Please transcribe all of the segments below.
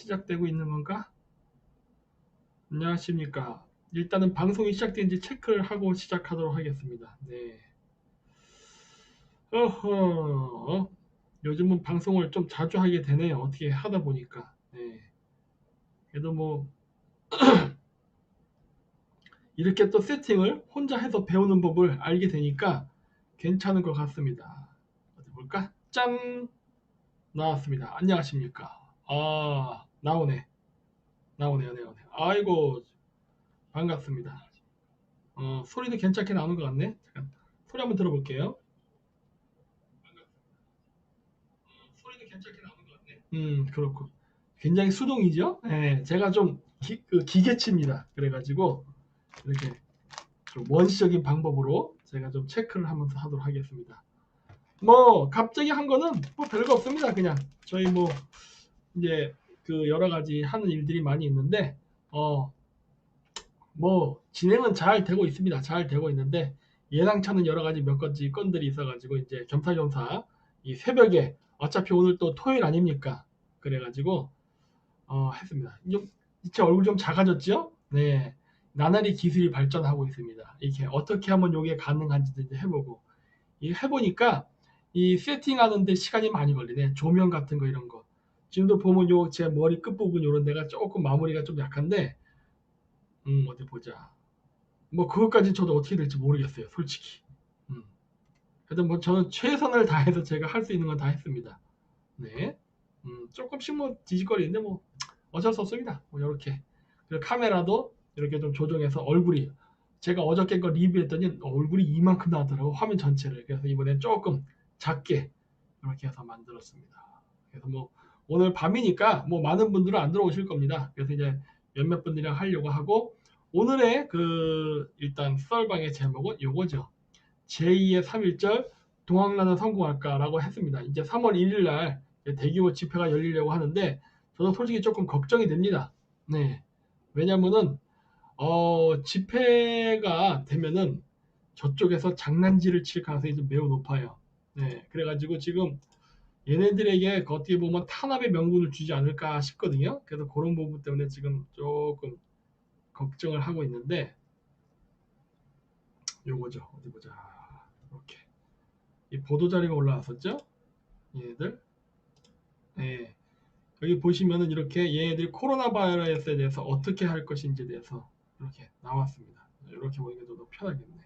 시작되고 있는 건가? 안녕하십니까. 일단은 방송이 시작된지 체크를 하고 시작하도록 하겠습니다. 네. 어허. 요즘은 방송을 좀 자주 하게 되네요. 어떻게 하다 보니까. 네. 그래도 뭐 이렇게 또 세팅을 혼자 해서 배우는 법을 알게 되니까 괜찮은 것 같습니다. 어디 볼까? 짠! 나왔습니다. 안녕하십니까. 아, 나오네. 나오네요. 아이고, 반갑습니다. 소리도 괜찮게 나오는 것 같네. 잠깐, 소리 한번 들어볼게요. 소리도 괜찮게 나오는 것 같네. 그렇고. 굉장히 수동이죠? 예, 제가 좀 기계치입니다. 그래가지고, 이렇게 좀 원시적인 방법으로 제가 좀 체크를 하면서 하도록 하겠습니다. 뭐, 갑자기 한 거는 뭐 별거 없습니다. 그냥, 저희 뭐, 이제 그 여러 가지 하는 일들이 많이 있는데, 어, 뭐 진행은 잘 되고 있습니다. 잘 되고 있는데 예상찮은 여러 가지 몇 가지 건들이 있어가지고 이제 겸사겸사 이 새벽에 어차피 오늘 또 토요일 아닙니까? 그래가지고 했습니다. 제 얼굴 좀 작아졌죠? 네, 나날이 기술이 발전하고 있습니다. 이렇게 어떻게 하면 이게 가능한지 이제 해보고 이 해보니까 이 세팅하는데 시간이 많이 걸리네. 조명 같은 거 이런 거. 지금도 보면 요 제 머리 끝부분 요런 데가 조금 마무리가 좀 약한데 어디 보자. 뭐 그것까지 저도 어떻게 될지 모르겠어요, 솔직히. 음. 그래도 뭐 저는 최선을 다해서 제가 할 수 있는 건 다 했습니다. 네. 조금씩 뭐 뒤집거리는데 뭐 어쩔 수 없습니다. 뭐 이렇게. 그리고 카메라도 이렇게 좀 조정해서 얼굴이 제가 어저께 거 리뷰했더니 얼굴이 이만큼 나왔더라고, 화면 전체를. 그래서 이번엔 조금 작게 이렇게 해서 만들었습니다. 그래서 뭐 오늘 밤이니까 뭐 많은 분들은 안 들어오실 겁니다. 그래서 이제 몇몇 분들이랑 하려고 하고 오늘의 그 일단 썰방의 제목은 요거죠. 제2의 3.1절 동학란은 성공할까라고 했습니다. 이제 3월 1일 날 대규모 집회가 열리려고 하는데 저는 솔직히 조금 걱정이 됩니다. 네. 왜냐면은 집회가 되면은 저쪽에서 장난질을 칠 가능성이 좀 매우 높아요. 네. 그래가지고 지금 얘네들에게 어떻게 보면 탄압의 명분을 주지 않을까 싶거든요. 그래서 그런 부분 때문에 지금 조금 걱정을 하고 있는데 요거죠. 어디 보자. 이렇게 이 보도 자료가 올라왔었죠. 얘네들. 네. 여기 보시면은 이렇게 얘네들이 코로나 바이러스에 대해서 어떻게 할 것인지에 대해서 이렇게 나왔습니다. 이렇게 보니까 더 편하겠네.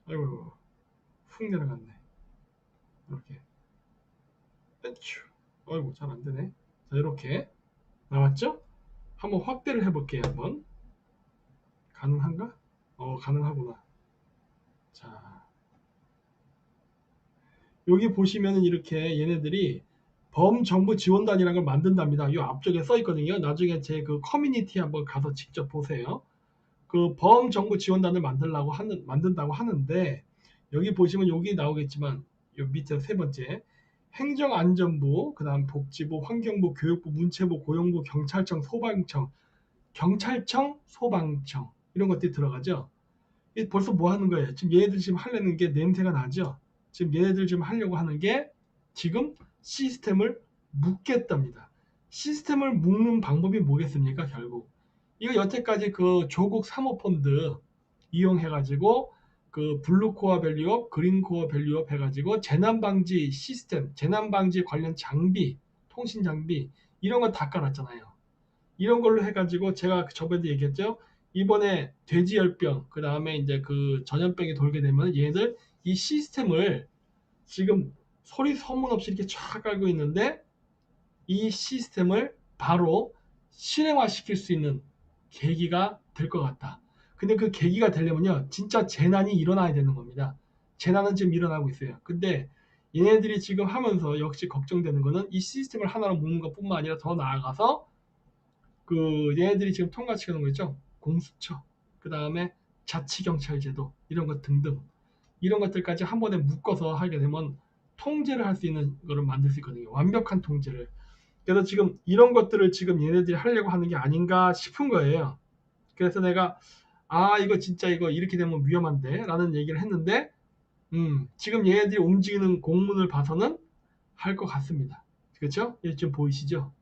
아이고, 훅 내려갔네. 이렇게. 땡큐. 아이고, 잘 안 되네. 자, 이렇게 나왔죠? 한번 확대를 해볼게요. 한번. 가능한가? 가능하구나. 자, 여기 보시면은 이렇게 얘네들이 범정부 지원단이라는 걸 만든답니다. 이 앞쪽에 써 있거든요. 나중에 제 그 커뮤니티 한번 가서 직접 보세요. 그 범정부 지원단을 만든다고 하는데 여기 보시면 여기 나오겠지만 요 밑에 세 번째 행정안전부, 그다음 복지부, 환경부, 교육부, 문체부, 고용부, 경찰청, 소방청 이런 것들이 들어가죠. 벌써 뭐 하는 거예요? 지금 얘네들 지금 하려는 게 냄새가 나죠. 지금 얘네들 지금 하려고 하는 게 지금 시스템을 묶겠답니다. 시스템을 묶는 방법이 뭐겠습니까? 결국 이거 여태까지 그 조국 사모펀드 이용해가지고 그 블루코어 밸류업, 그린코어 밸류업 해가지고 재난방지 시스템, 재난방지 관련 장비, 통신 장비 이런 거 다 깔았잖아요. 이런 걸로 해가지고 제가 저번에 얘기했죠. 이번에 돼지열병, 그 다음에 이제 그 전염병이 돌게 되면 얘들 이 시스템을 지금 소리 소문 없이 이렇게 쫙 깔고 있는데 이 시스템을 바로 실행화시킬 수 있는 계기가 될 것 같다. 근데 그 계기가 되려면요, 진짜 재난이 일어나야 되는 겁니다. 재난은 지금 일어나고 있어요. 근데 얘네들이 지금 하면서 역시 걱정되는 거는 이 시스템을 하나로 묶는 것뿐만 아니라 더 나아가서 그 얘네들이 지금 통과시키는 거 있죠. 공수처, 그 다음에 자치경찰제도 이런 것 등등 이런 것들까지 한 번에 묶어서 하게 되면 통제를 할 수 있는 거를 만들 수 있거든요. 완벽한 통제를. 그래서 지금 이런 것들을 지금 얘네들이 하려고 하는 게 아닌가 싶은 거예요. 그래서 내가 이거 진짜 이거 이렇게 되면 위험한데 라는 얘기를 했는데 지금 얘네들이 움직이는 공문을 봐서는 할 것 같습니다. 그렇죠? 지금 보이시죠?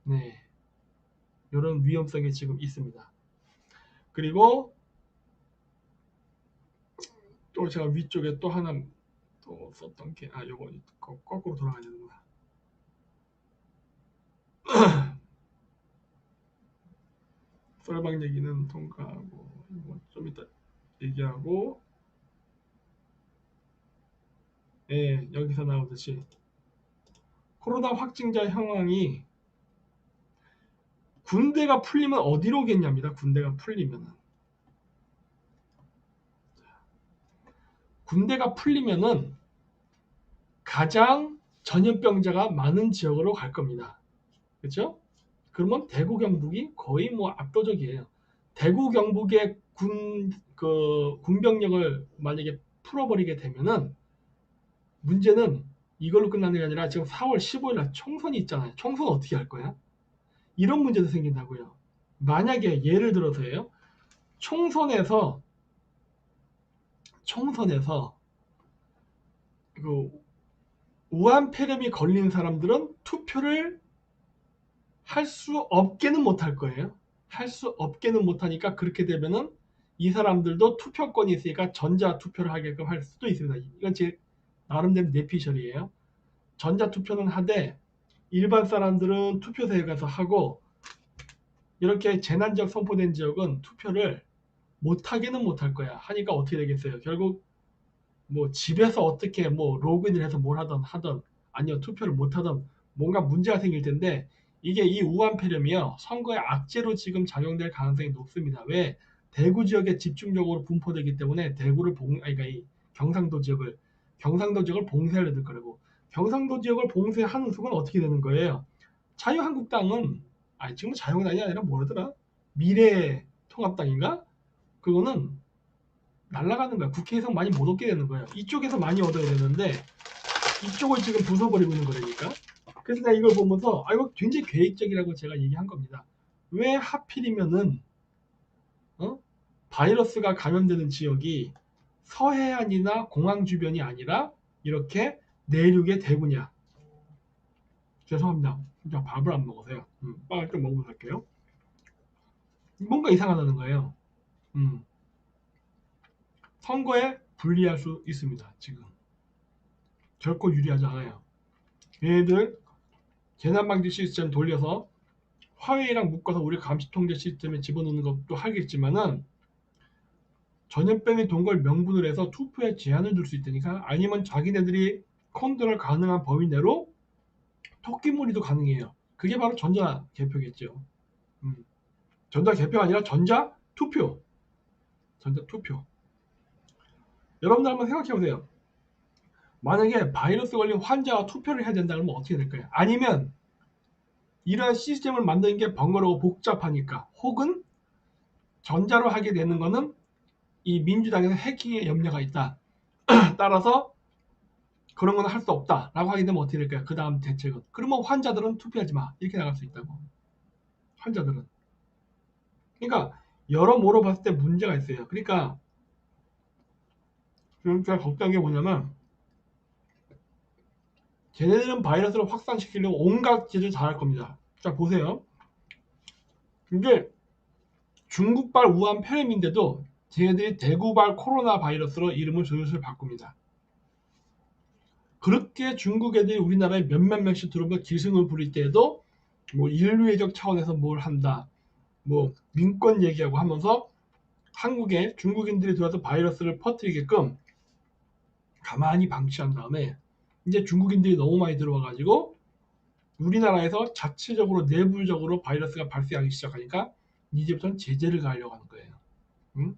네, 이런 위험성이 지금 있습니다. 그리고 또 제가 위쪽에 또 하나 또 썼던 게, 요거 거꾸로 돌아가야 되는구나. 썰방 얘기는 통과하고, 좀 이따 얘기하고, 예, 여기서 나오듯이 코로나 확진자 현황이 군대가 풀리면 어디로 오겠냐입니다. 군대가 풀리면은, 군대가 풀리면은 가장 전염병자가 많은 지역으로 갈 겁니다. 그렇죠? 그러면 대구 경북이 거의 뭐 압도적이에요. 대구 경북의 군병력을 만약에 풀어버리게 되면은 문제는 이걸로 끝나는 게 아니라 지금 4월 15일 날 총선이 있잖아요. 총선 어떻게 할 거야? 이런 문제도 생긴다고요. 만약에 예를 들어서예요. 총선에서 그 우한폐렴이 걸린 사람들은 투표를 할 수 없게는 못할 거예요. 할 수 없게는 못하니까 그렇게 되면은 이 사람들도 투표권이 있으니까 전자 투표를 하게끔 할 수도 있습니다. 이건 제 나름대로 내피셜이에요. 전자 투표는 하되 일반 사람들은 투표소에 가서 하고 이렇게 재난적 선포된 지역은 투표를 못하게는 못할 거야. 하니까 어떻게 되겠어요? 결국 뭐 집에서 어떻게 뭐 로그인을 해서 뭘 하던 아니요 투표를 못하던 뭔가 문제가 생길 텐데 이게 이 우한폐렴이요 선거의 악재로 지금 작용될 가능성이 높습니다. 왜? 대구 지역에 집중적으로 분포되기 때문에 대구를 그러니까 이 경상도 지역을 봉쇄하려 들 거라고. 경상도 지역을 봉쇄하는 순간 어떻게 되는 거예요? 자유한국당은 지금 자유한국당이 아니라 뭐라더라? 미래통합당인가? 그거는 날아가는 거야. 국회에서 많이 못 얻게 되는 거예요. 이쪽에서 많이 얻어야 되는데 이쪽을 지금 부숴버리고 있는 거라니까. 그래서 내가 이걸 보면서 이거 굉장히 계획적이라고 제가 얘기한 겁니다. 왜 하필이면은 바이러스가 감염되는 지역이 서해안이나 공항 주변이 아니라 이렇게 내륙의 대구냐. 죄송합니다. 진짜 밥을 안 먹어서요. 빵을 좀 먹으면서 할게요. 뭔가 이상하다는 거예요. 선거에 불리할 수 있습니다. 지금 결코 유리하지 않아요. 얘네들 재난방지 시스템 돌려서 화웨이랑 묶어서 우리 감시통제 시스템에 집어넣는 것도 하겠지만은 전염병이 돈 걸 명분을 해서 투표에 제한을 둘 수 있다니까. 아니면 자기네들이 컨트롤 가능한 범위 내로 토끼몰이도 가능해요. 그게 바로 전자개표겠죠. 전자개표가 아니라 전자투표. 전자투표. 여러분들 한번 생각해 보세요. 만약에 바이러스 걸린 환자가 투표를 해야 된다면 어떻게 될까요? 아니면 이러한 시스템을 만드는 게 번거롭고 복잡하니까, 혹은 전자로 하게 되는 거는 이 민주당에서 해킹의 염려가 있다. 따라서 그런 건 할 수 없다라고 하게 되면 어떻게 될까요? 그 다음 대책은, 그러면 환자들은 투표하지 마 이렇게 나갈 수 있다고. 환자들은. 그러니까 여러모로 봤을 때 문제가 있어요. 그러니까 지금 제가 걱정한 게 뭐냐면 쟤네들은 바이러스를 확산시키려고 온갖 짓을 다 할 겁니다. 자 보세요. 이게 중국발 우한 폐렴인데도 쟤네들이 대구발 코로나 바이러스로 이름을 슬슬 바꿉니다. 그렇게 중국 애들이 우리나라에 몇몇 명씩 들어오면 기승을 부릴 때에도 뭐 인류애적 차원에서 뭘 한다, 뭐 민권 얘기하고 하면서 한국에 중국인들이 들어와서 바이러스를 퍼뜨리게끔 가만히 방치한 다음에 이제 중국인들이 너무 많이 들어와 가지고 우리나라에서 자체적으로 내부적으로 바이러스가 발생하기 시작하니까 이제부터는 제재를 가하려고 하는 거예요. 응?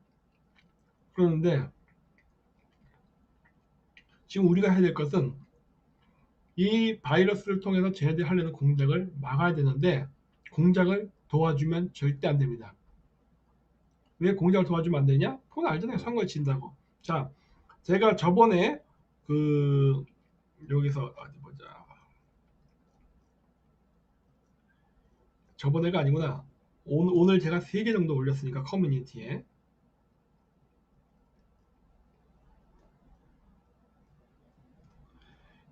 그런데 지금 우리가 해야 될 것은 이 바이러스를 통해서 쟤네들이 하려는 공작을 막아야 되는데, 공작을 도와주면 절대 안 됩니다. 왜 공작을 도와주면 안 되냐? 그건 알잖아요. 선거에 진다고. 자, 제가 저번에 여기서 어디 보자. 저번에가 아니구나. 오늘 제가 3개 정도 올렸으니까 커뮤니티에.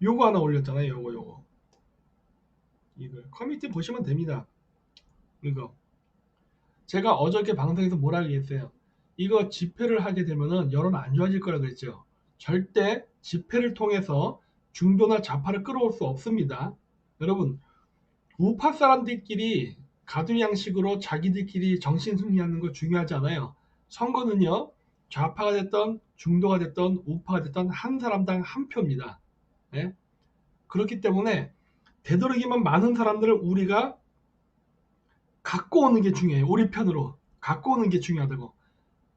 요거 하나 올렸잖아요. 요거. 이걸 커뮤니티 보시면 됩니다. 이거 제가 어저께 방송에서 뭐라 얘기했어요. 이거 집회를 하게 되면은 여론 안 좋아질 거라 그랬죠. 절대 집회를 통해서 중도나 좌파를 끌어올 수 없습니다. 여러분, 우파 사람들끼리 가두양식으로 자기들끼리 정신 승리하는 거 중요하지 않아요. 선거는요, 좌파가 됐던 중도가 됐던 우파가 됐던 한 사람당 한 표입니다. 네? 그렇기 때문에 되도록이면 많은 사람들을 우리가 갖고 오는 게 중요해요. 우리 편으로 갖고 오는 게 중요하다고.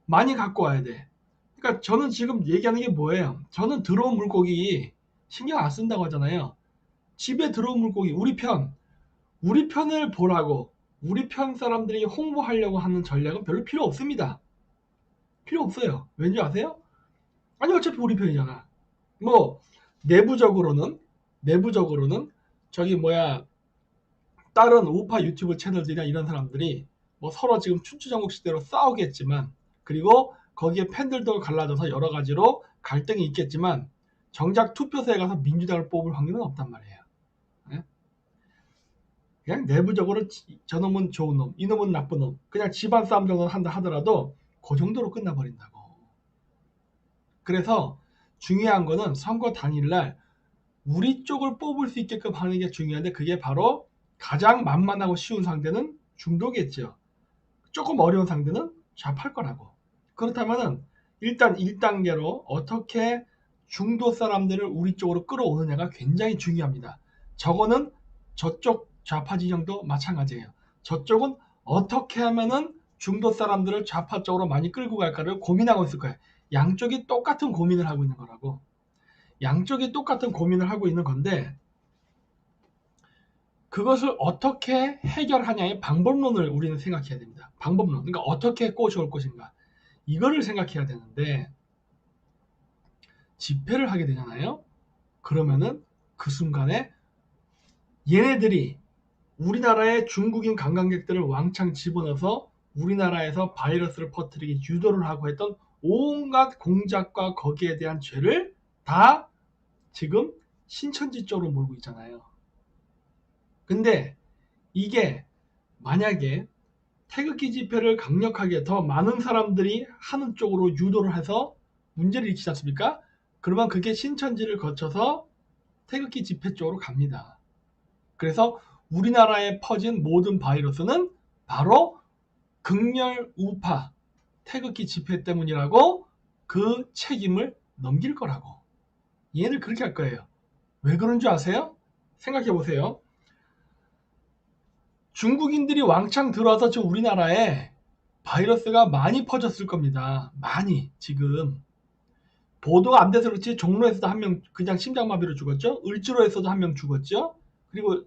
많이 갖고 와야 돼. 그러니까 저는 지금 얘기하는 게 뭐예요? 저는 들어온 물고기 신경 안 쓴다고 하잖아요. 집에 들어온 물고기 우리 편을 보라고 우리 편 사람들이 홍보하려고 하는 전략은 별로 필요 없습니다. 필요 없어요. 왠지 아세요? 아니 어차피 우리 편이잖아. 뭐 내부적으로는 저기 뭐야 다른 우파 유튜브 채널들이나 이런 사람들이 뭐 서로 지금 춘추전국시대로 싸우겠지만 그리고 거기에 팬들도 갈라져서 여러 가지로 갈등이 있겠지만 정작 투표소에 가서 민주당을 뽑을 확률은 없단 말이에요. 네? 그냥 내부적으로 저놈은 좋은 놈, 이놈은 나쁜 놈, 그냥 집안 싸움 정도 한다 하더라도 그 정도로 끝나버린다고. 그래서 중요한 거는 선거 당일날 우리 쪽을 뽑을 수 있게끔 하는 게 중요한데 그게 바로 가장 만만하고 쉬운 상대는 중도겠죠. 조금 어려운 상대는 좌파일 거라고. 그렇다면은 일단 1단계로 어떻게 중도 사람들을 우리 쪽으로 끌어오느냐가 굉장히 중요합니다. 저거는 저쪽 좌파 진영도 마찬가지예요. 저쪽은 어떻게 하면은 중도 사람들을 좌파 쪽으로 많이 끌고 갈까를 고민하고 있을 거예요. 양쪽이 똑같은 고민을 하고 있는 거라고. 양쪽이 똑같은 고민을 하고 있는 건데 그것을 어떻게 해결하냐의 방법론을 우리는 생각해야 됩니다. 방법론. 그러니까 어떻게 꼬셔올 것인가. 이거를 생각해야 되는데 집회를 하게 되잖아요. 그러면은 그 순간에 얘네들이 우리나라의 중국인 관광객들을 왕창 집어넣어서 우리나라에서 바이러스를 퍼뜨리게 유도를 하고 했던 온갖 공작과 거기에 대한 죄를 다 지금 신천지 쪽으로 몰고 있잖아요. 근데 이게 만약에 태극기 집회를 강력하게 더 많은 사람들이 하는 쪽으로 유도를 해서 문제를 일으키지 않습니까? 그러면 그게 신천지를 거쳐서 태극기 집회 쪽으로 갑니다. 그래서 우리나라에 퍼진 모든 바이러스는 바로 극렬 우파 태극기 집회 때문이라고 그 책임을 넘길 거라고. 얘는 그렇게 할 거예요. 왜 그런 줄 아세요? 생각해 보세요. 중국인들이 왕창 들어와서 저 우리나라에 바이러스가 많이 퍼졌을 겁니다. 많이 지금 보도가 안 돼서 그렇지 종로에서도 한 명 그냥 심장마비로 죽었죠. 을지로에서도 한 명 죽었죠. 그리고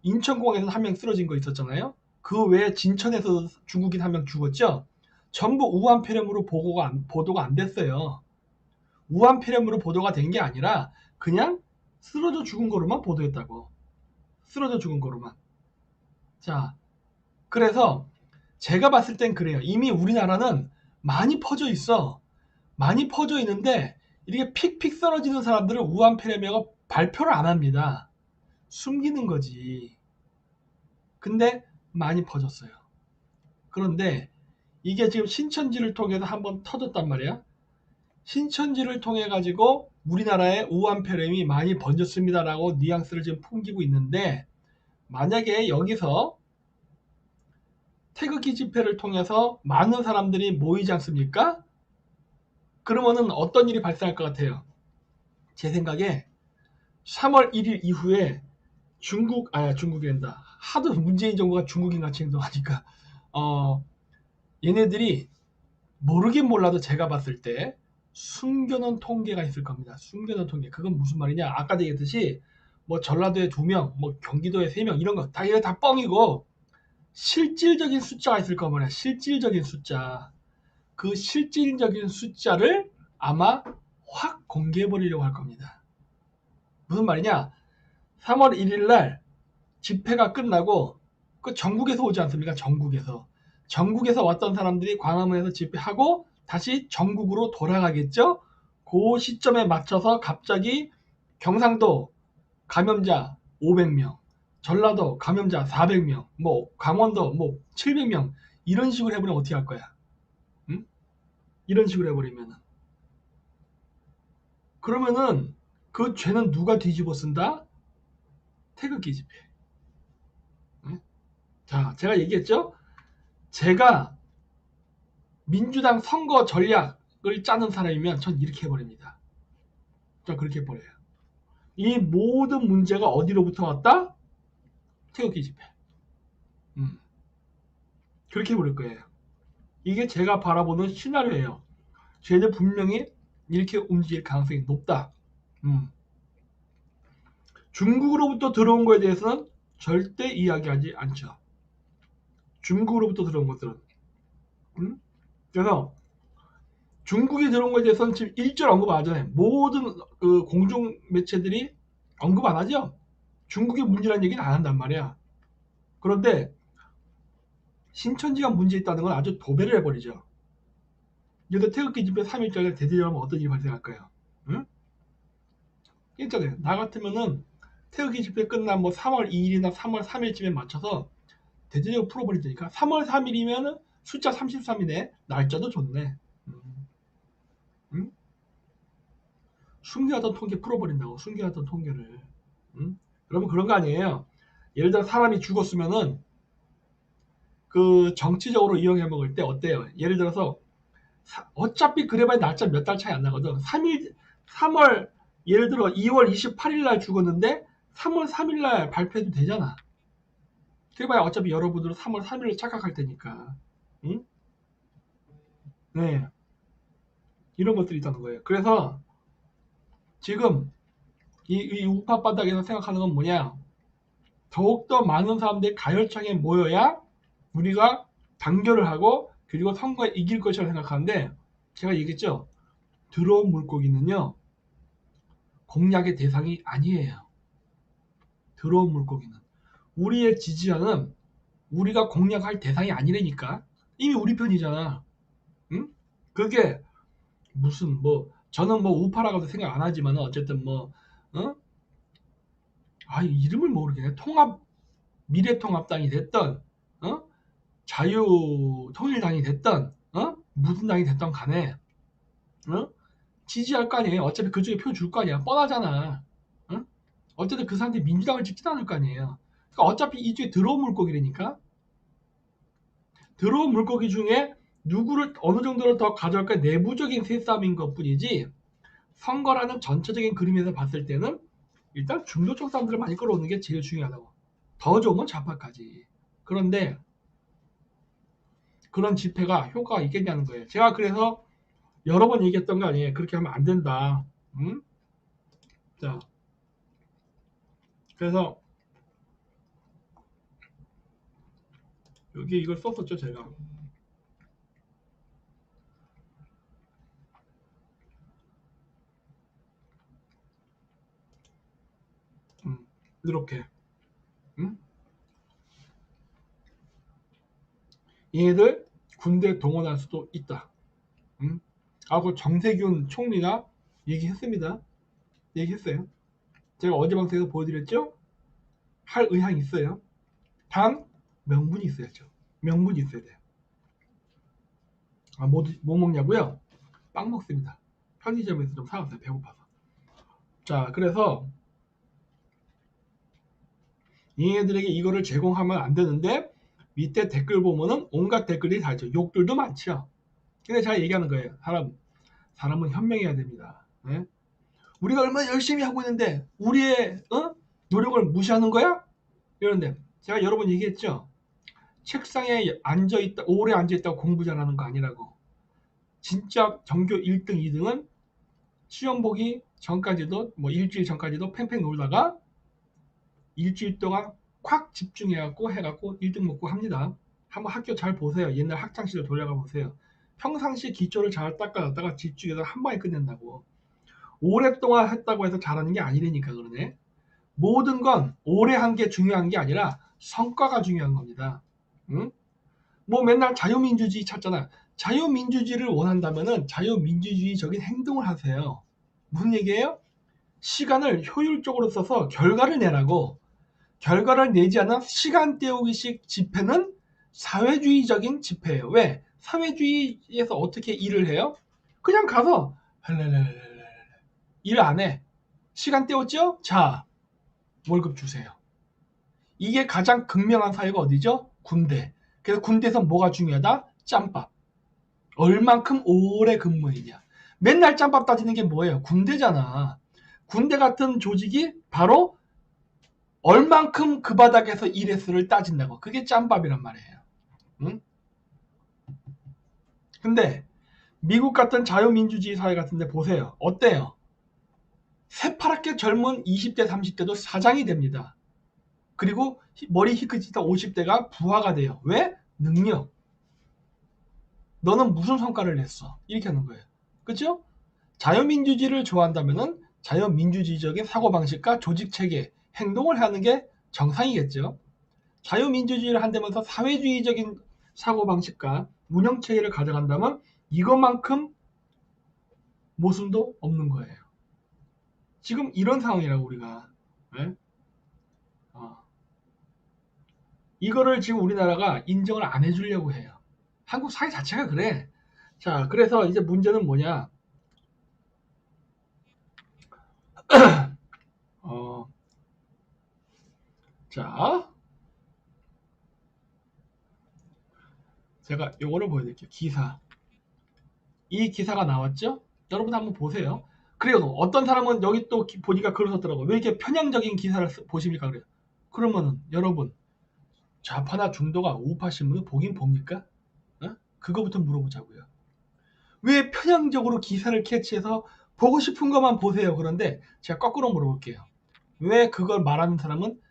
인천공항에서 한 명 쓰러진 거 있었잖아요. 그 외에 진천에서 중국인 한 명 죽었죠. 전부 우한 폐렴으로 보도가 안 됐어요. 우한 폐렴으로 보도가 된 게 아니라 그냥 쓰러져 죽은 거로만 보도했다고. 쓰러져 죽은 거로만. 자, 그래서 제가 봤을 땐 그래요. 이미 우리나라는 많이 퍼져 있어. 많이 퍼져 있는데 이렇게 픽픽 쓰러지는 사람들을 우한 폐렴이라고 발표를 안 합니다. 숨기는 거지. 근데 많이 퍼졌어요. 그런데 이게 지금 신천지를 통해서 한번 터졌단 말이야. 신천지를 통해 가지고 우리나라에 우한 폐렴이 많이 번졌습니다라고 뉘앙스를 지금 풍기고 있는데 만약에 여기서 태극기 집회를 통해서 많은 사람들이 모이지 않습니까? 그러면은 어떤 일이 발생할 것 같아요? 제 생각에 3월 1일 이후에 중국이란다. 하도 문재인 정부가 중국인 같이 행동하니까 얘네들이 모르긴 몰라도 제가 봤을 때 숨겨놓은 통계가 있을 겁니다. 숨겨놓은 통계. 그건 무슨 말이냐? 아까도 얘기했듯이 뭐 전라도에 2명, 뭐 경기도에 3명 이런 거 이거 다 뻥이고 실질적인 숫자가 있을 거면 실질적인 숫자. 그 실질적인 숫자를 아마 확 공개해 버리려고 할 겁니다. 무슨 말이냐? 3월 1일 날 집회가 끝나고 그 전국에서 오지 않습니까? 전국에서 왔던 사람들이 광화문에서 집회하고 다시 전국으로 돌아가겠죠? 그 시점에 맞춰서 갑자기 경상도 감염자 500명, 전라도 감염자 400명, 뭐 강원도 뭐 700명 이런 식으로 해버리면 어떻게 할 거야? 응? 이런 식으로 해버리면은 그러면은 그 죄는 누가 뒤집어 쓴다? 태극기 집회. 응? 자, 제가 얘기했죠? 제가 민주당 선거 전략을 짜는 사람이면 전 이렇게 해버립니다. 전 그렇게 해버려요. 이 모든 문제가 어디로부터 왔다? 태극기 집회. 그렇게 해버릴 거예요. 이게 제가 바라보는 시나리오예요. 쟤네 분명히 이렇게 움직일 가능성이 높다. 중국으로부터 들어온 거에 대해서는 절대 이야기하지 않죠. 중국으로부터 들어온 것들은. 그래서 중국이 들어온 거에 대해서는 지금 일절 언급 안 하잖아요. 모든 그 공중 매체들이 언급 안 하죠. 중국이 문제라는 얘기는 안 한단 말이야. 그런데 신천지가 문제 있다는 건 아주 도배를 해버리죠. 여기서 태극기 집회 3일절에 대대적으로 어떤 일이 발생할까요? 응? 있잖아요. 나 같으면은 태극기 집회 끝난 뭐 3월 2일이나 3월 3일쯤에 맞춰서 대대적으로 풀어버릴 테니까 3월 3일이면은 숫자 33이네. 날짜도 좋네. 응? 숨겨왔던 통계 풀어버린다고. 숨겨왔던 통계를. 응? 여러분 그런 거 아니에요. 예를 들어 사람이 죽었으면은 그 정치적으로 이용해 먹을 때 어때요? 예를 들어서 어차피 그래봐야 날짜 몇 달 차이 안 나거든. 3월 예를 들어 2월 28일 날 죽었는데 3월 3일 날 발표해도 되잖아. 그래봐야 어차피 여러분들은 3월 3일을 착각할 테니까. 응? 네. 이런 것들이 있다는 거예요. 그래서 지금 이 우파 바닥에서 생각하는 건 뭐냐? 더욱더 많은 사람들이 가열창에 모여야 우리가 단결을 하고 그리고 선거에 이길 것이라고 생각하는데 제가 얘기했죠. 들어온 물고기는요. 공략의 대상이 아니에요. 들어온 물고기는. 우리의 지지자는 우리가 공략할 대상이 아니라니까. 이미 우리 편이잖아. 응? 그게 무슨 뭐 저는 뭐 우파라고도 생각 안 하지만 어쨌든 뭐 어? 아 이름을 모르겠네. 미래통합당이 됐던 어? 자유통일당이 됐던 어? 무슨 당이 됐던 간에 어? 지지할 거 아니에요. 어차피 그쪽에 표 줄 거 아니야. 뻔하잖아. 어? 어쨌든 그 사람들이 민주당을 찍지도 않을 거 아니에요. 그러니까 어차피 이쪽에 들어온 물고기라니까. 들어온 물고기 중에 누구를 어느 정도를 더 가져갈까 내부적인 세싸움인 것뿐이지 선거라는 전체적인 그림에서 봤을 때는 일단 중도층 사람들을 많이 끌어오는 게 제일 중요하다고. 더 좋으면 좌파까지. 그런데 그런 집회가 효과가 있겠냐는 거예요. 제가 그래서 여러 번 얘기했던 거 아니에요. 그렇게 하면 안 된다. 응? 자, 그래서 여기 이걸 썼었죠, 제가. 이렇게. 응? 얘네들 군대 동원할 수도 있다. 응? 하고 정세균 총리가 얘기했습니다. 얘기했어요. 제가 어제 방송에서 보여드렸죠? 할 의향이 있어요. 단 명분이 있어야죠. 명분이 있어야 돼요. 아, 뭐 먹냐고요? 빵 먹습니다. 편의점에서 좀 사왔어요. 배고파서. 자, 그래서 얘네들에게 이거를 제공하면 안 되는데 밑에 댓글 보면은 온갖 댓글이 다 있죠. 욕들도 많죠. 근데 제가 얘기하는 거예요. 사람은 현명해야 됩니다. 네? 우리가 얼마나 열심히 하고 있는데 우리의 노력을 무시하는 거야? 이런데 제가 여러 번 얘기했죠. 책상에 앉아있다 오래 앉아있다고 공부 잘하는 거 아니라고. 진짜 전교 1등 2등은 시험 보기 전까지도 뭐 일주일 전까지도 팽팽 놀다가 일주일 동안 콱 집중해갖고 해갖고 1등 먹고 합니다. 한번 학교 잘 보세요. 옛날 학창시절 돌아가 보세요. 평상시 기초를 잘 닦아놨다가 집중해서 한 방에 끝낸다고. 오랫동안 했다고 해서 잘하는 게 아니라니까 그러네. 모든 건 오래 한 게 중요한 게 아니라 성과가 중요한 겁니다. 응? 뭐 맨날 자유민주주의 찾잖아. 자유민주주의를 원한다면은 자유민주주의적인 행동을 하세요. 무슨 얘기예요? 시간을 효율적으로 써서 결과를 내라고. 결과를 내지 않은 시간 때우기식 집회는 사회주의적인 집회예요. 왜? 사회주의에서 어떻게 일을 해요? 그냥 가서 일 안 해. 시간 때웠죠? 자, 월급 주세요. 이게 가장 극명한 사회가 어디죠? 군대. 그래서 군대에서 뭐가 중요하다? 짬밥. 얼만큼 오래 근무했냐. 맨날 짬밥 따지는 게 뭐예요? 군대잖아. 군대 같은 조직이 바로 얼만큼 그 바닥에서 일했을를 따진다고. 그게 짬밥이란 말이에요. 응? 근데 미국 같은 자유민주주의 사회 같은데 보세요. 어때요? 새파랗게 젊은 20대 30대도 사장이 됩니다. 그리고 머리 희끗이다 50대가 부하가 돼요. 왜? 능력. 너는 무슨 성과를 냈어? 이렇게 하는 거예요. 그렇죠? 자유민주주의를 좋아한다면은 자유민주주의적인 사고방식과 조직체계, 행동을 하는 게 정상이겠죠. 자유민주주의를 한다면서 사회주의적인 사고방식과 운영체계를 가져간다면 이것만큼 모순도 없는 거예요. 지금 이런 상황이라고 우리가. 네? 이거를 지금 우리나라가 인정을 안 해주려고 해요. 한국 사회 자체가 그래. 자, 그래서 이제 문제는 뭐냐. 자, 제가 요거를 보여드릴게요. 기사. 이 기사가 나왔죠? 여러분 한번 보세요. 그래요. 어떤 사람은 여기 또 보니까 글을 썼더라고요. 왜 이렇게 편향적인 기사를 보십니까? 그래요. 그러면은 여러분 좌파나 중도가 우파 신문을 보긴 봅니까? 어? 그거부터 물어보자고요. 왜 편향적으로 기사를 캐치해서 보고 싶은 것만 보세요. 그런데 제가 거꾸로 물어볼게요. 왜 그걸 말하는 사람은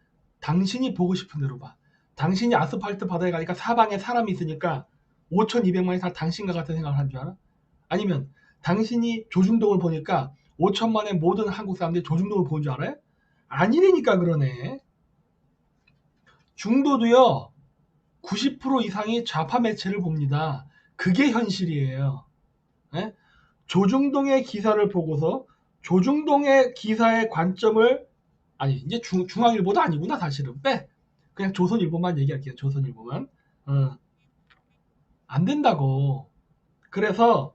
당신이 보고 싶은 대로 봐. 당신이 아스팔트 바다에 가니까 사방에 사람이 있으니까 5,200만이 다 당신과 같은 생각을 하는 줄 알아? 아니면 당신이 조중동을 보니까 5천만의 모든 한국 사람들이 조중동을 보는 줄 알아요? 아니니까 그러네. 중도도요. 90% 이상이 좌파 매체를 봅니다. 그게 현실이에요. 네? 조중동의 기사를 보고서 조중동의 기사의 관점을 아니 이제 중앙일보도 아니구나 사실은 빼 그냥 조선일보만 얘기할게요. 조선일보만 안 된다고. 그래서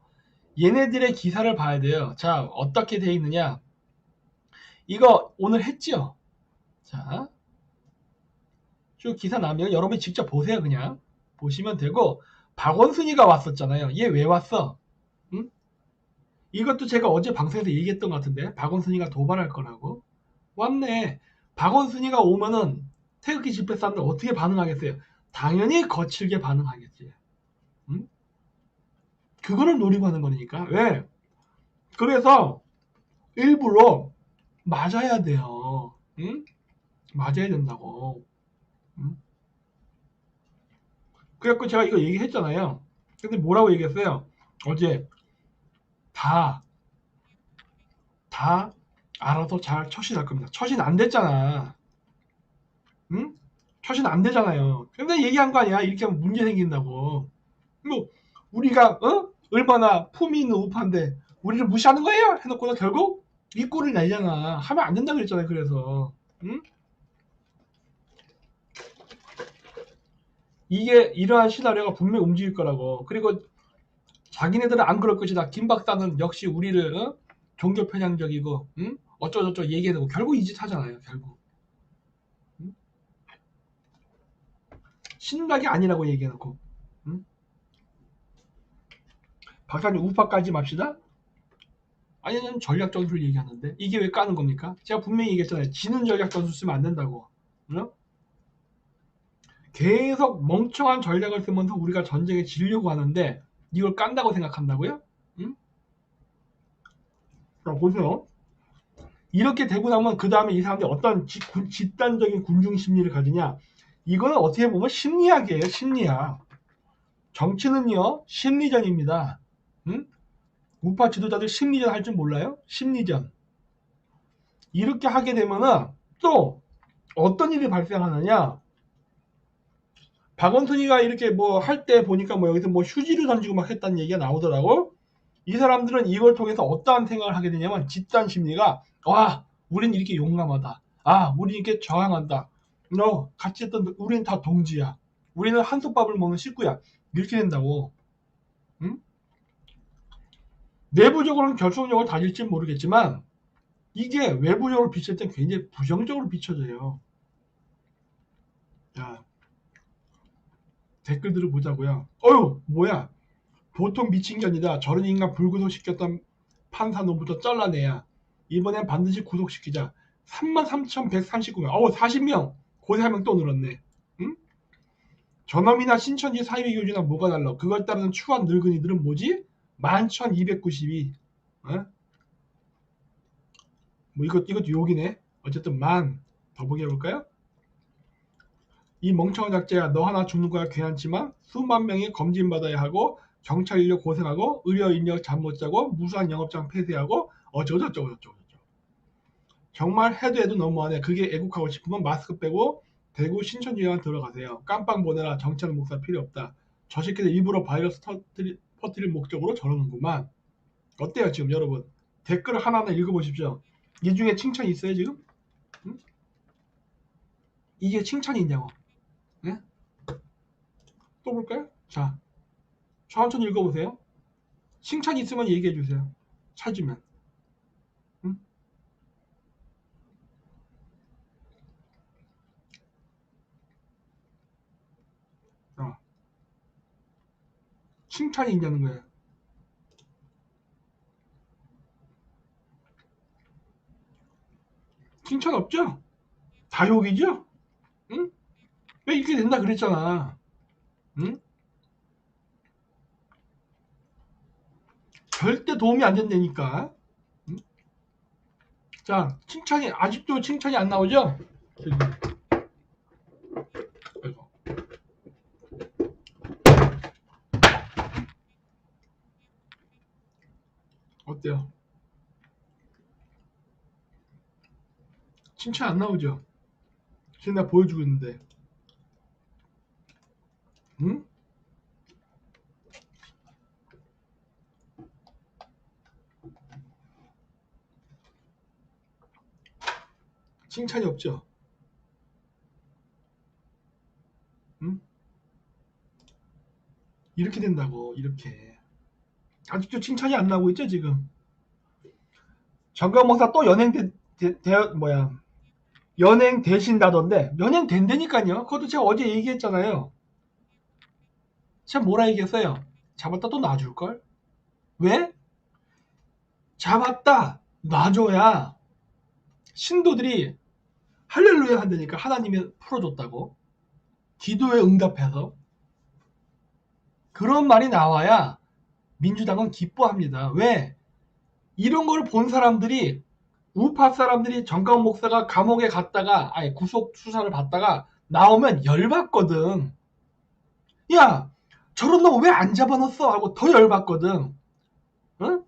얘네들의 기사를 봐야 돼요. 자 어떻게 돼 있느냐 이거 오늘 했지요. 자 쭉 기사 나면 여러분이 직접 보세요. 그냥 보시면 되고 박원순이가 왔었잖아요. 얘 왜 왔어? 응? 이것도 제가 어제 방송에서 얘기했던 것 같은데 박원순이가 도발할 거라고. 왔네. 박원순이가 오면은 태극기 집회 사람들 어떻게 반응하겠어요? 당연히 거칠게 반응하겠지. 응? 그거를 노리고 하는 거니까. 왜? 그래서 일부러 맞아야 돼요. 응? 맞아야 된다고. 응? 그래갖고 제가 이거 얘기했잖아요. 근데 뭐라고 얘기했어요? 어제 다 알아서 잘 처신할 겁니다. 처신 안 됐잖아. 응? 처신 안 되잖아요. 근데 얘기한 거 아니야. 이렇게 하면 문제 생긴다고. 뭐 우리가 얼마나 품위 있는 우파인데 우리를 무시하는 거예요? 해놓고는 결국 이 꼴을 내잖아. 하면 안 된다 그랬잖아요. 그래서 응? 이게 이러한 시나리오가 분명히 움직일 거라고. 그리고 자기네들은 안 그럴 것이다. 김 박사는 역시 우리를 종교 편향적이고 어쩌고저쩌고 얘기해놓고 결국 이 짓 하잖아요. 결국 응? 신나게 아니라고 얘기해놓고 응? 박사님 우파까지 맙시다. 아니면 전략 전술을 얘기하는데 이게 왜 까는 겁니까? 제가 분명히 얘기했잖아요. 지는 전략 전술 쓰면 안 된다고. 응? 계속 멍청한 전략을 쓰면서 우리가 전쟁에 지려고 하는데 이걸 깐다고 생각한다고요? 응? 자 보세요. 이렇게 되고 나면 그 다음에 이 사람들이 어떤 집단적인 군중 심리를 가지냐. 이거는 어떻게 보면 심리학이에요. 심리학. 정치는요. 심리전입니다. 응? 우파 지도자들 심리전 할 줄 몰라요? 심리전. 이렇게 하게 되면은 또 어떤 일이 발생하느냐. 박원순이가 이렇게 뭐 할 때 보니까 뭐 여기서 뭐 휴지를 던지고 막 했다는 얘기가 나오더라고. 이 사람들은 이걸 통해서 어떠한 생각을 하게 되냐면 집단 심리가 와 우린 이렇게 용감하다. 아 우린 이렇게 저항한다. 너 같이 했던 우리는 다 동지야. 우리는 한솥밥을 먹는 식구야. 이렇게 된다고. 응? 내부적으로는 결속력을 다질지 모르겠지만 이게 외부적으로 비칠 땐 굉장히 부정적으로 비춰져요. 자, 댓글들을 보자고요. 어휴, 뭐야? 보통 미친 게 아니다. 저런 인간 불구속시켰던 판사 놈부터 잘라내야. 이번엔 반드시 구속시키자. 33,139명. 40명. 고세 한 명 또 늘었네. 응? 저놈이나 신천지 사회교주나 뭐가 달라. 그걸 따르는 추한 늙은이들은 뭐지? 11,292. 어? 뭐 이것도 욕이네. 어쨌든 더 보게 해볼까요? 이 멍청한 작자야, 너 하나 죽는 거야 괜찮지만 수만 명이 검진받아야 하고 경찰 인력 고생하고 의료 인력 잠 못 자고 무수한 영업장 폐쇄하고 어쩌고저쩌고. 정말 해도 너무하네. 그게 애국하고 싶으면 마스크 빼고 대구 신천지에만 들어가세요. 깜빵 보내라. 정치하는 목사 필요 없다. 저 새끼들 일부러 바이러스 퍼뜨릴 목적으로 저러는구만. 어때요 지금 여러분? 댓글 하나하나 읽어보십시오. 이 중에 칭찬이 있어요 지금? 응? 이게 칭찬이 있냐고. 네? 또 볼까요? 자, 천천히 읽어보세요. 칭찬이 있으면 얘기해주세요. 찾으면. 응? 칭찬이 있냐는 거예요. 칭찬 없죠? 다 욕이죠? 응? 왜 이렇게 된다 그랬잖아. 응? 절대 도움이 안 된다니까. 응? 자, 아직도 칭찬이 안 나오죠? 아이고. 어때요? 칭찬 안 나오죠? 지금 내가 보여주고 있는데. 응? 칭찬이 없죠? 응? 이렇게 된다고, 이렇게. 아직도 칭찬이 안 나오고 있죠, 지금? 정강 목사 또 연행 되신다던데, 연행 된다니까요. 그것도 제가 어제 얘기했잖아요. 제가 뭐라 얘기했어요? 잡았다 또 놔줄걸? 왜? 잡았다 놔줘야 신도들이 할렐루야 한다니까. 하나님이 풀어줬다고. 기도에 응답해서. 그런 말이 나와야 민주당은 기뻐합니다. 왜? 이런 걸 본 사람들이, 우파 사람들이 정가운 목사가 감옥에 갔다가 구속 수사를 받다가 나오면 열받거든. 야, 저런 놈 왜 안 잡아놨어? 하고 더 열받거든. 응?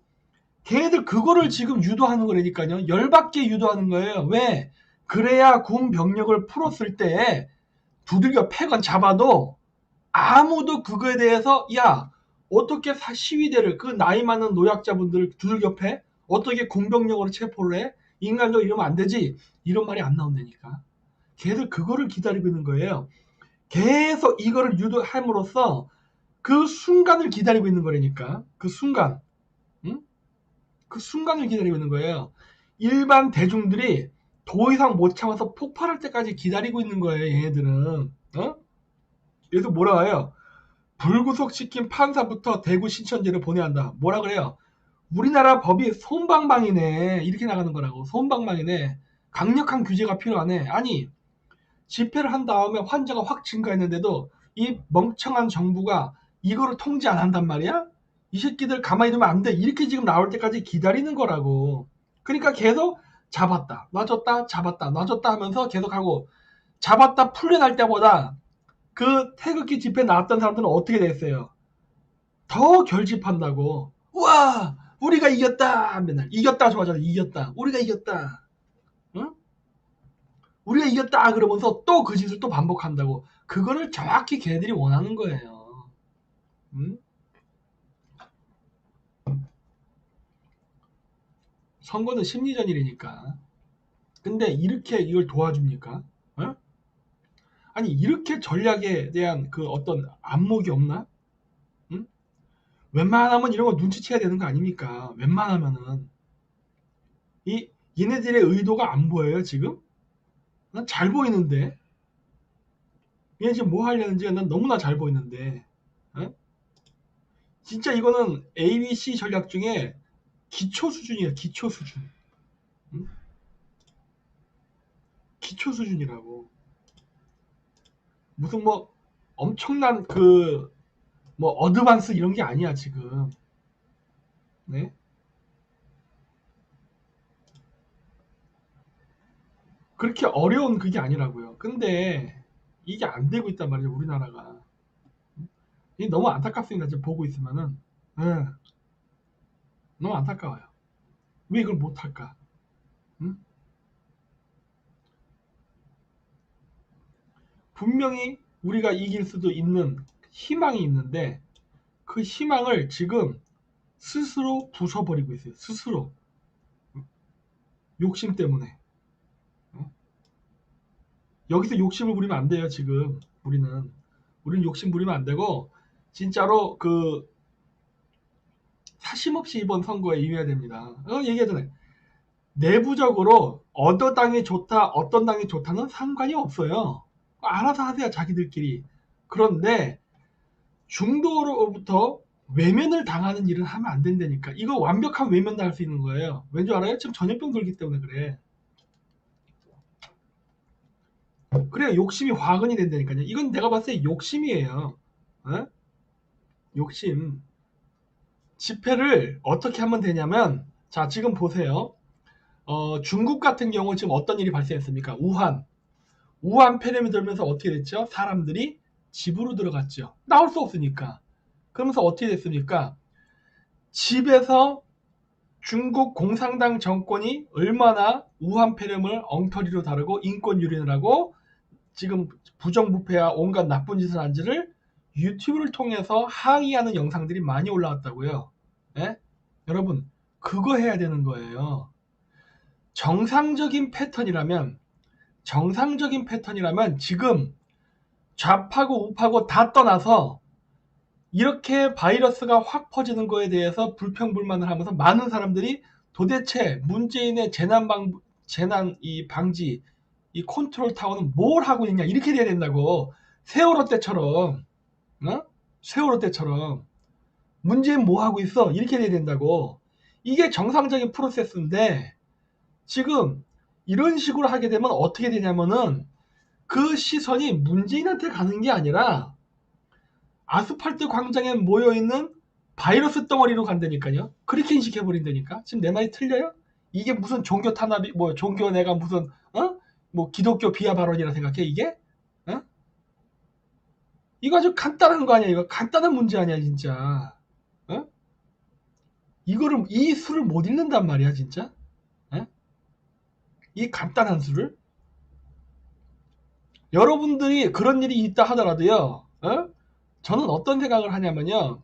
걔네들 그거를 지금 유도하는 거라니까요. 열받게 유도하는 거예요. 왜? 그래야 군 병력을 풀었을 때 두들겨 패건 잡아도 아무도 그거에 대해서 어떻게 시위대를, 그 나이 많은 노약자분들을 두들겨 패? 어떻게 군병력으로 체포를 해? 인간적으로 이러면 안 되지. 이런 말이 안 나온다니까. 걔들 그거를 기다리고 있는 거예요. 계속 이거를 유도함으로써 그 순간을 기다리고 있는 거라니까. 그 순간. 응? 그 순간을 기다리고 있는 거예요. 일반 대중들이 더 이상 못 참아서 폭발할 때까지 기다리고 있는 거예요. 얘네들은. 그래서 뭐라 해요? 불구속시킨 판사부터 대구 신천지를 보내야 한다. 뭐라 그래요? 우리나라 법이 솜방망이네. 이렇게 나가는 거라고. 솜방망이네. 강력한 규제가 필요하네. 아니, 집회를 한 다음에 환자가 확 증가했는데도 이 멍청한 정부가 이거를 통제 안 한단 말이야? 이 새끼들 가만히 두면 안 돼. 이렇게 지금 나올 때까지 기다리는 거라고. 그러니까 계속 잡았다, 놔줬다, 잡았다, 놔줬다 하면서 계속하고, 잡았다 풀려날 때보다 그 태극기 집회 나왔던 사람들은 어떻게 됐어요? 더 결집한다고. 우와, 우리가 이겼다. 맨날 이겼다 좋아하잖아. 이겼다. 우리가 이겼다. 응? 우리가 이겼다 그러면서 또 그 짓을 또 반복한다고. 그거를 정확히 걔네들이 원하는 거예요. 응? 선거는 심리전이니까. 근데 이렇게 이걸 도와줍니까? 어? 아니 이렇게 전략에 대한 그 어떤 안목이 없나? 응? 웬만하면 이런 거 눈치채야 되는 거 아닙니까? 웬만하면은 얘네들의 의도가 안 보여요 지금? 난 잘 보이는데 얘네 지금 뭐 하려는지가 난 너무나 잘 보이는데 어? 진짜 이거는 ABC 전략 중에 기초 수준이야 기초 수준. 응? 기초 수준이라고. 무슨 뭐 엄청난 그 뭐 어드밴스 이런 게 아니야 지금. 네? 그렇게 어려운 그게 아니라고요. 근데 이게 안 되고 있단 말이죠 우리나라가. 이게 너무 안타깝습니다 지금 보고 있으면은. 예, 너무 안타까워요. 왜 이걸 못할까? 응? 분명히 우리가 이길 수도 있는 희망이 있는데 그 희망을 지금 스스로 부숴버리고 있어요. 스스로. 욕심 때문에. 어? 여기서 욕심을 부리면 안 돼요 지금. 우리는 욕심 부리면 안 되고 진짜로 그 사심 없이 이번 선거에 임해야 됩니다. 얘기하잖아요. 내부적으로 어떤 당이 좋다 어떤 당이 좋다는 상관이 없어요. 알아서 하세요 자기들끼리. 그런데 중도로부터 외면을 당하는 일을 하면 안 된다니까. 이거 완벽한 외면 당할 수 있는 거예요. 왠지 알아요? 지금 전염병 돌기 때문에 그래. 그래야 욕심이 화근이 된다니까요. 이건 내가 봤을 때 욕심이에요. 어? 욕심. 집회를 어떻게 하면 되냐면, 자 지금 보세요. 중국 같은 경우 지금 어떤 일이 발생했습니까? 우한 폐렴이 들면서 어떻게 됐죠? 사람들이 집으로 들어갔죠. 나올 수 없으니까. 그러면서 어떻게 됐습니까? 집에서 중국 공산당 정권이 얼마나 우한 폐렴을 엉터리로 다루고 인권 유린을 하고 지금 부정부패와 온갖 나쁜 짓을 한지를 유튜브를 통해서 항의하는 영상들이 많이 올라왔다고요. 예? 여러분 그거 해야 되는 거예요. 정상적인 패턴이라면 지금 좌파고 우파고 다 떠나서 이렇게 바이러스가 확 퍼지는 거에 대해서 불평불만을 하면서 많은 사람들이 도대체 문재인의 재난 이 방지 이 컨트롤 타워는 뭘 하고 있냐 이렇게 돼야 된다고. 세월호 때처럼. 어? 세월호 때처럼 문재인 뭐 하고 있어 이렇게 돼야 된다고. 이게 정상적인 프로세스인데 지금 이런 식으로 하게 되면 어떻게 되냐면은 그 시선이 문재인한테 가는 게 아니라 아스팔트 광장에 모여있는 바이러스 덩어리로 간다니까요. 그렇게 인식해버린다니까. 지금 내 말이 틀려요? 이게 무슨 종교 탄압이 뭐 종교 내가 무슨 뭐 기독교 비하 발언이라 생각해 이게? 어? 이거 아주 간단한 거 아니야. 이거 간단한 문제 아니야 진짜. 어? 이거를 이 수를 못 읽는단 말이야 진짜. 어? 이 간단한 수를 여러분들이 그런 일이 있다 하더라도요. 저는 어떤 생각을 하냐면요.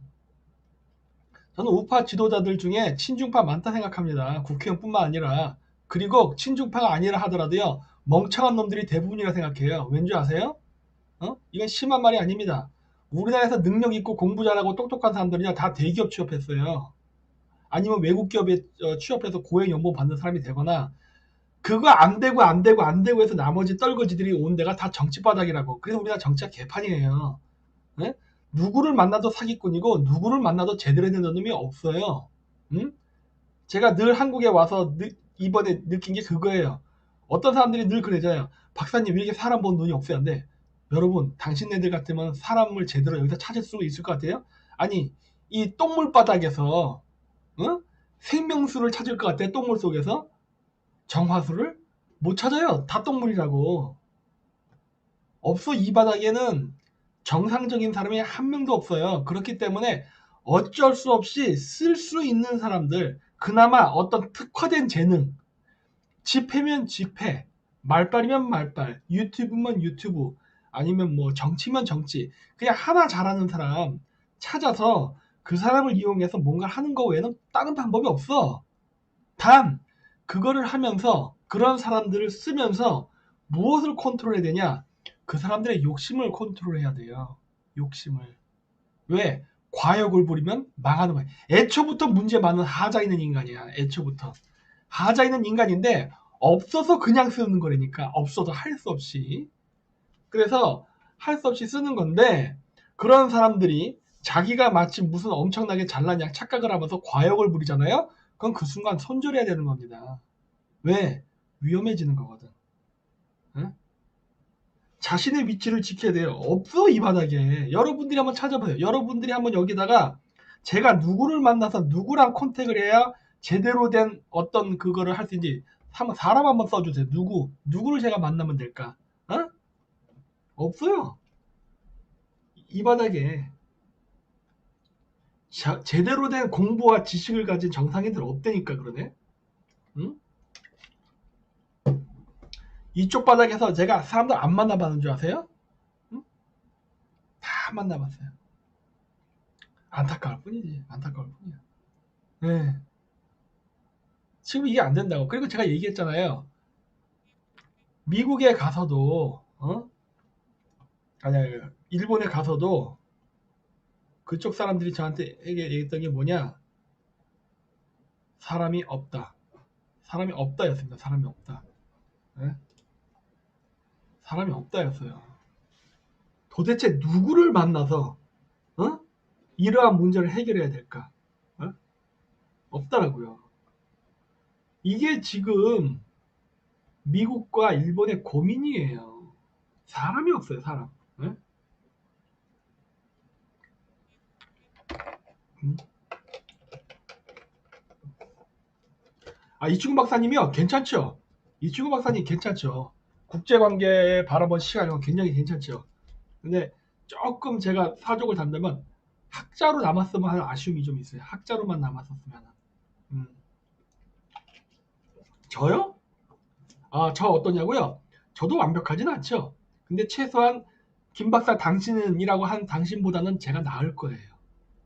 저는 우파 지도자들 중에 친중파 많다 생각합니다. 국회의원뿐만 아니라. 그리고 친중파가 아니라 하더라도요. 멍청한 놈들이 대부분이라 생각해요. 왠지 아세요? 이건 심한 말이 아닙니다. 우리나라에서 능력 있고 공부 잘하고 똑똑한 사람들이요. 다 대기업 취업했어요. 아니면 외국 기업에 취업해서 고액 연봉 받는 사람이 되거나 그거 안 되고 안 되고 안 되고 해서 나머지 떨거지들이 온 데가 다 정치바닥이라고. 그래서 우리나라 정치가 개판이에요. 네? 누구를 만나도 사기꾼이고 누구를 만나도 제대로 된 놈이 없어요. 응? 제가 늘 한국에 와서 이번에 느낀 게 그거예요. 어떤 사람들이 늘 그러잖아요. 박사님 왜 이렇게 사람 본 눈이 없어야 한데 여러분 당신네들 같으면 사람을 제대로 여기서 찾을 수 있을 것 같아요? 아니 이 똥물바닥에서 생명수를 찾을 것 같아요? 똥물 속에서? 정화수를? 못 찾아요. 다 똥물이라고. 없어. 이 바닥에는 정상적인 사람이 한 명도 없어요. 그렇기 때문에 어쩔 수 없이 쓸 수 있는 사람들, 그나마 어떤 특화된 재능, 집회면 집회, 말빨이면 말빨, 유튜브면 유튜브, 아니면 뭐 정치면 정치, 그냥 하나 잘하는 사람 찾아서 그 사람을 이용해서 뭔가 하는 거 외에는 다른 방법이 없어. 단 그거를 하면서 그런 사람들을 쓰면서 무엇을 컨트롤해야 되냐? 그 사람들의 욕심을 컨트롤해야 돼요. 욕심을. 왜? 과욕을 부리면 망하는 거야. 애초부터 문제 많은 하자 있는 인간이야. 애초부터. 하자 있는 인간인데 없어서 그냥 쓰는 거라니까. 없어도 할 수 없이. 그래서 할 수 없이 쓰는 건데 그런 사람들이 자기가 마치 무슨 엄청나게 잘난 양 착각을 하면서 과욕을 부리잖아요. 그건 그 순간 손절해야 되는 겁니다. 왜? 위험해지는 거거든. 응? 자신의 위치를 지켜야 돼요. 없어 이 바닥에. 여러분들이 한번 찾아보세요. 여러분들이 한번 여기다가 제가 누구를 만나서 누구랑 컨택을 해야 제대로 된 어떤 그거를 할 수 있는지 사람 한번 써주세요. 누구를 제가 만나면 될까? 어? 없어요. 이 바닥에 제대로 된 공부와 지식을 가진 정상인들 없다니까 그러네. 응? 이쪽 바닥에서 제가 사람들 안 만나봤는 줄 아세요? 응? 다 만나봤어요. 안타까울 뿐이지. 안타까울 뿐이야. 네. 지금 이게 안 된다고. 그리고 제가 얘기했잖아요. 미국에 가서도 아니 일본에 가서도 그쪽 사람들이 저한테 얘기했던 게 뭐냐? 사람이 없다. 사람이 없다였습니다. 사람이 없다. 네? 사람이 없다였어요. 도대체 누구를 만나서 이러한 문제를 해결해야 될까? 없더라고요. 이게 지금 미국과 일본의 고민이에요. 사람이 없어요, 사람. 네? 이충구 박사님이요? 괜찮죠? 이충구 박사님 괜찮죠? 국제관계 바라본 시간이 굉장히 괜찮죠? 근데 조금 제가 사족을 단다면 학자로 남았으면 하는 아쉬움이 좀 있어요. 학자로만 남았었으면. 저요? 저 어떠냐고요? 저도 완벽하진 않죠. 근데 최소한 김 박사 당신은이라고 한 당신보다는 제가 나을 거예요.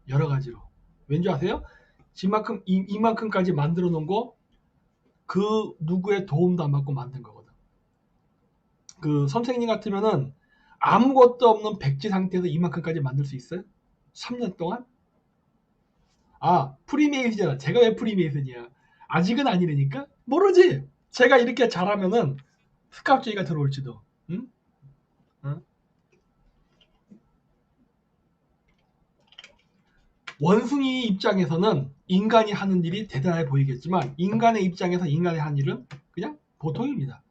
여러 가지로. 왠지 아세요? 이만큼까지 만들어 놓은 거 그 누구의 도움도 안 받고 만든 거거든. 그 선생님 같으면은 아무것도 없는 백지 상태에서 이만큼까지 만들 수 있어요? 3년 동안? 프리메이슨이잖아. 제가 왜 프리메이슨이야? 아직은 아니라니까? 모르지. 제가 이렇게 잘하면은 스카우트가 들어올지도. 응? 응? 원숭이 입장에서는 인간이 하는 일이 대단해 보이겠지만 인간의 입장에서 인간이 하는 일은 그냥 보통입니다.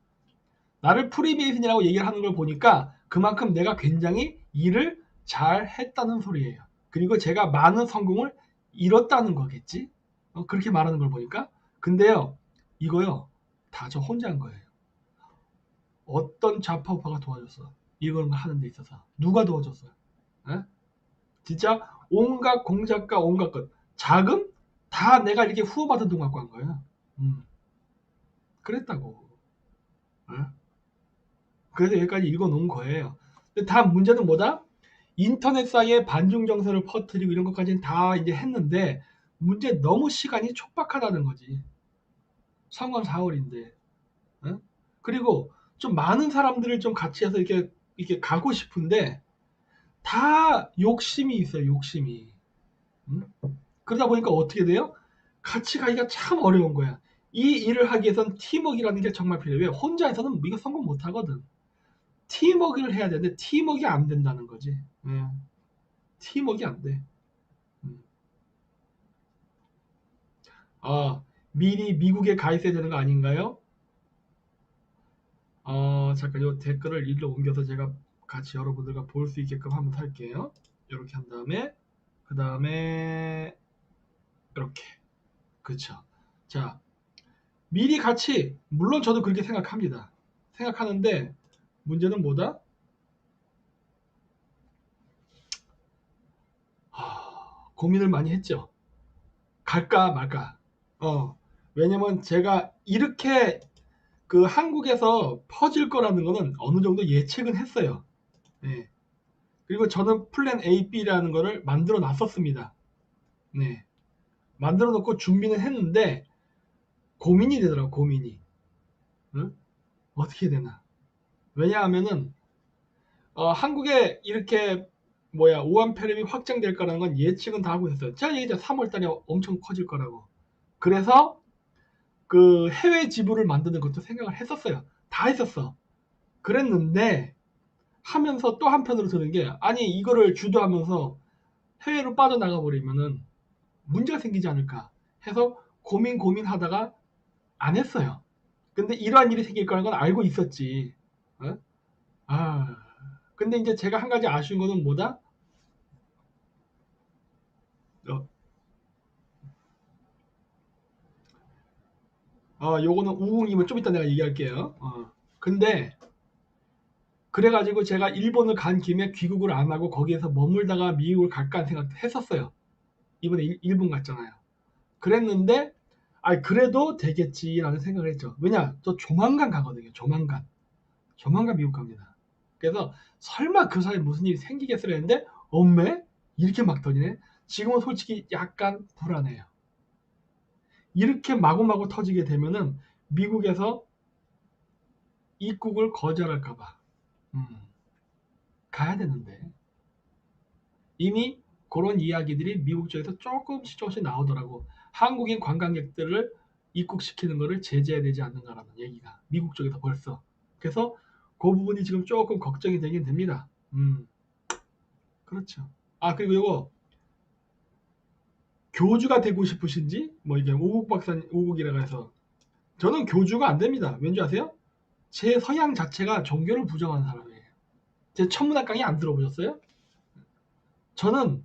나를 프리메이슨이라고 얘기를 하는 걸 보니까 그만큼 내가 굉장히 일을 잘 했다는 소리예요. 그리고 제가 많은 성공을 이뤘다는 거겠지? 그렇게 말하는 걸 보니까. 근데요, 이거요, 다 저 혼자 한 거예요. 어떤 좌파우파가 도와줬어. 이걸 하는 데 있어서. 누가 도와줬어요? 에? 진짜 온갖 공작과 온갖 것. 자금? 다 내가 이렇게 후원받은 돈 갖고 한 거야. 그랬다고. 에? 그래서 여기까지 읽어놓은 거예요. 근데 다 문제는 뭐다? 인터넷상에 반중 정서를 퍼뜨리고 이런 것까지는 다 이제 했는데 문제 너무 시간이 촉박하다는 거지. 3월 4월인데. 그리고 좀 많은 사람들을 좀 같이 해서 이렇게 가고 싶은데 다 욕심이 있어요. 욕심이. 그러다 보니까 어떻게 돼요? 같이 가기가 참 어려운 거야. 이 일을 하기 위해선 팀워크라는 게 정말 필요해. 왜? 혼자서는 이거 성공 못 하거든. 팀워크를 해야 되는데 팀워크가 안 된다는 거지. 팀워크가 안 돼. 미리 미국에 가 있어야 되는 거 아닌가요? 잠깐 이 댓글을 일로 옮겨서 제가 같이 여러분들과 볼 수 있게끔 한번 할게요. 이렇게 한 다음에 그 다음에 이렇게. 그쵸. 자, 미리 같이, 물론 저도 그렇게 생각합니다. 생각하는데 문제는 뭐다? 고민을 많이 했죠. 갈까 말까. 왜냐면 제가 이렇게 그 한국에서 퍼질 거라는 거는 어느 정도 예측은 했어요. 네. 그리고 저는 플랜 A, B라는 거를 만들어 놨었습니다. 네. 만들어 놓고 준비는 했는데 고민이 되더라고, 고민이. 응? 어떻게 되나. 왜냐하면은 한국에 이렇게 뭐야 우한폐렴이 확장될 거라는 건 예측은 다 하고 있었어요. 제가 얘기했죠. 3월 달에 엄청 커질 거라고. 그래서 그 해외 지부를 만드는 것도 생각을 했었어요. 다 했었어. 그랬는데 하면서 또 한편으로 드는 게 아니 이거를 주도하면서 해외로 빠져나가 버리면은 문제가 생기지 않을까 해서 고민하다가 안 했어요. 근데 이러한 일이 생길 거라는 건 알고 있었지. 어? 아, 근데 이제 제가 한 가지 아쉬운 거는 뭐다? 어, 요거는 우웅이면 좀 이따 내가 얘기할게요. 근데 그래가지고 제가 일본을 간 김에 귀국을 안 하고 거기에서 머물다가 미국을 갈까 하는 생각도 했었어요. 이번에 일본 갔잖아요. 그랬는데 그래도 되겠지라는 생각을 했죠. 왜냐? 저 조만간 가거든요. 조만간 미국 갑니다. 그래서 설마 그 사이에 무슨 일이 생기겠어야 했는데 엄매? 이렇게 막 터지네. 지금은 솔직히 약간 불안해요. 이렇게 마구마구 터지게 되면은 미국에서 입국을 거절할까 봐. 음, 가야 되는데. 이미 그런 이야기들이 미국 쪽에서 조금씩 나오더라고. 한국인 관광객들을 입국시키는 것을 제재해야 되지 않는가라는 얘기가 미국 쪽에서 벌써. 그래서 그 부분이 지금 조금 걱정이 되긴 됩니다. 그렇죠. 그리고 이거 교주가 되고 싶으신지 뭐 이게 오국 박사님 오국이라고 해서 저는 교주가 안 됩니다. 왠지 아세요? 제 서양 자체가 종교를 부정하는 사람이에요. 제 천문학 강의 안 들어보셨어요? 저는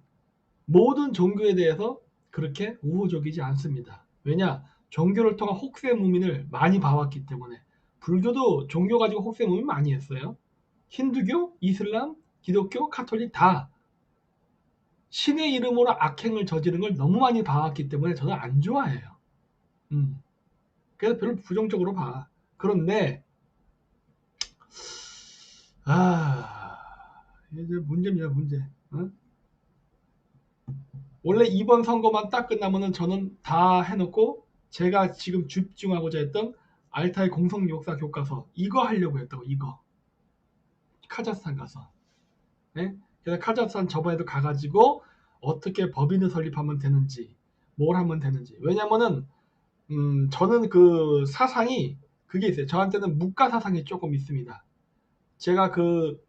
모든 종교에 대해서 그렇게 우호적이지 않습니다. 왜냐? 종교를 통한 혹세무민을 많이 봐왔기 때문에. 불교도 종교 가지고 혹세무민 많이 했어요. 힌두교, 이슬람, 기독교, 카톨릭 다 신의 이름으로 악행을 저지른 걸 너무 많이 봐왔기 때문에 저는 안 좋아해요. 그래서 별로 부정적으로 봐. 그런데 이제 문제입니다. 문제. 어? 원래 이번 선거만 딱 끝나면은 저는 다 해놓고 제가 지금 집중하고자 했던 알타이 공성 역사 교과서 이거 하려고 했다고. 이거 카자흐스탄 가서. 네? 그래서 카자흐스탄 저번에도 가가지고 어떻게 법인을 설립하면 되는지 뭘 하면 되는지. 왜냐면은 저는 그 사상이 그게 있어요. 저한테는 묵가 사상이 조금 있습니다. 제가 그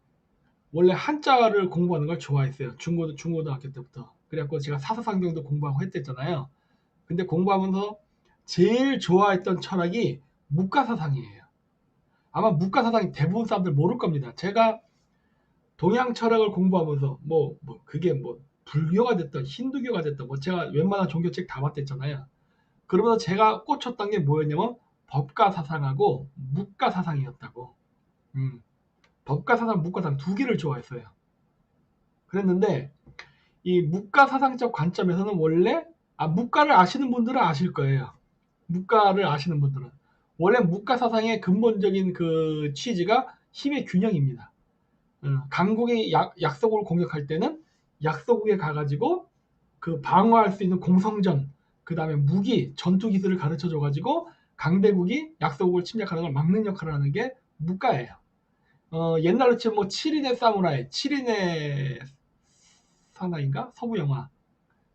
원래 한자를 공부하는 걸 좋아했어요. 중고등학교 때부터. 그래갖고 제가 사서상경도 공부하고 했댔잖아요. 근데 공부하면서 제일 좋아했던 철학이 묵가사상이에요. 아마 묵가사상이 대부분 사람들 모를 겁니다. 제가 동양 철학을 공부하면서 그게 뭐 불교가 됐던 힌두교가 됐던 뭐 제가 웬만한 종교책 다 봤댔잖아요. 그러면서 제가 꽂혔던 게 뭐였냐면 법가사상하고 묵가사상이었다고. 법가사상, 묵가사상 두 개를 좋아했어요. 그랬는데 이 묵가사상적 관점에서는 원래 묵가를 아시는 분들은 아실 거예요. 묵가를 아시는 분들은 원래 묵가 사상의 근본적인 그 취지가 힘의 균형입니다. 강국이 약소국을 공격할 때는 약소국에 가가지고 그 방어할 수 있는 공성전, 그 다음에 무기, 전투 기술을 가르쳐 줘가지고 강대국이 약소국을 침략하는 걸 막는 역할을 하는 게 묵가예요. 옛날로 치면 뭐 7인의 사무라이, 7인의 사나인가? 서부 영화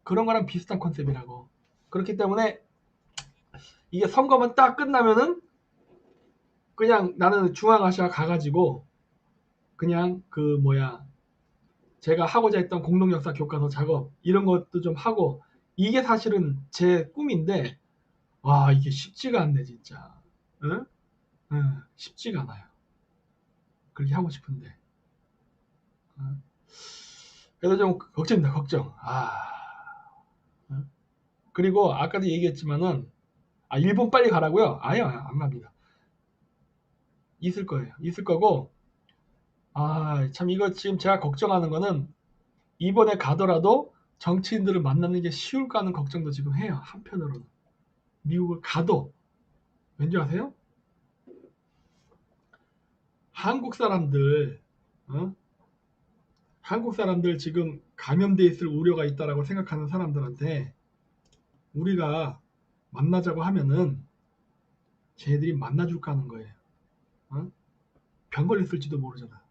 그런 거랑 비슷한 컨셉이라고. 그렇기 때문에 이게 선거만 딱 끝나면은 그냥 나는 중앙아시아 가가지고 그냥 그 뭐야 제가 하고자 했던 공동역사 교과서 작업 이런 것도 좀 하고 이게 사실은 제 꿈인데 와 이게 쉽지가 않네 진짜. 응? 응, 쉽지가 않아요. 그렇게 하고 싶은데. 응? 그래서 좀 걱정입니다. 걱정. 응? 그리고 아까도 얘기했지만은 일본 빨리 가라고요? 아니요 안 갑니다. 있을 거예요. 있을 거고 참 이거 지금 제가 걱정하는 거는 이번에 가더라도 정치인들을 만나는 게 쉬울까 하는 걱정도 지금 해요. 한편으로는. 미국을 가도 왠지 아세요? 한국 사람들 어? 한국 사람들 지금 감염돼 있을 우려가 있다라고 생각하는 사람들한테 우리가 만나자고 하면은 쟤들이 만나줄까 하는 거예요. 어? 병 걸렸을지도 모르잖아.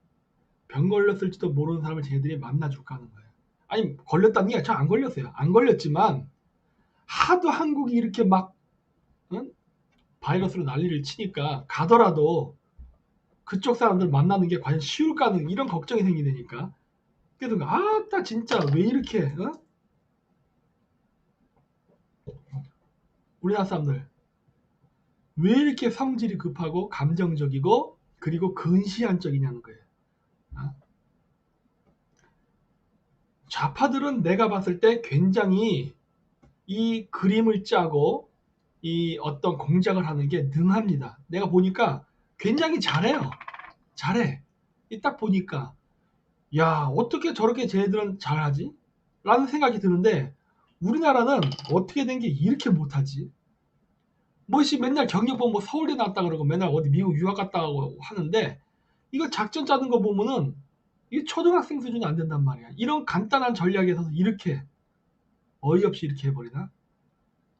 병 걸렸을지도 모르는 사람을 쟤네들이 만나줄까 하는 거예요. 아니 걸렸다는 게 저 안 걸렸어요. 안 걸렸지만 하도 한국이 이렇게 막 응? 바이러스로 난리를 치니까 가더라도 그쪽 사람들 만나는 게 과연 쉬울까는 이런 걱정이 생기니까. 그래서 아따 진짜 왜 이렇게 우리나라 사람들 왜 이렇게 성질이 급하고 감정적이고 그리고 근시안적이냐는 거예요. 좌파들은 내가 봤을 때 굉장히 이 그림을 짜고 이 어떤 공작을 하는 게 능합니다. 내가 보니까 굉장히 잘해요. 잘해. 딱 보니까 야 어떻게 저렇게 쟤네들은 잘하지? 라는 생각이 드는데 우리나라는 어떻게 된 게 이렇게 못하지? 뭐시 맨날 경력보면 뭐 서울대 나왔다 그러고 맨날 어디 미국 유학 갔다 하고 하는데 이거 작전 짜는 거 보면은 이게 초등학생 수준이 안 된단 말이야. 이런 간단한 전략에서 이렇게 어이없이 이렇게 해버리나?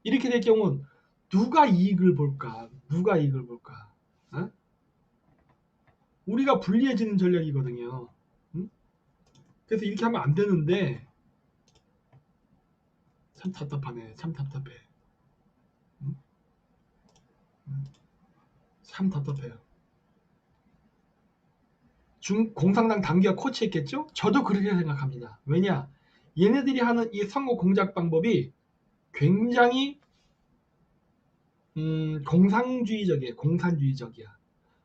이렇게 될 경우는 누가 이익을 볼까? 누가 이익을 볼까? 어? 우리가 불리해지는 전략이거든요. 응? 그래서 이렇게 하면 안 되는데 참 답답하네. 참 답답해. 응? 참 답답해요. 공산당 당규가 코치했겠죠? 저도 그렇게 생각합니다. 왜냐? 얘네들이 하는 이 선거 공작 방법이 굉장히 공산주의적이에요. 공산주의적이야.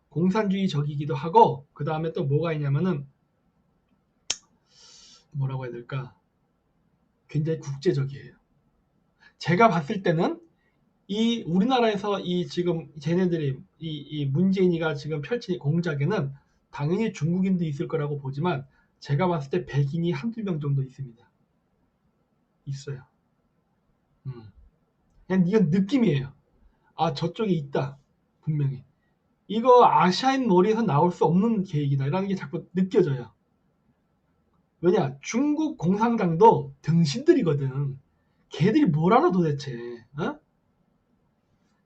공산주의적이기도 하고 그 다음에 또 뭐가 있냐면은 뭐라고 해야 될까? 굉장히 국제적이에요. 제가 봤을 때는 이 우리나라에서 이 지금 쟤네들이 이 문재인이가 지금 펼친 공작에는 당연히 중국인도 있을 거라고 보지만 제가 봤을 때 백인이 한두 명 정도 있습니다. 있어요. 그냥 이건 느낌이에요. 아 저쪽에 있다. 분명히. 이거 아시아인 머리에서 나올 수 없는 계획이다. 라는 게 자꾸 느껴져요. 왜냐 중국 공산당도 등신들이거든. 걔들이 뭘 알아 도대체. 어?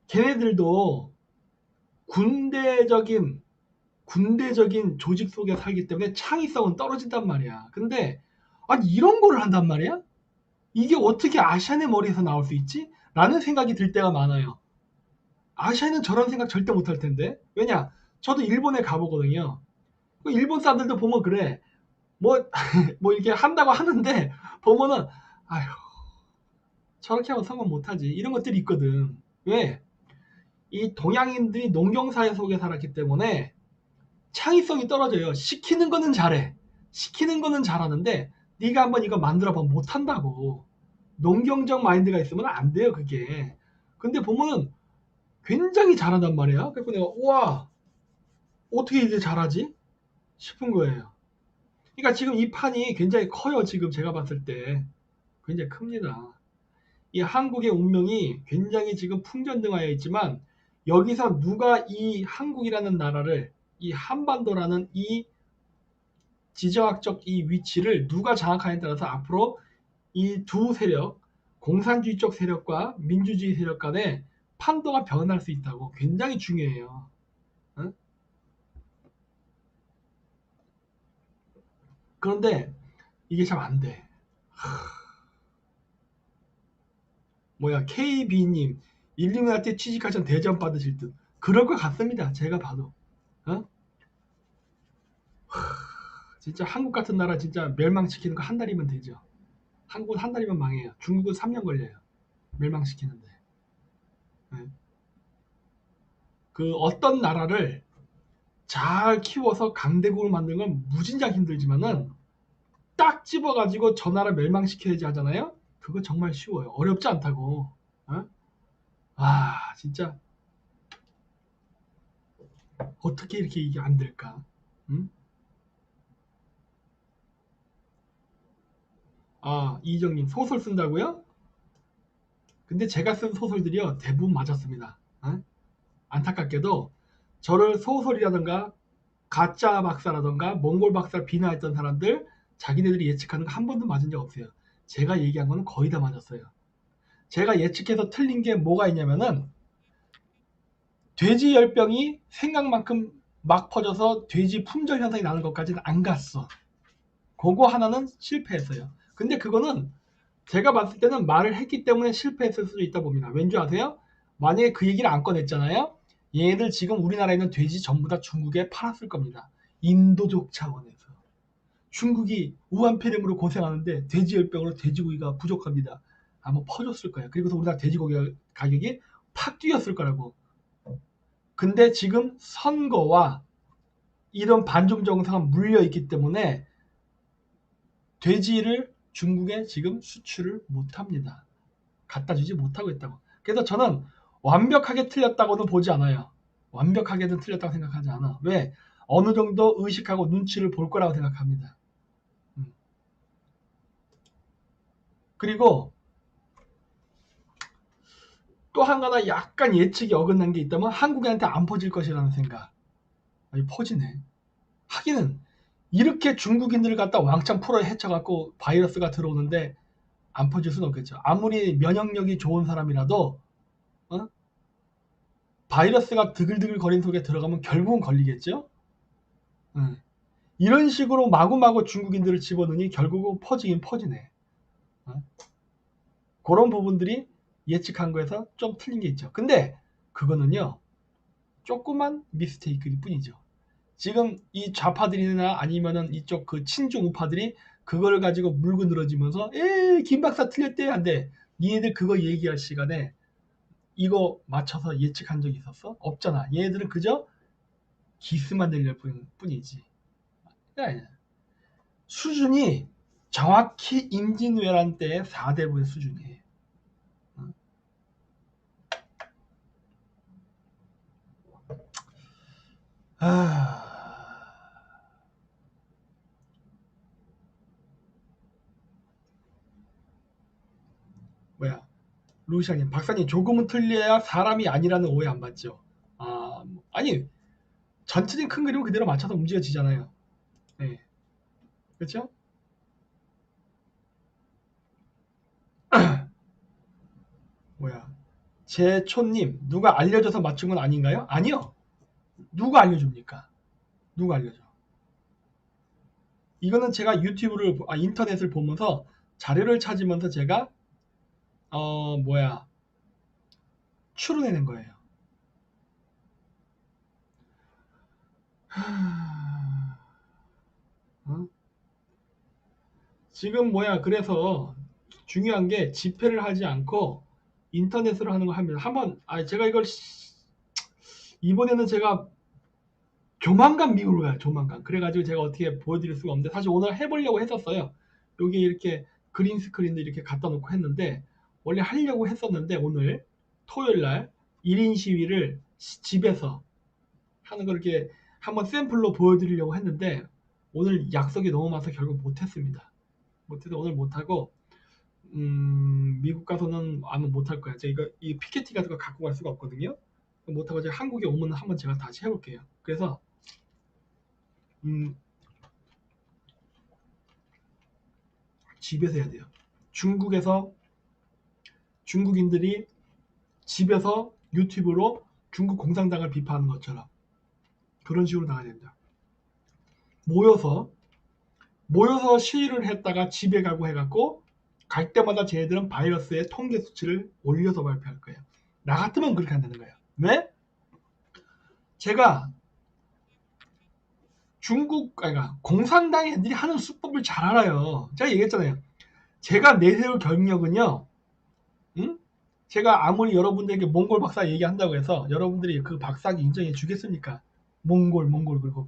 걔네들도 군대적인 조직 속에 살기 때문에 창의성은 떨어진단 말이야. 근데 아니 이런 거를 한단 말이야? 이게 어떻게 아시안의 머리에서 나올 수 있지? 라는 생각이 들 때가 많아요. 아시아는 저런 생각 절대 못할 텐데. 왜냐? 저도 일본에 가보거든요. 일본 사람들도 보면 그래. 뭐, 뭐 이렇게 한다고 하는데 보면은 아휴 저렇게 하면 성공 못하지. 이런 것들이 있거든. 왜? 이 동양인들이 농경사회 속에 살았기 때문에 창의성이 떨어져요. 시키는 거는 잘해. 시키는 거는 잘하는데 네가 한번 이거 만들어봐 못한다고. 농경적 마인드가 있으면 안 돼요 그게. 근데 보면은 굉장히 잘한단 말이야. 그래서 내가 우와 어떻게 이제 잘하지? 싶은 거예요. 그러니까 지금 이 판이 굉장히 커요. 지금 제가 봤을 때 굉장히 큽니다. 이 한국의 운명이 굉장히 지금 풍전등화해 있지만 여기서 누가 이 한국이라는 나라를 이 한반도라는 이 지정학적 이 위치를 누가 장악하냐에 따라서 앞으로 이 두 세력 공산주의 쪽 세력과 민주주의 세력 간의 판도가 변할 수 있다고. 굉장히 중요해요. 응? 그런데 이게 잘 안 돼. 뭐야 KB님 일루미나티 취직하신 대전 받으실 듯 그럴 것 같습니다. 제가 봐도. 어? 진짜 한국 같은 나라 진짜 멸망시키는 거 한 달이면 되죠. 한국은 한 달이면 망해요. 중국은 3년 걸려요. 멸망시키는데. 네. 그 어떤 나라를 잘 키워서 강대국을 만드는 건 무진장 힘들지만은 딱 집어가지고 저 나라 멸망시켜야지 하잖아요. 그거 정말 쉬워요. 어렵지 않다고. 어? 아 진짜 어떻게 이렇게 이게 안 될까? 응? 아 이정님 소설 쓴다고요? 근데 제가 쓴 소설들이요 대부분 맞았습니다. 어? 안타깝게도 저를 소설이라든가 가짜 박사라든가 몽골 박사를 비난했던 사람들 자기네들이 예측하는 거 한 번도 맞은 적 없어요. 제가 얘기한 거는 거의 다 맞았어요. 제가 예측해서 틀린 게 뭐가 있냐면은 돼지 열병이 생각만큼 막 퍼져서 돼지 품절 현상이 나는 것까지는 안 갔어. 그거 하나는 실패했어요. 근데 그거는 제가 봤을 때는 말을 했기 때문에 실패했을 수도 있다 봅니다. 왠지 아세요? 만약에 그 얘기를 안 꺼냈잖아요. 얘네들 지금 우리나라에 있는 돼지 전부 다 중국에 팔았을 겁니다. 인도적 차원에서. 중국이 우한폐렴으로 고생하는데 돼지열병으로 돼지고기가 부족합니다. 아마 퍼졌을 거예요. 그리고서 우리나라 돼지고기 가격이 팍 뛰었을 거라고. 근데 지금 선거와 이런 반중 정상은 물려있기 때문에 돼지를 중국에 지금 수출을 못합니다. 갖다 주지 못하고 있다고. 그래서 저는 완벽하게 틀렸다고는 보지 않아요. 완벽하게는 틀렸다고 생각하지 않아. 왜? 어느 정도 의식하고 눈치를 볼 거라고 생각합니다. 그리고 또 하나 약간 예측이 어긋난 게 있다면 한국인한테 안 퍼질 것이라는 생각. 아니, 퍼지네. 하기는 이렇게 중국인들을 갖다 왕창 풀어 헤쳐갖고 바이러스가 들어오는데 안 퍼질 수는 없겠죠. 아무리 면역력이 좋은 사람이라도 바이러스가 드글드글 거리는 속에 들어가면 결국은 걸리겠죠. 이런 식으로 마구마구 중국인들을 집어넣으니 결국은 퍼지긴 퍼지네. 그런 부분들이 예측한 거에서 좀 틀린 게 있죠. 근데 그거는요, 조그만 미스테이크일 뿐이죠. 지금 이 좌파들이나 아니면은 이쪽 그 친중 우파들이 그거를 가지고 물고 늘어지면서 김 박사 틀렸대 한데, 니네들 그거 얘기할 시간에 이거 맞춰서 예측한 적이 있었어? 없잖아. 얘네들은 그저 기스만 내릴 뿐이지. 수준이 정확히 임진왜란 때의 4대부의 수준이에요. 뭐야, 루시아님, 박사님, 조금은 틀려야 사람이 아니라는 오해 안 받죠? 아니, 전체적인 큰 그림은 그대로 맞춰서 움직여지잖아요. 네. 그렇죠? 뭐야, 제초님, 누가 알려줘서 맞춘 건 아닌가요? 아니요. 누가 알려줍니까? 누가 알려줘? 이거는 제가 인터넷을 보면서 자료를 찾으면서 제가 추론해낸 거예요. 지금 그래서 중요한 게 집회를 하지 않고 인터넷으로 하는 거 합니다. 제가 이걸 이번에는 제가 조만간 미국으로 가요. 조만간. 그래가지고 제가 어떻게 보여드릴 수가 없는데, 사실 오늘 해보려고 했었어요. 여기 이렇게 그린 스크린도 이렇게 갖다 놓고 했는데, 원래 하려고 했었는데 오늘 토요일날 1인 시위를 집에서 하는 걸 이렇게 한번 샘플로 보여드리려고 했는데, 오늘 약속이 너무 많아서 결국 못했습니다. 못해서 오늘 못하고, 미국 가서는 아마 못할 거야. 제가 이 PKT 같은 거 갖고 갈 수가 없거든요. 못하고 제가 한국에 오면 한번 제가 다시 해볼게요. 그래서 집에서 해야 돼요. 중국인들이 집에서 유튜브로 중국 공산당을 비판하는 것처럼 그런 식으로 나가야 된다. 모여서 시위를 했다가 집에 가고 해갖고 갈 때마다 쟤네들은 바이러스의 통계 수치를 올려서 발표할 거예요. 나 같으면 그렇게 한다는 거예요. 왜? 제가 공산당 애들이 하는 수법을 잘 알아요. 제가 얘기했잖아요. 제가 내세울 경력은요, 제가 아무리 여러분들에게 몽골 박사 얘기한다고 해서 여러분들이 그 박사기 인정해 주겠습니까? 몽골 그리고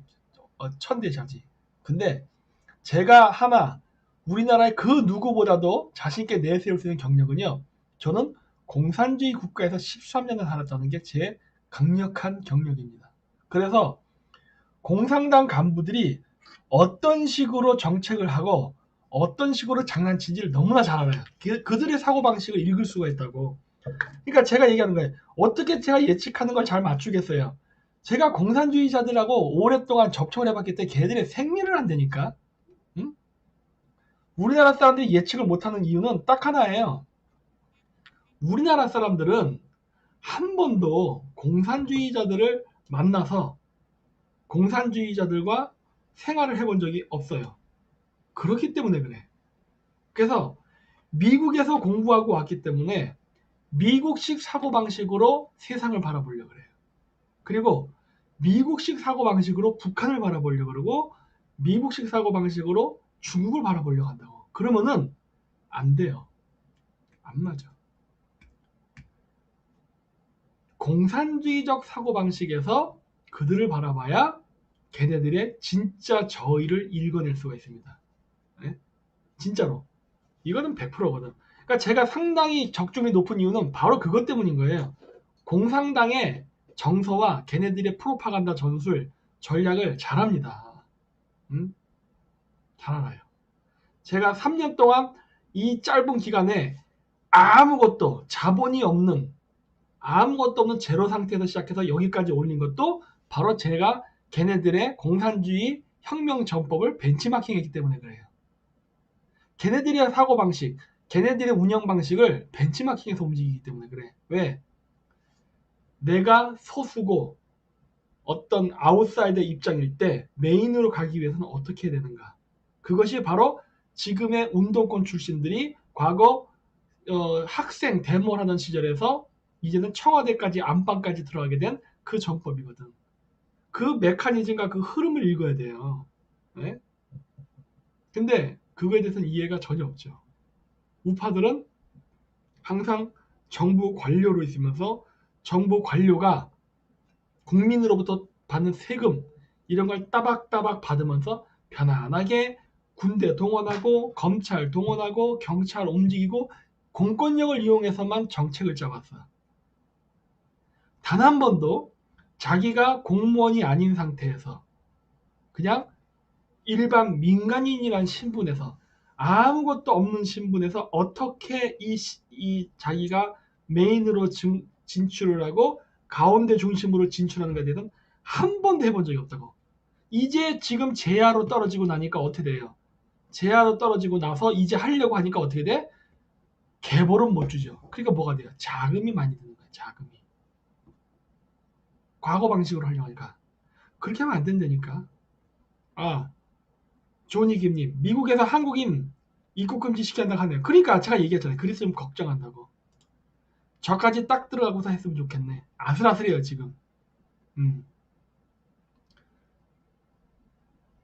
천대자지. 근데 제가 하나 우리나라의 그 누구보다도 자신있게 내세울 수 있는 경력은요, 저는 공산주의 국가에서 13년을 살았다는 게 제 강력한 경력입니다. 그래서 공산당 간부들이 어떤 식으로 정책을 하고 어떤 식으로 장난치지를 너무나 잘 알아요. 그들의 사고방식을 읽을 수가 있다고. 그러니까 제가 얘기하는 거예요. 어떻게 제가 예측하는 걸 잘 맞추겠어요. 제가 공산주의자들하고 오랫동안 접촉을 해봤기 때문에 걔들의 생리를 한다니까. 응? 우리나라 사람들이 예측을 못하는 이유는 딱 하나예요. 우리나라 사람들은 한 번도 공산주의자들을 만나서 공산주의자들과 생활을 해본 적이 없어요. 그렇기 때문에 그래. 그래서 미국에서 공부하고 왔기 때문에 미국식 사고방식으로 세상을 바라보려고 그래요. 그리고 미국식 사고방식으로 북한을 바라보려고 그러고 미국식 사고방식으로 중국을 바라보려고 한다고. 그러면은 안 돼요. 안 맞아. 공산주의적 사고방식에서 그들을 바라봐야 걔네들의 진짜 저의를 읽어낼 수가 있습니다. 네? 진짜로. 이거는 100%거든. 그러니까 제가 상당히 적중이 높은 이유는 바로 그것 때문인 거예요. 공산당의 정서와 걔네들의 프로파간다 전술, 전략을 잘합니다. 잘 알아요. 제가 3년 동안 이 짧은 기간에 아무것도 자본이 없는 제로 상태에서 시작해서 여기까지 올린 것도 바로 제가 걔네들의 공산주의 혁명 전법을 벤치마킹했기 때문에 그래요. 걔네들의 사고방식, 걔네들의 운영방식을 벤치마킹해서 움직이기 때문에 그래. 왜? 내가 소수고 어떤 아웃사이더 입장일 때 메인으로 가기 위해서는 어떻게 해야 되는가. 그것이 바로 지금의 운동권 출신들이 과거 학생 데모를 하던 시절에서 이제는 청와대까지 안방까지 들어가게 된 그 전법이거든. 그 메커니즘과 그 흐름을 읽어야 돼요. 네? 근데 그거에 대해서는 이해가 전혀 없죠. 우파들은 항상 정부 관료로 있으면서 정부 관료가 국민으로부터 받는 세금 이런 걸 따박따박 받으면서 편안하게 군대 동원하고 검찰 동원하고 경찰 움직이고 공권력을 이용해서만 정책을 짜왔어요. 단 한 번도 자기가 공무원이 아닌 상태에서 그냥 일반 민간인이란 신분에서 아무것도 없는 신분에서 어떻게 이 자기가 메인으로 진출을 하고 가운데 중심으로 진출하는 것에 대해서는 한 번도 해본 적이 없다고. 이제 지금 제야로 떨어지고 나니까 어떻게 돼요? 제야로 떨어지고 나서 이제 하려고 하니까 어떻게 돼? 계보는 못 주죠. 그러니까 뭐가 돼요? 자금이 많이 드는 거야. 자금이. 과거 방식으로 하려고 하니까. 그렇게 하면 안 된다니까. 아, 조니김님, 미국에서 한국인 입국 금지 시킨다고 하네요. 그러니까 제가 얘기했잖아요. 그랬으면 걱정한다고. 저까지 딱 들어가고서 했으면 좋겠네. 아슬아슬해요 지금.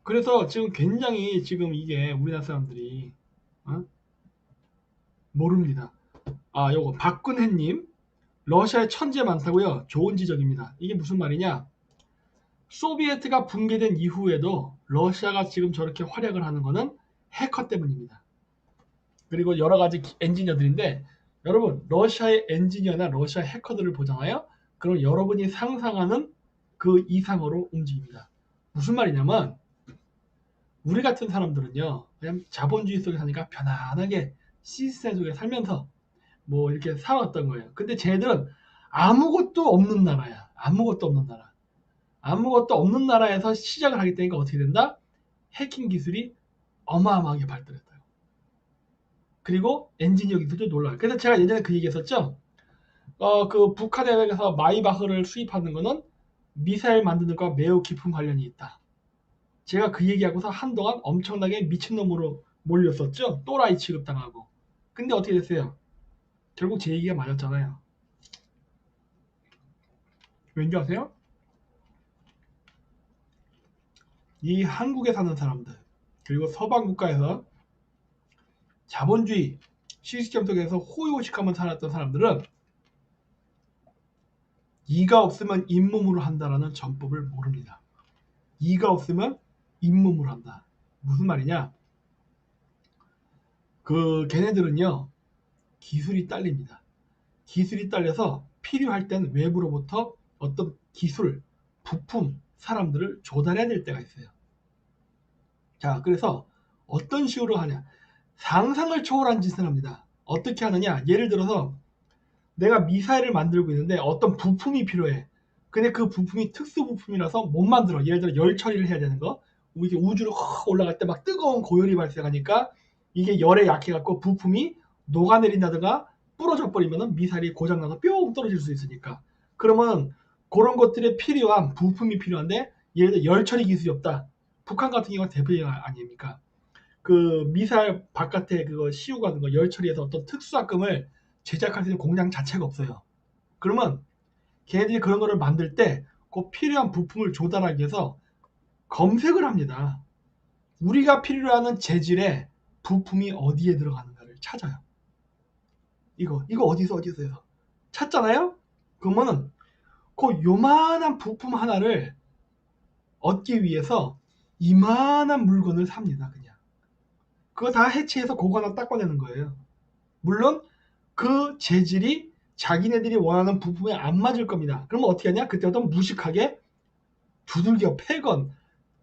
그래서 지금 굉장히 지금 이게 우리나라 사람들이 모릅니다. 아, 요거 박근혜님, 러시아에 천재 많다고요? 좋은 지적입니다. 이게 무슨 말이냐? 소비에트가 붕괴된 이후에도 러시아가 지금 저렇게 활약을 하는 거는 해커 때문입니다. 그리고 여러 가지 엔지니어들인데 여러분 러시아의 엔지니어나 러시아 해커들을 보잖아요. 그럼 여러분이 상상하는 그 이상으로 움직입니다. 무슨 말이냐면 우리 같은 사람들은요 그냥 자본주의 속에 사니까 편안하게 시스템 속에 살면서 뭐 이렇게 살았던 거예요. 근데 쟤들은 아무것도 없는 나라야. 아무것도 없는 나라. 아무것도 없는 나라에서 시작을 하게 되니까 어떻게 된다? 해킹 기술이 어마어마하게 발달했다. 그리고 엔지니어 기술도 놀라요. 그래서 제가 예전에 그 얘기했었죠. 그 북한에서 마이바흐를 수입하는 거는 미사일 만드는 것과 매우 깊은 관련이 있다. 제가 그 얘기하고서 한동안 엄청나게 미친놈으로 몰렸었죠. 또라이 취급당하고. 근데 어떻게 됐어요? 결국 제 얘기가 맞았잖아요. 왠지 아세요? 이 한국에 사는 사람들 그리고 서방 국가에서 자본주의 시스템 속에서 호의호식하면 살았던 사람들은 이가 없으면 잇몸으로 한다라는 전법을 모릅니다. 이가 없으면 잇몸으로 한다. 무슨 말이냐? 그 걔네들은요 기술이 딸립니다. 기술이 딸려서 필요할 땐 외부로부터 어떤 기술, 부품, 사람들을 조달해야 될 때가 있어요. 자, 그래서 어떤 식으로 하냐? 상상을 초월한 짓을 합니다. 어떻게 하느냐? 예를 들어서 내가 미사일을 만들고 있는데 어떤 부품이 필요해. 근데 그 부품이 특수 부품이라서 못 만들어. 예를 들어 열 처리를 해야 되는 거. 이게 우주로 올라갈 때 막 뜨거운 고열이 발생하니까 이게 열에 약해갖고 부품이 녹아내린다든가 부러져 버리면 미사일이 고장나서 뿅 떨어질 수 있으니까. 그러면 그런 것들에 필요한 부품이 필요한데 예를 들어 열 처리 기술이 없다. 북한 같은 경우가 대표적 아닙니까? 그 미사일 바깥에 그거 씌우가는 거 열 처리해서 어떤 특수화금을 제작할 수 있는 공장 자체가 없어요. 그러면 걔네들이 그런 거를 만들 때 그 필요한 부품을 조달하기 위해서 검색을 합니다. 우리가 필요로 하는 재질의 부품이 어디에 들어가는가를 찾아요. 이거 어디서 해서 찾잖아요? 그러면은 그 요만한 부품 하나를 얻기 위해서 이만한 물건을 삽니다. 그냥 그거 다 해체해서 그거 하나 닦아내는 거예요. 물론 그 재질이 자기네들이 원하는 부품에 안 맞을 겁니다. 그러면 어떻게 하냐? 그때부터 무식하게 두들겨 패건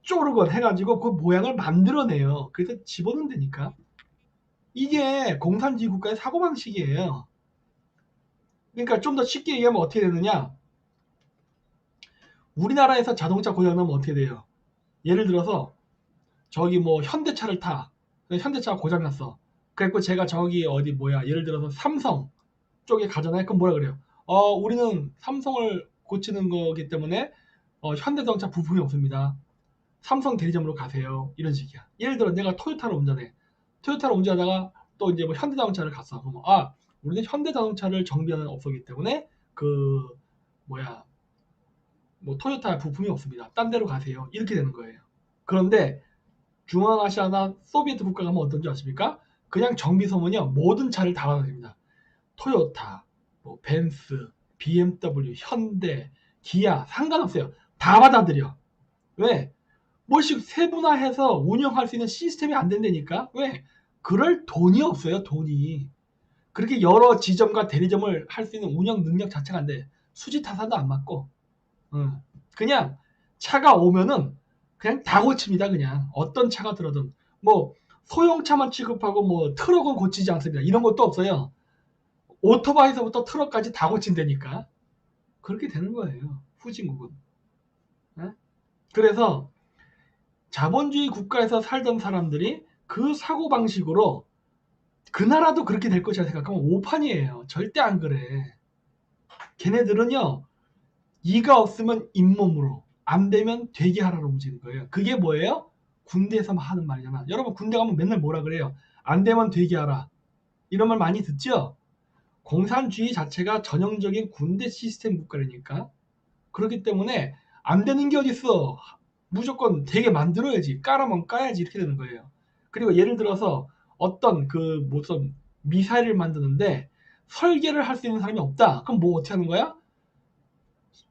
쪼르건 해가지고 그 모양을 만들어내요. 그래서 집어넣으면 되니까. 이게 공산주의 국가의 사고방식이에요. 그러니까 좀 더 쉽게 얘기하면 어떻게 되느냐? 우리나라에서 자동차 고장나면 어떻게 돼요? 예를 들어서 저기 뭐 현대차를 타. 현대차가 고장났어. 그래갖고 제가 저기 어디 뭐야 예를 들어서 삼성 쪽에 가잖아요. 그럼 뭐라 그래요? 우리는 삼성을 고치는 거기 때문에 현대자동차 부품이 없습니다. 삼성 대리점으로 가세요. 이런 식이야. 예를 들어 내가 토요타를 운전해. 토요타를 운전하다가 또 이제 뭐 현대자동차를 갔어. 그럼 우리는 현대자동차를 정비하는 업소이기 때문에 그 뭐야 뭐 토요타 부품이 없습니다. 딴 데로 가세요. 이렇게 되는 거예요. 그런데 중앙아시아나 소비에트 국가 가면 어떤지 아십니까? 그냥 정비 소문이요. 모든 차를 다 받아들입니다. 토요타, 뭐 벤츠, BMW, 현대, 기아 상관없어요. 다 받아들여. 왜? 뭐씩 세분화해서 운영할 수 있는 시스템이 안 된다니까? 왜? 그럴 돈이 없어요. 돈이. 그렇게 여러 지점과 대리점을 할 수 있는 운영 능력 자체가 안 돼. 수지 타산도 안 맞고. 그냥 차가 오면은 그냥 다 고칩니다. 그냥 어떤 차가 들어든 뭐 소형차만 취급하고 뭐 트럭은 고치지 않습니다. 이런 것도 없어요. 오토바이에서부터 트럭까지 다 고친다니까. 그렇게 되는 거예요. 후진국은. 네? 그래서 자본주의 국가에서 살던 사람들이 그 사고방식으로 그 나라도 그렇게 될 것이라 생각하면 오판이에요. 절대 안 그래. 걔네들은요. 이가 없으면 잇몸으로 안 되면 되게 하라로 움직이는 거예요. 그게 뭐예요? 군대에서 하는 말이잖아. 여러분 군대 가면 맨날 뭐라 그래요? 안 되면 되게 하라. 이런 말 많이 듣죠? 공산주의 자체가 전형적인 군대 시스템 국가라니까. 그렇기 때문에 안 되는 게 어딨어. 무조건 되게 만들어야지. 까라면 까야지. 이렇게 되는 거예요. 그리고 예를 들어서 어떤 그 무슨 미사일을 만드는데 설계를 할 수 있는 사람이 없다. 그럼 뭐 어떻게 하는 거야?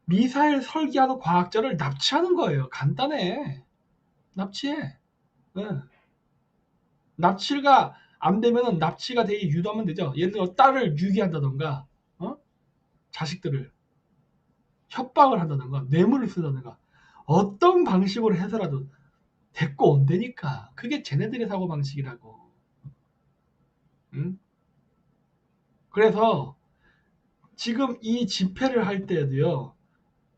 미사일 설계하는 과학자를 납치하는 거예요. 간단해. 납치해. 네. 납치가 안 되면은 납치가 되게 유도하면 되죠. 예를 들어 딸을 유기한다던가, 자식들을 협박을 한다던가, 뇌물을 쓰다던가, 어떤 방식으로 해서라도 데리고 온다니까. 그게 쟤네들의 사고 방식이라고. 응? 그래서 지금 이 집회를 할 때도요.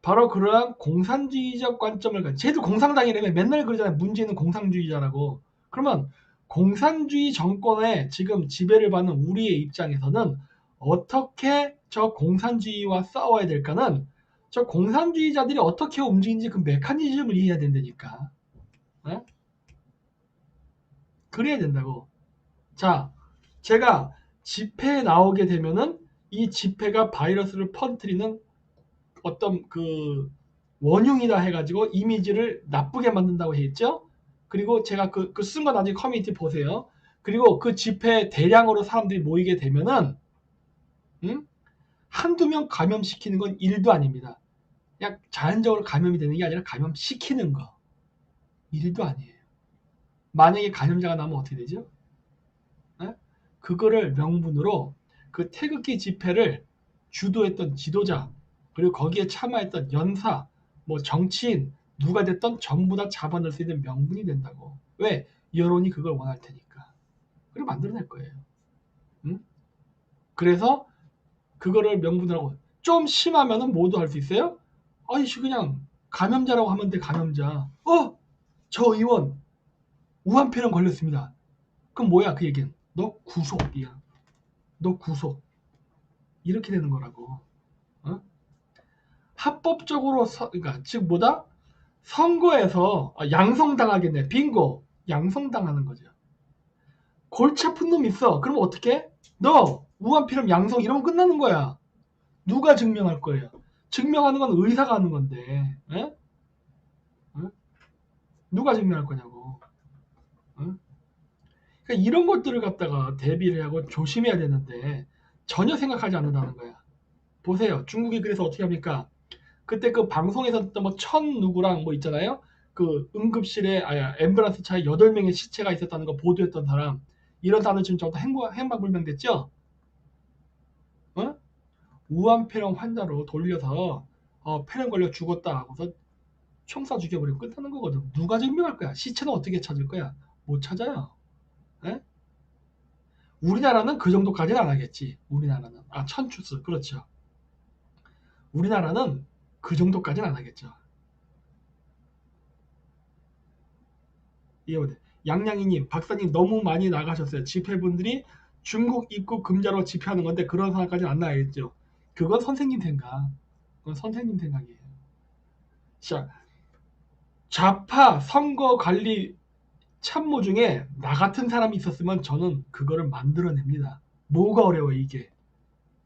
바로 그러한 공산주의적 관점을 가진 쟤도 공산당이라며 맨날 그러잖아요. 문재인은 공산주의자라고. 그러면 공산주의 정권에 지금 지배를 받는 우리의 입장에서는 어떻게 저 공산주의와 싸워야 될까는 저 공산주의자들이 어떻게 움직이는지 그 메커니즘을 이해해야 된다니까. 네? 그래야 된다고. 자, 제가 집회에 나오게 되면은 이 집회가 바이러스를 퍼뜨리는 어떤 그 원흉이다 해가지고 이미지를 나쁘게 만든다고 했죠. 그리고 제가 그 쓴 거 나중에 커뮤니티 보세요. 그리고 그 집회에 대량으로 사람들이 모이게 되면은 한두 명 감염시키는 건 일도 아닙니다. 그냥 자연적으로 감염이 되는 게 아니라 감염시키는 거. 일도 아니에요. 만약에 감염자가 나면 어떻게 되죠? 네? 그거를 명분으로 그 태극기 집회를 주도했던 지도자 그리고 거기에 참여했던 연사 뭐 정치인 누가 됐던 전부 다 잡아낼 수 있는 명분이 된다고. 왜? 여론이 그걸 원할 테니까. 그리고 만들어낼 거예요. 응? 그래서 그거를 명분으로 하고 좀 심하면은 뭐도 할 수 있어요? 아이씨 그냥 감염자라고 하면 돼. 감염자. 저 의원 우한폐렴 걸렸습니다. 그럼 뭐야 그 얘기는? 너 구속이야. 너 구속. 이렇게 되는 거라고. 어? 합법적으로 그러니까 즉 뭐다? 선거에서 양성당하겠네. 빙고. 양성당하는 거죠. 골치 아픈 놈 있어. 그럼 어떻게? 너 우한폐렴 양성 이러면 끝나는 거야. 누가 증명할 거예요? 증명하는 건 의사가 하는 건데. 에? 에? 누가 증명할 거냐고. 에? 그러니까 이런 것들을 갖다가 대비를 하고 조심해야 되는데 전혀 생각하지 않는다는 거야. 보세요. 중국이 그래서 어떻게 합니까? 그때 그 방송에서 뭐 천 누구랑 뭐 있잖아요. 그 응급실에 앰뷸런스 차에 8명의 시체가 있었다는 거 보도했던 사람. 이런 사람은 지금 전부 행방불명됐죠? 어? 우한폐렴 환자로 돌려서 폐렴 걸려 죽었다 하고서 총 쏴 죽여버리고 끝나는 거거든. 누가 증명할 거야? 시체는 어떻게 찾을 거야? 못 찾아요. 에? 우리나라는 그 정도까지는 안 하겠지. 우리나라는. 천추스. 그렇죠. 우리나라는 그 정도까지는 안 하겠죠. 이해보세요. 양양이님, 박사님 너무 많이 나가셨어요. 집회분들이 중국 입국 금자로 집회하는 건데 그런 상황까지는 안 나가겠죠. 그건 선생님 생각. 그건 선생님 생각이에요. 자, 좌파 선거관리 참모 중에 나 같은 사람이 있었으면 저는 그거를 만들어냅니다. 뭐가 어려워 이게.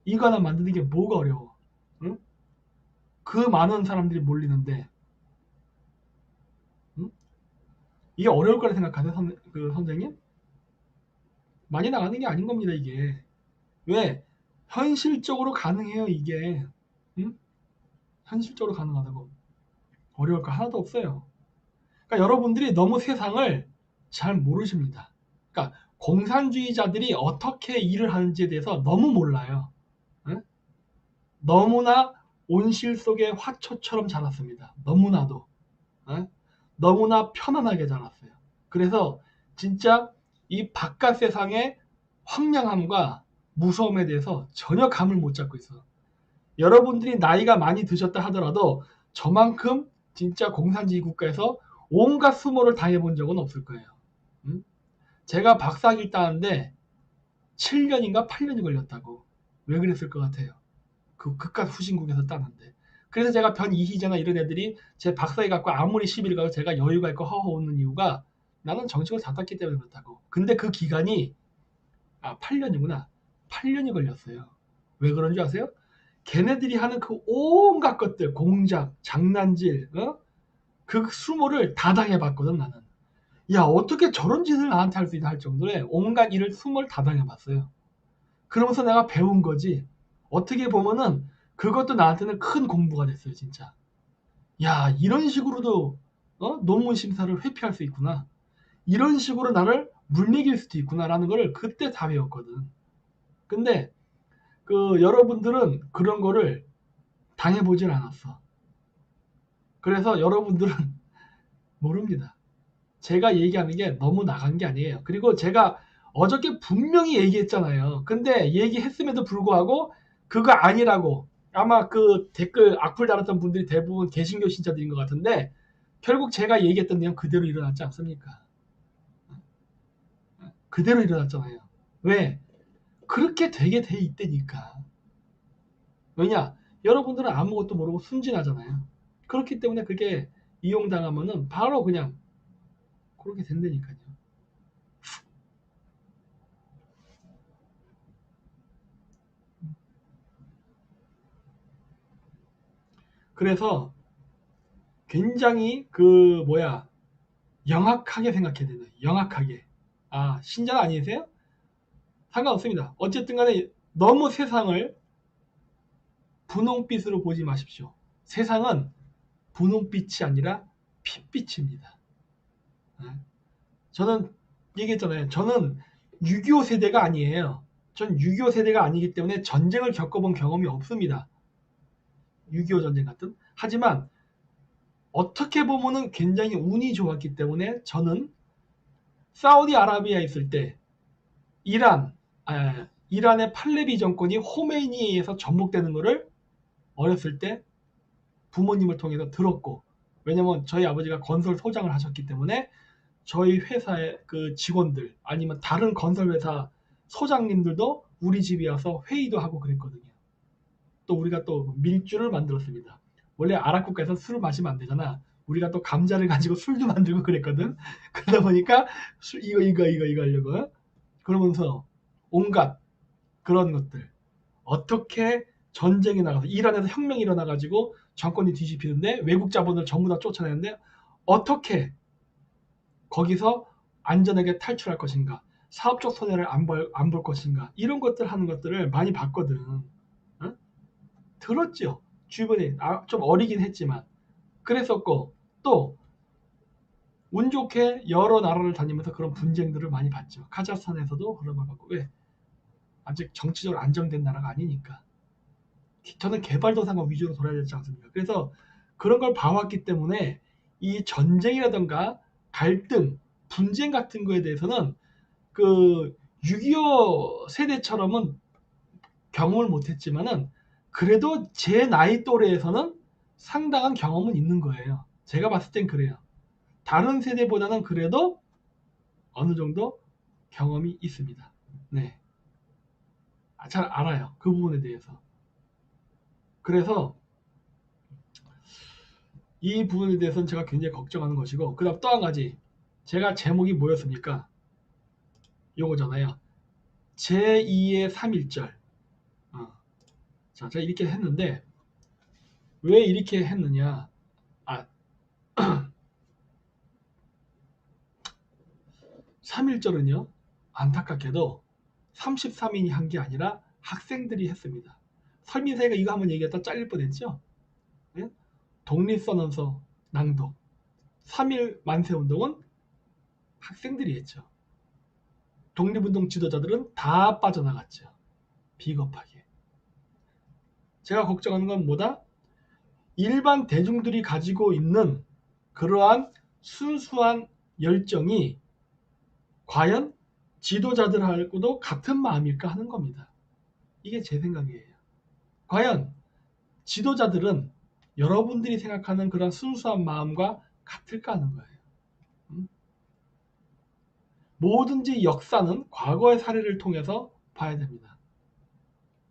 이거 하나 만드는 게 뭐가 어려워. 응? 그 많은 사람들이 몰리는데 응? 이게 어려울 거라 생각하세요? 선생님? 많이 나가는 게 아닌 겁니다 이게. 왜? 현실적으로 가능해요 이게. 응? 현실적으로 가능하다고. 어려울 거 하나도 없어요. 그러니까 여러분들이 너무 세상을 잘 모르십니다. 그러니까 공산주의자들이 어떻게 일을 하는지에 대해서 너무 몰라요. 응? 너무나 온실 속의 화초처럼 자랐습니다. 너무나도. 응? 너무나 편안하게 자랐어요. 그래서 진짜 이 바깥 세상의 황량함과 무서움에 대해서 전혀 감을 못 잡고 있어. 여러분들이 나이가 많이 드셨다 하더라도 저만큼 진짜 공산주의 국가에서 온갖 수모를 당해본 적은 없을 거예요. 응? 제가 박사학위를 따는데 7년인가 8년이 걸렸다고. 왜 그랬을 것 같아요? 그 극한 후진국에서 따는데. 그래서 제가 변 이희재나 이런 애들이 제 박사학위 갖고 아무리 시비를 가도 제가 여유가 있고 허허 웃는 이유가 나는 정식으로 다 땄기 때문에 그렇다고. 근데 그 기간이 8년이구나. 8년이 걸렸어요. 왜 그런 줄 아세요? 걔네들이 하는 그 온갖 것들, 공작, 장난질, 그 수모를 다 당해봤거든 나는. 야 어떻게 저런 짓을 나한테 할 수 있나 할 정도로 온갖 일을 수모를 다 당해봤어요. 그러면서 내가 배운 거지. 어떻게 보면은 그것도 나한테는 큰 공부가 됐어요 진짜. 야 이런 식으로도 논문 심사를 회피할 수 있구나. 이런 식으로 나를 물매길 수도 있구나라는 걸 그때 다 배웠거든. 근데 그 여러분들은 그런 거를 당해보질 않았어. 그래서 여러분들은 모릅니다. 제가 얘기하는 게 너무 나간 게 아니에요. 그리고 제가 어저께 분명히 얘기했잖아요. 근데 얘기했음에도 불구하고 그거 아니라고 아마 그 댓글 악플 달았던 분들이 대부분 개신교 신자들인 것 같은데 결국 제가 얘기했던 내용 그대로 일어났지 않습니까? 그대로 일어났잖아요. 왜? 그렇게 되게 돼 있다니까. 왜냐? 여러분들은 아무것도 모르고 순진하잖아요. 그렇기 때문에 그게 이용당하면은 바로 그냥 그렇게 된다니까요. 그래서 굉장히 영악하게 생각해야 되는 영악하게. 신자 아니세요? 상관없습니다. 어쨌든 간에 너무 세상을 분홍빛으로 보지 마십시오. 세상은 분홍빛이 아니라 핏빛입니다. 저는 얘기했잖아요. 저는 6.25 세대가 아니에요. 전 6.25 세대가 아니기 때문에 전쟁을 겪어본 경험이 없습니다. 6.25 전쟁 같은. 하지만 어떻게 보면은 굉장히 운이 좋았기 때문에 저는 사우디아라비아에 있을 때 이란의 팔레비 정권이 호메이니에 의해서 전복되는 것을 어렸을 때 부모님을 통해서 들었고, 왜냐면 저희 아버지가 건설 소장을 하셨기 때문에 저희 회사의 그 직원들 아니면 다른 건설 회사 소장님들도 우리 집에 와서 회의도 하고 그랬거든요. 또 우리가 또 밀주를 만들었습니다. 원래 아랍 국가에서 술을 마시면 안 되잖아. 우리가 또 감자를 가지고 술도 만들고 그랬거든. 그러다 보니까 이거 하려고. 그러면서 온갖 그런 것들. 어떻게 전쟁이 나가서 이란에서 혁명이 일어나가지고 정권이 뒤집히는데 외국 자본을 전부 다 쫓아내는데 어떻게 거기서 안전하게 탈출할 것인가, 사업적 손해를 안 볼 것인가, 이런 것들 하는 것들을 많이 봤거든. 어? 들었죠. 주변에 좀 어리긴 했지만 그랬었고, 또 운 좋게 여러 나라를 다니면서 그런 분쟁들을 많이 봤죠. 카자흐스탄에서도 그런 걸 봤고, 왜? 아직 정치적으로 안정된 나라가 아니니까. 저는 개발도상국 위주로 돌아야 되지 않습니까? 그래서 그런 걸 봐왔기 때문에 이 전쟁이라든가 갈등, 분쟁 같은 거에 대해서는 그 6.25 세대처럼은 경험을 못했지만은 그래도 제 나이 또래에서는 상당한 경험은 있는 거예요. 제가 봤을 땐 그래요. 다른 세대보다는 그래도 어느 정도 경험이 있습니다. 네. 잘 알아요. 그 부분에 대해서. 그래서 이 부분에 대해서는 제가 굉장히 걱정하는 것이고, 그 다음 또 한 가지. 제가 제목이 뭐였습니까? 요거잖아요. 제2의 3.1절. 자, 제가 이렇게 했는데, 왜 이렇게 했느냐. 3.1절은요, 안타깝게도 33인이 한 게 아니라 학생들이 했습니다. 설민사회가 이거 한번 얘기했다 잘릴 뻔했죠. 네? 독립선언서 낭독, 3.1 만세운동은 학생들이 했죠. 독립운동 지도자들은 다 빠져나갔죠. 비겁하게. 제가 걱정하는 건 뭐다? 일반 대중들이 가지고 있는 그러한 순수한 열정이 과연 지도자들하고도 같은 마음일까 하는 겁니다. 이게 제 생각이에요. 과연 지도자들은 여러분들이 생각하는 그런 순수한 마음과 같을까 하는 거예요. 뭐든지 역사는 과거의 사례를 통해서 봐야 됩니다.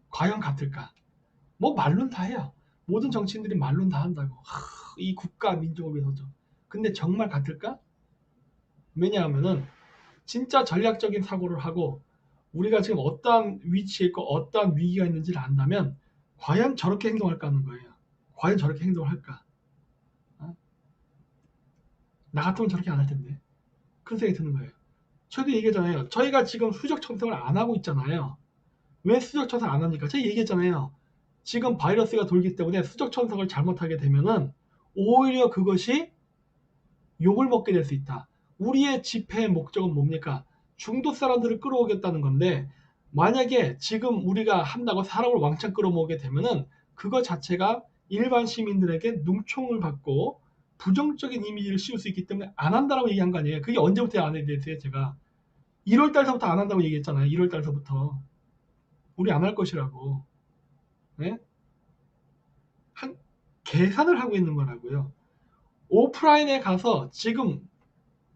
과연 같을까? 뭐 말론 다 해요. 모든 정치인들이 말론 다 한다고. 이 국가 민족을 위해서죠. 근데 정말 같을까? 왜냐하면은 진짜 전략적인 사고를 하고 우리가 지금 어떠한 위치에 있고 어떠한 위기가 있는지를 안다면 과연 저렇게 행동할까 하는 거예요. 과연 저렇게 행동을 할까? 나 같으면 저렇게 안 할 텐데. 큰 생각이 드는 거예요. 저도 얘기했잖아요. 저희가 지금 수적 청소를 안 하고 있잖아요. 왜 수적 청소 안 합니까? 제가 얘기했잖아요. 지금 바이러스가 돌기 때문에 수적 청소를 잘못하게 되면은 오히려 그것이 욕을 먹게 될 수 있다. 우리의 집회의 목적은 뭡니까? 중도 사람들을 끌어오겠다는 건데 만약에 지금 우리가 한다고 사람을 왕창 끌어모으게 되면은 그거 자체가 일반 시민들에게 눈총을 받고 부정적인 이미지를 씌울 수 있기 때문에 안 한다라고 얘기한 거 아니에요. 그게 언제부터 안 해야 제가 1월 달서부터 안 한다고 얘기했잖아요. 1월 달서부터 우리 안 할 것이라고. 네? 한 계산을 하고 있는 거라고요. 오프라인에 가서 지금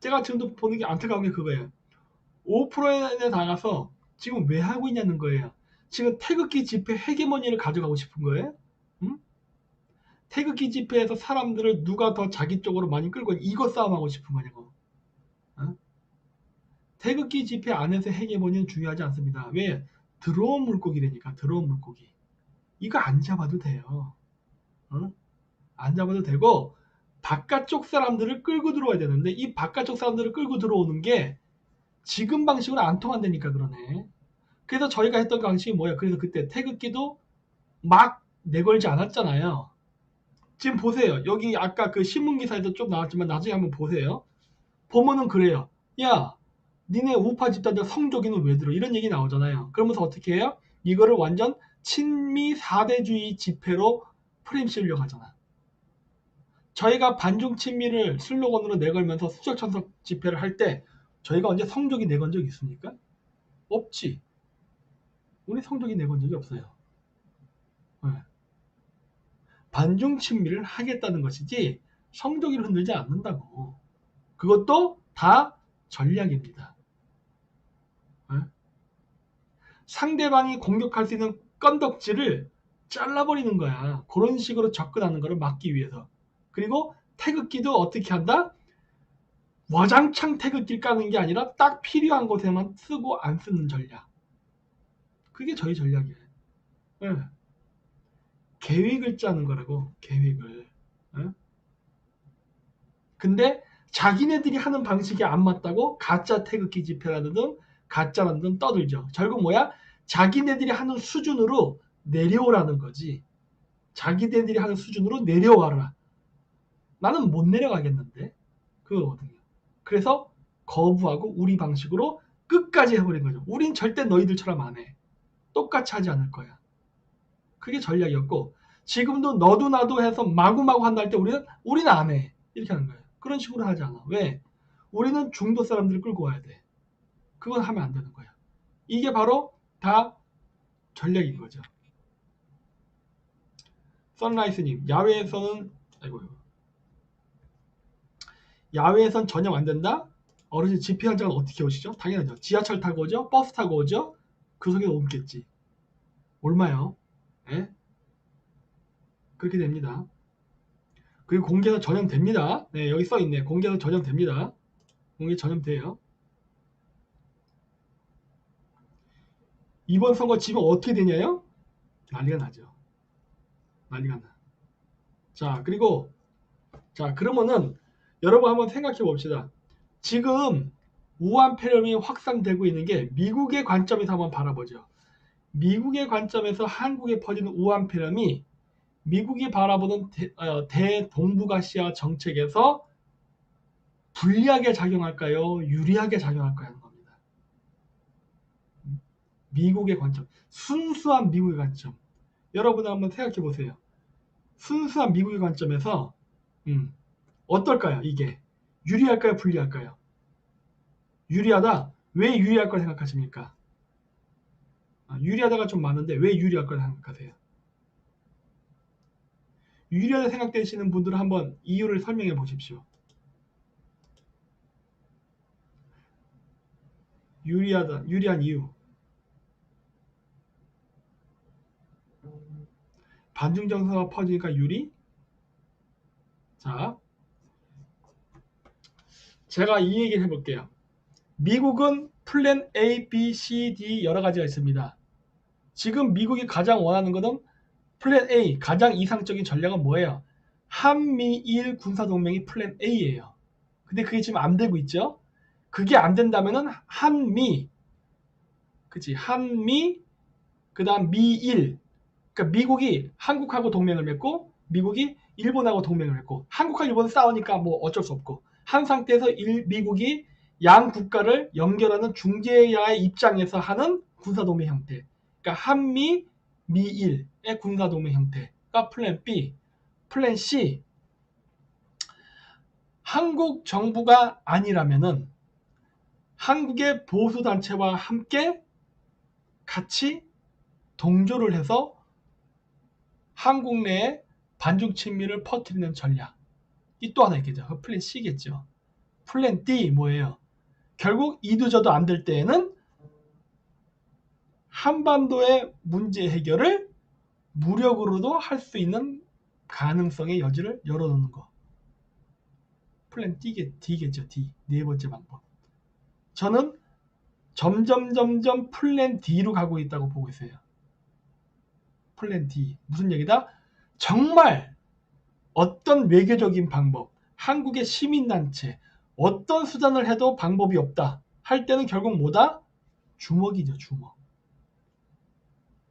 제가 지금도 보는 게 안타까운 게 그거예요. 오프라인에 나가서 지금 왜 하고 있냐는 거예요. 지금 태극기 집회 헤게모니를 가져가고 싶은 거예요. 응? 태극기 집회에서 사람들을 누가 더 자기 쪽으로 많이 끌고 이거 싸움하고 싶은 거냐고. 어? 태극기 집회 안에서 헤게모니는 중요하지 않습니다. 왜? 들어온 물고기라니까. 들어온 물고기. 이거 안 잡아도 돼요. 어? 안 잡아도 되고 바깥쪽 사람들을 끌고 들어와야 되는데 이 바깥쪽 사람들을 끌고 들어오는 게 지금 방식으로 안 통한다니까 그러네. 그래서 저희가 했던 방식이 뭐예요? 그래서 그때 태극기도 막 내걸지 않았잖아요. 지금 보세요. 여기 아까 그 신문 기사에도 좀 나왔지만 나중에 한번 보세요. 보면은 그래요. 야, 니네 우파 집단들 성조기는 왜 들어? 이런 얘기 나오잖아요. 그러면서 어떻게 해요? 이거를 완전 친미 4대주의 집회로 프레임 씌우려고 하잖아. 저희가 반중 친미를 슬로건으로 내걸면서 수적 천석 집회를 할 때 저희가 언제 성조기 내건 적 있습니까? 없지. 우리 성조기 내건 적이 없어요. 네. 반중 친미를 하겠다는 것이지 성조기를 흔들지 않는다고. 그것도 다 전략입니다. 네? 상대방이 공격할 수 있는 건덕지를 잘라버리는 거야. 그런 식으로 접근하는 것을 막기 위해서. 그리고 태극기도 어떻게 한다? 와장창 태극기를 까는 게 아니라 딱 필요한 곳에만 쓰고 안 쓰는 전략. 그게 저희 전략이에요. 네. 계획을 짜는 거라고, 계획을. 네? 근데 자기네들이 하는 방식이 안 맞다고 가짜 태극기 집회라는 등 가짜라는 등 떠들죠. 결국 뭐야? 자기네들이 하는 수준으로 내려오라는 거지. 자기네들이 하는 수준으로 내려와라. 나는 못 내려가겠는데? 그거거든요. 그래서 거부하고 우리 방식으로 끝까지 해버린 거죠. 우린 절대 너희들처럼 안 해. 똑같이 하지 않을 거야. 그게 전략이었고, 지금도 너도 나도 해서 마구마구 한다 할 때 우리는 안 해. 이렇게 하는 거예요. 그런 식으로 하지 않아. 왜? 우리는 중도 사람들을 끌고 와야 돼. 그건 하면 안 되는 거야. 이게 바로 다 전략인 거죠. 선라이스님, 야외에선 전혀 안 된다? 어르신 집회 현장은 어떻게 오시죠? 당연하죠. 지하철 타고 오죠? 버스 타고 오죠? 그 속에 옮겠지. 얼마요? 네? 그렇게 됩니다. 그리고 공개해서 전염됩니다. 네, 여기 써있네. 공개해서 전염됩니다. 공개 전염돼요. 이번 선거 지금 어떻게 되냐요? 난리가 나죠. 난리가 나. 자, 그리고 그러면은 여러분 한번 생각해 봅시다. 지금 우한 폐렴이 확산되고 있는 게 미국의 관점에서 한번 바라보죠. 미국의 관점에서 한국에 퍼지는 우한 폐렴이 미국이 바라보는 대동북아시아 정책에서 불리하게 작용할까요? 유리하게 작용할까요? 하는 겁니다. 미국의 관점. 순수한 미국의 관점. 여러분 한번 생각해 보세요. 순수한 미국의 관점에서 어떨까요? 이게 유리할까요? 불리할까요? 유리하다. 왜 유리할 거라 생각하십니까? 유리하다가 좀 많은데 왜 유리할 거라 생각하세요? 유리하다 생각되시는 분들은 한번 이유를 설명해 보십시오. 유리한 이유. 반중 정서가 퍼지니까 유리? 자, 제가 이 얘기를 해볼게요. 미국은 플랜 A, B, C, D 여러 가지가 있습니다. 지금 미국이 가장 원하는 것은 플랜 A, 가장 이상적인 전략은 뭐예요? 한미일 군사동맹이 플랜 A예요. 근데 그게 지금 안 되고 있죠? 그게 안 된다면은 한미, 그 다음 미일. 그러니까 미국이 한국하고 동맹을 맺고 미국이 일본하고 동맹을 맺고 한국과 일본은 싸우니까 뭐 어쩔 수 없고 한 상태에서 미국이 양 국가를 연결하는 중재자의 입장에서 하는 군사동맹 형태. 그러니까 한미, 미일의 군사동맹 형태가 플랜 B. 플랜 C. 한국 정부가 아니라면은 한국의 보수단체와 함께 같이 동조를 해서 한국 내에 반중 친미를 퍼뜨리는 전략. 이 또 하나 있겠죠. 플랜 C겠죠. 플랜 D 뭐예요? 결국 이도저도 안 될 때에는 한반도의 문제 해결을 무력으로도 할 수 있는 가능성의 여지를 열어놓는 거. 플랜 D겠죠. D. 네 번째 방법. 저는 점점 플랜 D로 가고 있다고 보고 있어요. 플랜 D. 무슨 얘기다? 정말 어떤 외교적인 방법, 한국의 시민단체, 어떤 수단을 해도 방법이 없다 할 때는 결국 뭐다? 주먹이죠, 주먹.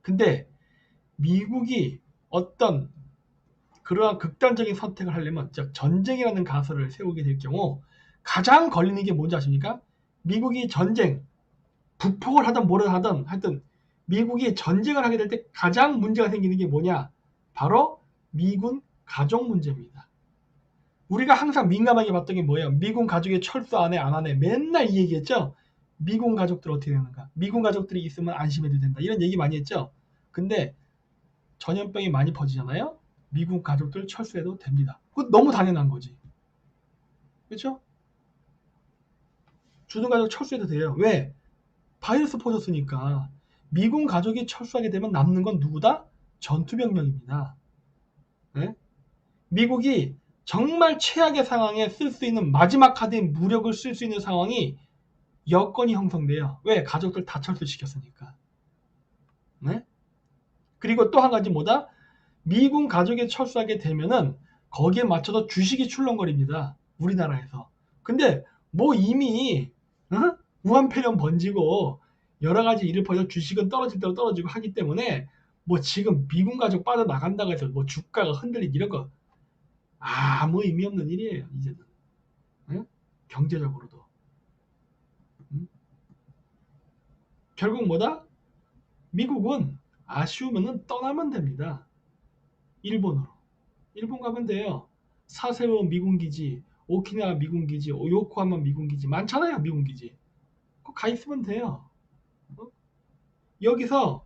근데 미국이 어떤 그러한 극단적인 선택을 하려면, 즉 전쟁이라는 가설을 세우게 될 경우 가장 걸리는 게 뭔지 아십니까? 미국이 전쟁, 북폭을 하든 뭐를 하든 하여튼 미국이 전쟁을 하게 될 때 가장 문제가 생기는 게 뭐냐? 바로 미군 가족 문제입니다. 우리가 항상 민감하게 봤던 게 뭐예요? 미군 가족이 철수 안 해, 안 하네. 맨날 이 얘기했죠? 미군 가족들 어떻게 되는가? 미군 가족들이 있으면 안심해도 된다. 이런 얘기 많이 했죠? 근데 전염병이 많이 퍼지잖아요? 미군 가족들 철수해도 됩니다. 그거 너무 당연한 거지. 그렇죠? 주둔 가족 철수해도 돼요. 왜? 바이러스 퍼졌으니까. 미군 가족이 철수하게 되면 남는 건 누구다? 전투병력입니다. 네? 미국이 정말 최악의 상황에 쓸 수 있는 마지막 카드인 무력을 쓸 수 있는 상황이 여건이 형성돼요. 왜? 가족들 다 철수시켰으니까. 네? 그리고 또 한 가지 뭐다? 미군 가족이 철수하게 되면은 거기에 맞춰서 주식이 출렁거립니다. 우리나라에서. 근데 뭐 이미 우한 폐렴 번지고 여러 가지 일을 벌여 주식은 떨어질 대로 떨어지고 하기 때문에 뭐 지금 미군 가족 빠져나간다고 해서 뭐 주가가 흔들리기 이런 거 아무 의미 없는 일이에요. 이제는. 응? 경제적으로도. 응? 결국 뭐다? 미국은 아쉬우면은 떠나면 됩니다. 일본으로. 일본 가면 돼요. 사세보 미군기지, 오키나와 미군기지, 요코하마 미군기지 많잖아요. 미군기지. 그거 가 있으면 돼요. 어? 여기서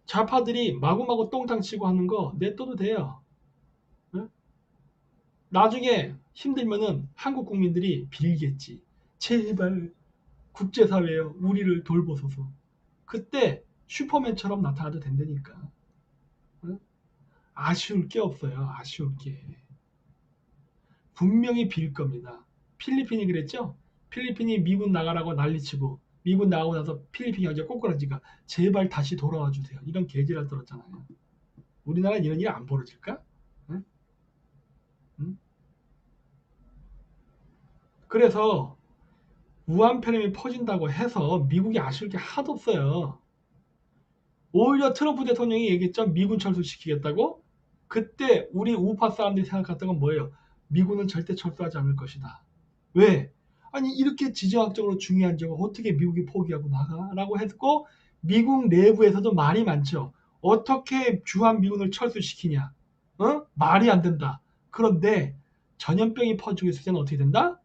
좌파들이 마구마구 똥장 치고 하는 거 냅둬도 돼요. 어? 나중에 힘들면은 한국 국민들이 빌겠지. 제발 국제사회여 우리를 돌보소서. 그때 슈퍼맨처럼 나타나도 된다니까. 어? 아쉬울 게 없어요. 아쉬울 게. 분명히 빌 겁니다. 필리핀이 그랬죠? 필리핀이 미군 나가라고 난리치고 미군 나가고 나서 필리핀이 어제 꼬꾸라지가 제발 다시 돌아와 주세요. 이런 개지랄 떨었잖아요. 우리나라는 이런 일이 안 벌어질까? 응? 응? 그래서 우한 폐렴이 퍼진다고 해서 미국이 아쉬울 게 하나도 없어요. 오히려 트럼프 대통령이 얘기했죠. 미군 철수시키겠다고. 그때 우리 우파 사람들이 생각했던 건 뭐예요? 미군은 절대 철수하지 않을 것이다. 왜? 아니 이렇게 지정학적으로 중요한 점을 어떻게 미국이 포기하고 나가? 라고 했고 미국 내부에서도 말이 많죠. 어떻게 주한미군을 철수시키냐? 말이 안 된다. 그런데 전염병이 퍼지고 있을 때는 어떻게 된다?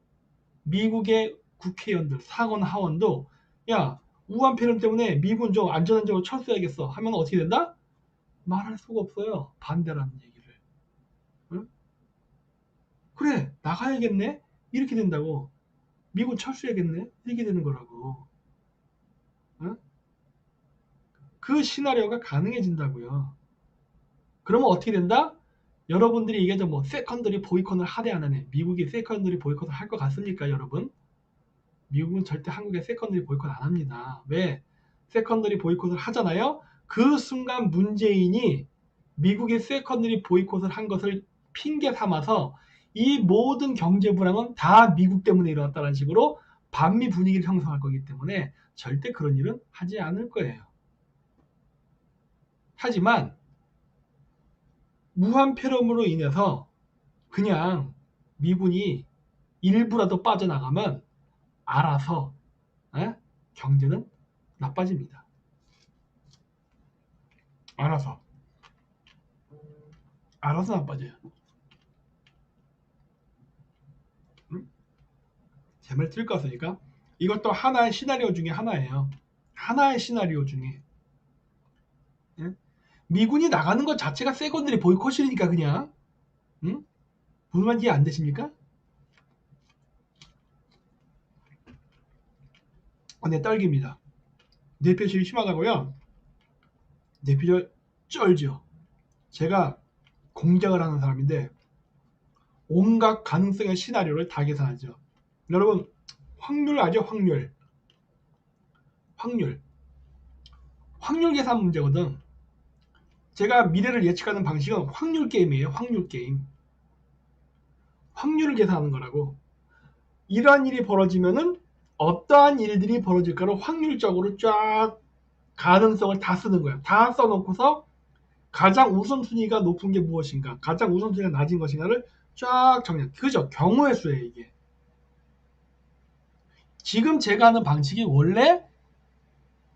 미국의 국회의원들, 상원, 하원도 야 우한 폐렴 때문에 미군 좀 안전한적으로 철수해야겠어 하면 어떻게 된다? 말할 수가 없어요. 반대라는 얘기를. 응? 그래 나가야겠네? 이렇게 된다고. 미군 철수해야겠네? 이렇게 되는 거라고. 응? 그 시나리오가 가능해진다고요. 그러면 어떻게 된다? 여러분들이 얘기하죠. 뭐 세컨더리 보이콧을 하대 안 하네. 미국이 세컨더리 보이콧을 할 것 같습니까 여러분? 미국은 절대 한국에 세컨더리 보이콧 안 합니다. 왜? 세컨더리 보이콧을 하잖아요. 그 순간 문재인이 미국이 세컨더리 보이콧을 한 것을 핑계 삼아서 이 모든 경제 불황은 다 미국 때문에 일어났다는 식으로 반미 분위기를 형성할 거기 때문에 절대 그런 일은 하지 않을 거예요. 하지만 무한 폐렴으로 인해서 그냥 미군이 일부라도 빠져나가면 알아서 에? 경제는 나빠집니다. 알아서 나빠져요. 응? 제 말 틀릴 것 같으니까 이것도 하나의 시나리오 중에 하나예요. 하나의 시나리오 중에 응? 미군이 나가는 것 자체가 세컨들이 보이콧이니까 그냥 응? 무슨 말인지 이해 안 되십니까? 네, 딸기입니다. 뇌표실이 심하다고요? 뇌피셜 쩔죠. 제가 공작을 하는 사람인데 온갖 가능성의 시나리오를 다 계산하죠. 여러분 확률 아죠? 확률 계산 문제거든. 제가 미래를 예측하는 방식은 확률 게임이에요. 확률 게임. 확률을 계산하는 거라고. 이러한 일이 벌어지면은 어떠한 일들이 벌어질까를 확률적으로 쫙 가능성을 다 쓰는 거예요. 다 써놓고서 가장 우선순위가 높은 게 무엇인가, 가장 우선순위가 낮은 것인가를 쫙 정리해. 그죠? 경우의 수예요, 이게. 지금 제가 하는 방식이 원래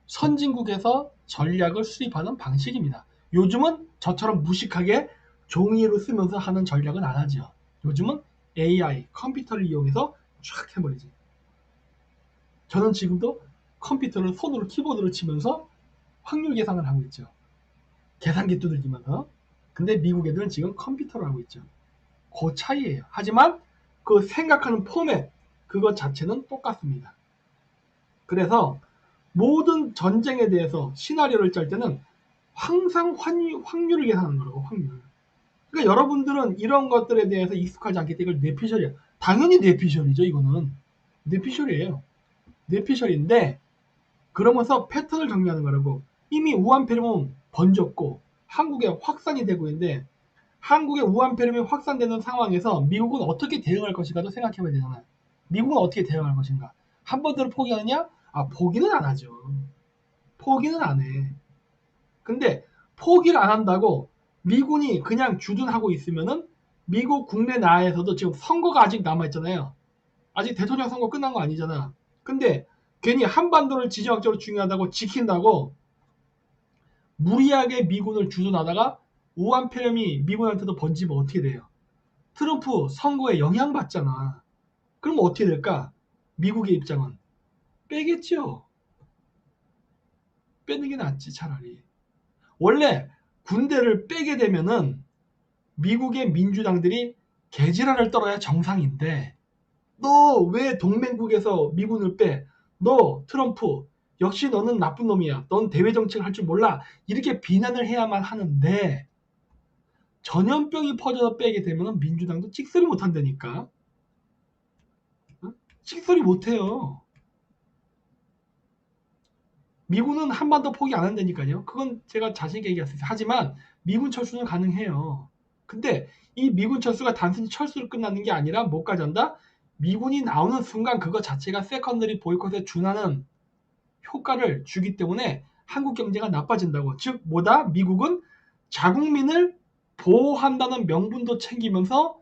선진국에서 전략을 수립하는 방식입니다. 요즘은 저처럼 무식하게 종이로 쓰면서 하는 전략은 안 하죠. 요즘은 AI, 컴퓨터를 이용해서 쫙 해버리지. 저는 지금도 컴퓨터를 손으로 키보드를 치면서 확률 계산을 하고 있죠. 계산기 두들기면서. 근데 미국 애들은 지금 컴퓨터를 하고 있죠. 그 차이예요. 하지만 그 생각하는 포맷 그것 자체는 똑같습니다. 그래서 모든 전쟁에 대해서 시나리오를 짤 때는 항상 확률을 계산하는 거라고. 확률. 그러니까 여러분들은 이런 것들에 대해서 익숙하지 않기 때문에 이걸 뇌피셜이야. 당연히 뇌피셜이죠. 이거는 뇌피셜이에요. 뇌피셜인데 그러면서 패턴을 정리하는 거라고. 이미 우한폐렴은 번졌고 한국에 확산이 되고 있는데 한국에 우한폐렴이 확산되는 상황에서 미국은 어떻게 대응할 것인가도 생각해 봐야 되잖아요. 미국은 어떻게 대응할 것인가. 한 번대로 포기하느냐? 포기는 안 하죠. 포기는 안 해. 근데 포기를 안 한다고 미군이 그냥 주둔하고 있으면은 미국 국내 내에서도 지금 선거가 아직 남아있잖아요. 아직 대통령 선거 끝난 거 아니잖아. 근데 괜히 한반도를 지정학적으로 중요하다고 지킨다고 무리하게 미군을 주둔하다가 우한폐렴이 미군한테도 번지면 어떻게 돼요? 트럼프 선거에 영향받잖아. 그럼 어떻게 될까? 미국의 입장은 빼겠죠. 빼는 게 낫지 차라리. 원래 군대를 빼게 되면은 미국의 민주당들이 개지랄을 떨어야 정상인데 너 왜 동맹국에서 미군을 빼? 너 트럼프 역시 너는 나쁜 놈이야. 넌 대외 정책을 할 줄 몰라. 이렇게 비난을 해야만 하는데 전염병이 퍼져서 빼게 되면 민주당도 찍소리 못한다니까. 찍소리 못해요. 미군은 한반도 포기 안 한다니까요. 그건 제가 자신있게 얘기했어요. 하지만 미군 철수는 가능해요. 근데 이 미군 철수가 단순히 철수로 끝나는 게 아니라 뭐까지 한다? 미군이 나오는 순간 그거 자체가 세컨더리 보이콧에 준하는 효과를 주기 때문에 한국 경제가 나빠진다고. 즉 뭐다? 미국은 자국민을 보호한다는 명분도 챙기면서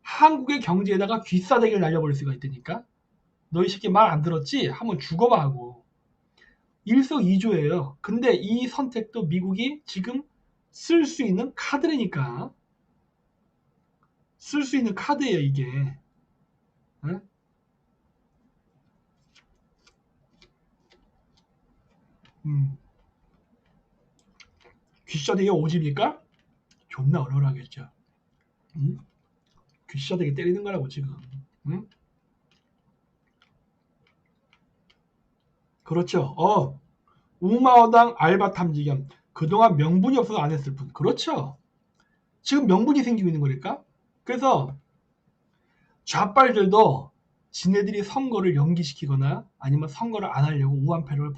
한국의 경제에다가 귀싸대기를 날려버릴 수가 있다니까. 너희 새끼 말 안 들었지? 하면 죽어봐 하고. 일석이조예요. 근데 이 선택도 미국이 지금 쓸 수 있는 카드라니까. 쓸 수 있는 카드예요 이게. 응? 귀싸대기 오집니까? 존나 얼얼하겠죠. 응? 귀싸대기 때리는 거라고 지금. 응? 그렇죠. 우마어당 알바 탐지견. 그동안 명분이 없어서 안 했을 뿐. 그렇죠. 지금 명분이 생기고 있는 거니까. 그래서 좌빨들도 지네들이 선거를 연기시키거나 아니면 선거를 안 하려고 우한폐렴을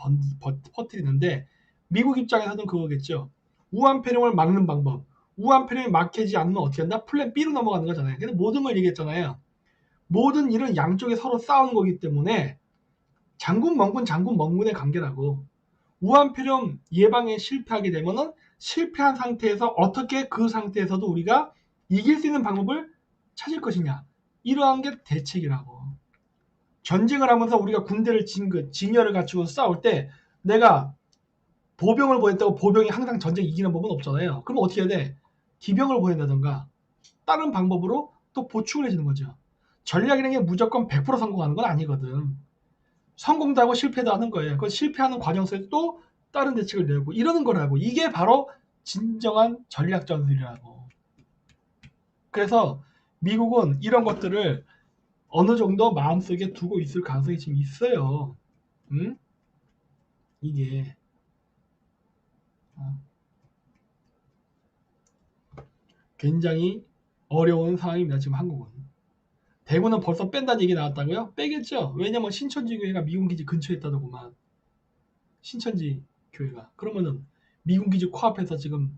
퍼뜨리는데 미국 입장에서는 그거겠죠. 우한폐렴을 막는 방법. 우한폐렴이 막히지 않으면 어떻게 한다? 플랜 B로 넘어가는 거잖아요. 근데 모든 걸 얘기했잖아요. 모든 일은 양쪽이 서로 싸우는 거기 때문에 장군 멍군의 관계라고. 우한폐렴 예방에 실패하게 되면은 실패한 상태에서 어떻게 그 상태에서도 우리가 이길 수 있는 방법을 찾을 것이냐. 이러한 게 대책이라고. 전쟁을 하면서 우리가 군대를 진열을 갖추고 싸울 때 내가 보병을 보냈다고 보병이 항상 전쟁 이기는 법은 없잖아요. 그럼 어떻게 해야 돼? 기병을 보낸다던가 다른 방법으로 또 보충을 해주는 거죠. 전략이라는 게 무조건 100% 성공하는 건 아니거든. 성공도 하고 실패도 하는 거예요. 그 실패하는 과정 속에서 또 다른 대책을 내고 이러는 거라고. 이게 바로 진정한 전략 전술이라고. 그래서 미국은 이런 것들을 어느 정도 마음속에 두고 있을 가능성이 지금 있어요. 응? 이게 굉장히 어려운 상황입니다. 지금 한국은. 대구는 벌써 뺀다는 얘기 나왔다고요? 빼겠죠. 왜냐면 신천지 교회가 미군 기지 근처에 있다더구만. 신천지 교회가. 그러면은 미군 기지 코앞에서 지금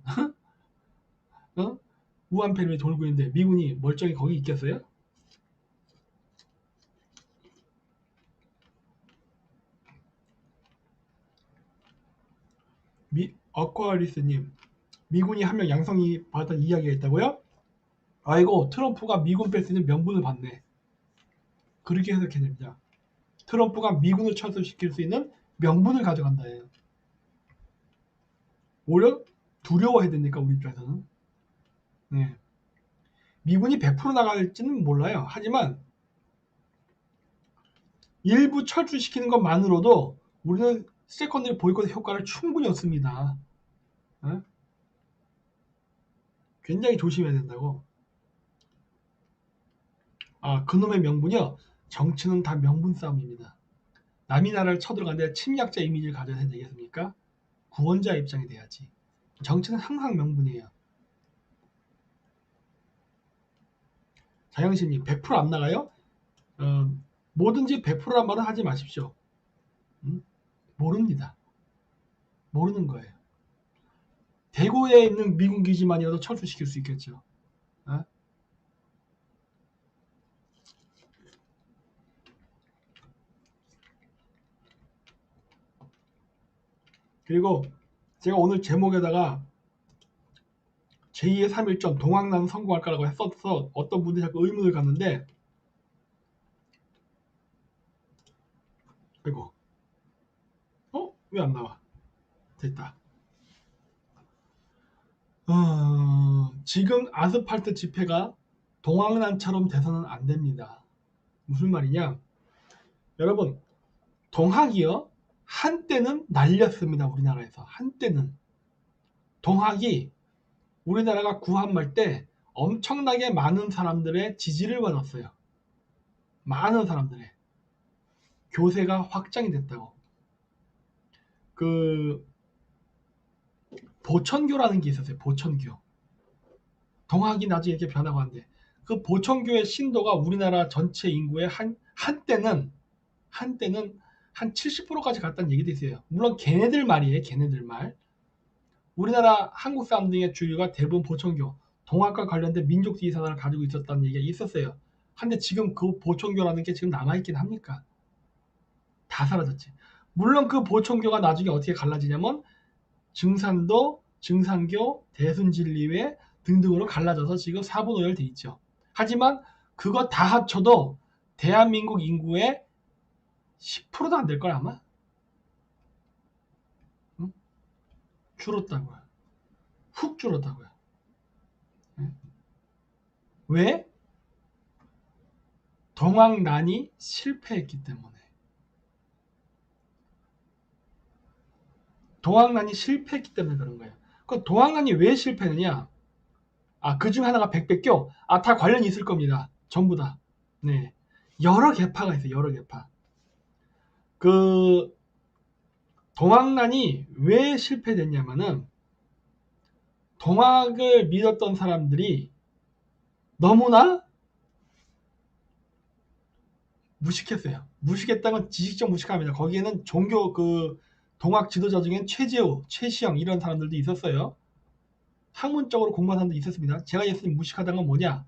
우한폐렴이 돌고 있는데 미군이 멀쩡히 거기 있겠어요? 어쿠아리스님, 미군이 한 명 양성이 받았다는 이야기가 있다고요? 아이고, 트럼프가 미군 뺄 수 있는 명분을 받네. 그렇게 해석해야 됩니다. 트럼프가 미군을 철수시킬 수 있는 명분을 가져간다예요. 오히려 두려워해야 되니까 우리 입장에서는. 네. 미군이 100% 나갈지는 몰라요. 하지만 일부 철수시키는 것만으로도 우리는 세컨더리 보이콧 효과를 충분히 얻습니다. 네? 굉장히 조심해야 된다고. 그놈의 명분이요. 정치는 다 명분 싸움입니다. 남이 나라를 쳐들어가는데 침략자 이미지를 가져야 되겠습니까? 구원자 입장이 돼야지. 정치는 항상 명분이에요. 다영신님 100%안 나가요? 뭐든지 100%란 말은 하지 마십시오. 모릅니다. 모르는 거예요. 대구에 있는 미군 기지만이라도 철수시킬 수 있겠죠. 어? 그리고 제가 오늘 제목에다가 제2의 3.1전 동학난 성공할까라고 했었어. 어떤 분들이 자꾸 의문을 갖는데, 아이고, 왜 안 나와? 됐다. 지금 아스팔트 집회가 동학난처럼 돼서는 안 됩니다. 무슨 말이냐? 여러분, 동학이요? 한때는 날렸습니다. 우리나라에서. 한때는. 동학이 우리나라가 구한말 때 엄청나게 많은 사람들의 지지를 받았어요. 많은 사람들의. 교세가 확장이 됐다고. 보천교라는 게 있었어요. 보천교. 동학이 나중에 이렇게 변하고 한데, 그 보천교의 신도가 우리나라 전체 인구의 한때는 한 70%까지 갔다는 얘기도 있어요. 물론 걔네들 말이에요. 걔네들 말. 우리나라 한국 사람들의 주류가 대부분 보천교, 동학과 관련된 민족주의 사상을 가지고 있었다는 얘기가 있었어요. 근데 지금 그 보천교라는 게 지금 남아있긴 합니까? 다 사라졌지. 물론 그 보천교가 나중에 어떻게 갈라지냐면 증산도, 증산교, 대순진리회 등등으로 갈라져서 지금 사분오열돼 있죠. 하지만 그거 다 합쳐도 대한민국 인구의 10%도 안 될 걸 아마? 응? 줄었다고요. 훅 줄었다고요. 응? 왜? 동학난이 실패했기 때문에. 동학난이 실패했기 때문에 그런 거예요. 그 동학난이 왜 실패했느냐? 그 중 하나가 백백교? 다 관련이 있을 겁니다. 전부 다. 네. 여러 계파가 있어요. 여러 계파. 그 동학난이 왜 실패됐냐면은 동학을 믿었던 사람들이 너무나 무식했어요. 무식했다는 건 지식적 무식함이다. 거기에는 종교 동학 지도자 중엔 최재우, 최시영 이런 사람들도 있었어요. 학문적으로 공부한 사람도 있었습니다. 제가 예수님 무식하다는 건 뭐냐?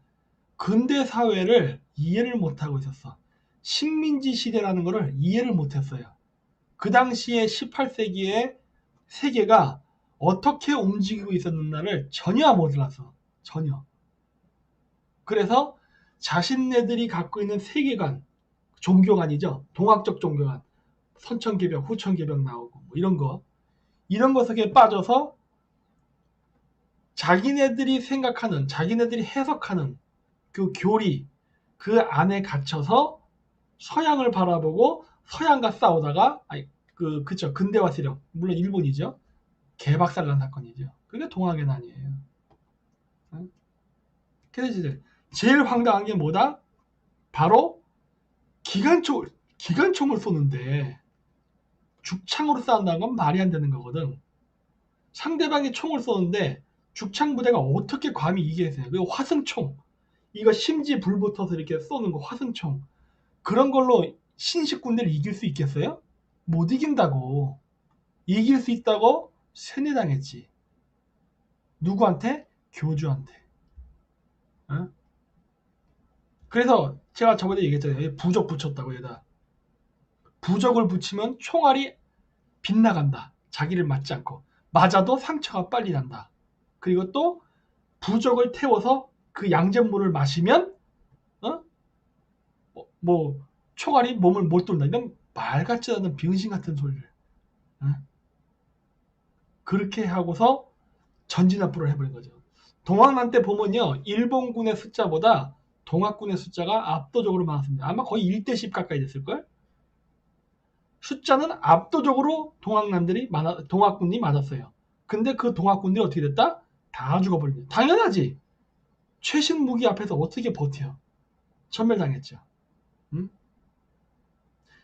근대 사회를 이해를 못하고 있었어. 식민지 시대라는 것을 이해를 못했어요. 그 당시에 18세기의 세계가 어떻게 움직이고 있었는가를 전혀 몰랐어. 전혀. 그래서 자신네들이 갖고 있는 세계관, 종교관이죠. 동학적 종교관. 선천개벽, 후천개벽 나오고 뭐 이런 것에 빠져서 자기네들이 생각하는, 자기네들이 해석하는 그 교리, 그 안에 갇혀서 서양을 바라보고 서양과 싸우다가 그쵸, 근대화 세력, 물론 일본이죠. 개박살난 사건이죠. 그게 동학의 난이에요. 그래서 제일 황당한 게 뭐다? 바로 기관총을 쏘는데 죽창으로 쏜다는 건 말이 안 되는 거거든. 상대방이 총을 쏘는데 죽창 부대가 어떻게 감히 이기겠어요? 그리고 화승총, 이거 심지에 불 붙어서 이렇게 쏘는 거 화승총, 그런 걸로 신식군대를 이길 수 있겠어요? 못 이긴다고. 이길 수 있다고 세뇌당했지. 누구한테? 교주한테. 어? 그래서 제가 저번에 얘기했잖아요. 부적 붙였다고. 얘다 부적을 붙이면 총알이 빗나간다. 자기를 맞지 않고. 맞아도 상처가 빨리 난다. 그리고 또 부적을 태워서 그 양잿물을 마시면 총알이 몸을 못 뚫는다. 이런 말 같지 않은 병신 같은 소리를 그렇게 하고서 전진 앞으로 해버린 거죠. 동학난 때 보면요, 일본군의 숫자보다 동학군의 숫자가 압도적으로 많았습니다. 아마 거의 1대10 가까이 됐을걸? 숫자는 압도적으로 동학군이 맞았어요. 근데 그 동학군들이 어떻게 됐다? 다 죽어버립니다. 당연하지. 최신 무기 앞에서 어떻게 버텨? 전멸당했죠.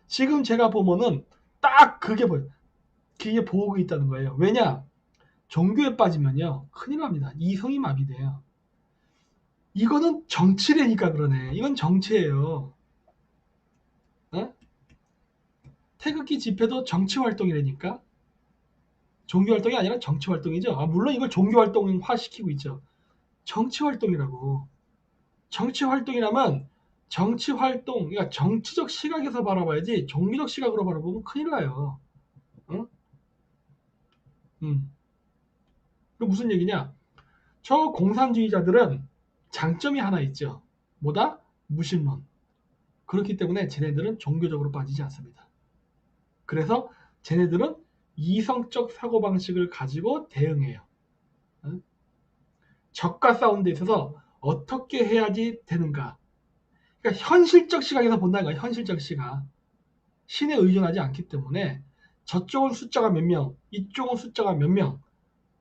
지금 제가 보면은 딱 그게 보여요. 그게 보고 있다는 거예요. 왜냐? 종교에 빠지면요, 큰일 납니다. 이성이 마비돼요. 이거는 정치래니까 그러네. 이건 정치예요. 어? 태극기 집회도 정치 활동이라니까. 종교 활동이 아니라 정치 활동이죠. 물론 이걸 종교 활동화 시키고 있죠. 정치 활동이라고. 정치 활동이라면 정치 활동, 그러니까 정치적 시각에서 바라봐야지 종교적 시각으로 바라보면 큰일 나요. 응? 그 무슨 얘기냐? 저 공산주의자들은 장점이 하나 있죠. 뭐다? 무신론. 그렇기 때문에 쟤네들은 종교적으로 빠지지 않습니다. 그래서 쟤네들은 이성적 사고방식을 가지고 대응해요. 응? 적과 싸우는 데 있어서 어떻게 해야지 되는가. 그러니까 현실적 시각에서 본다는 거야. 현실적 시각. 신에 의존하지 않기 때문에 저쪽은 숫자가 몇 명, 이쪽은 숫자가 몇 명,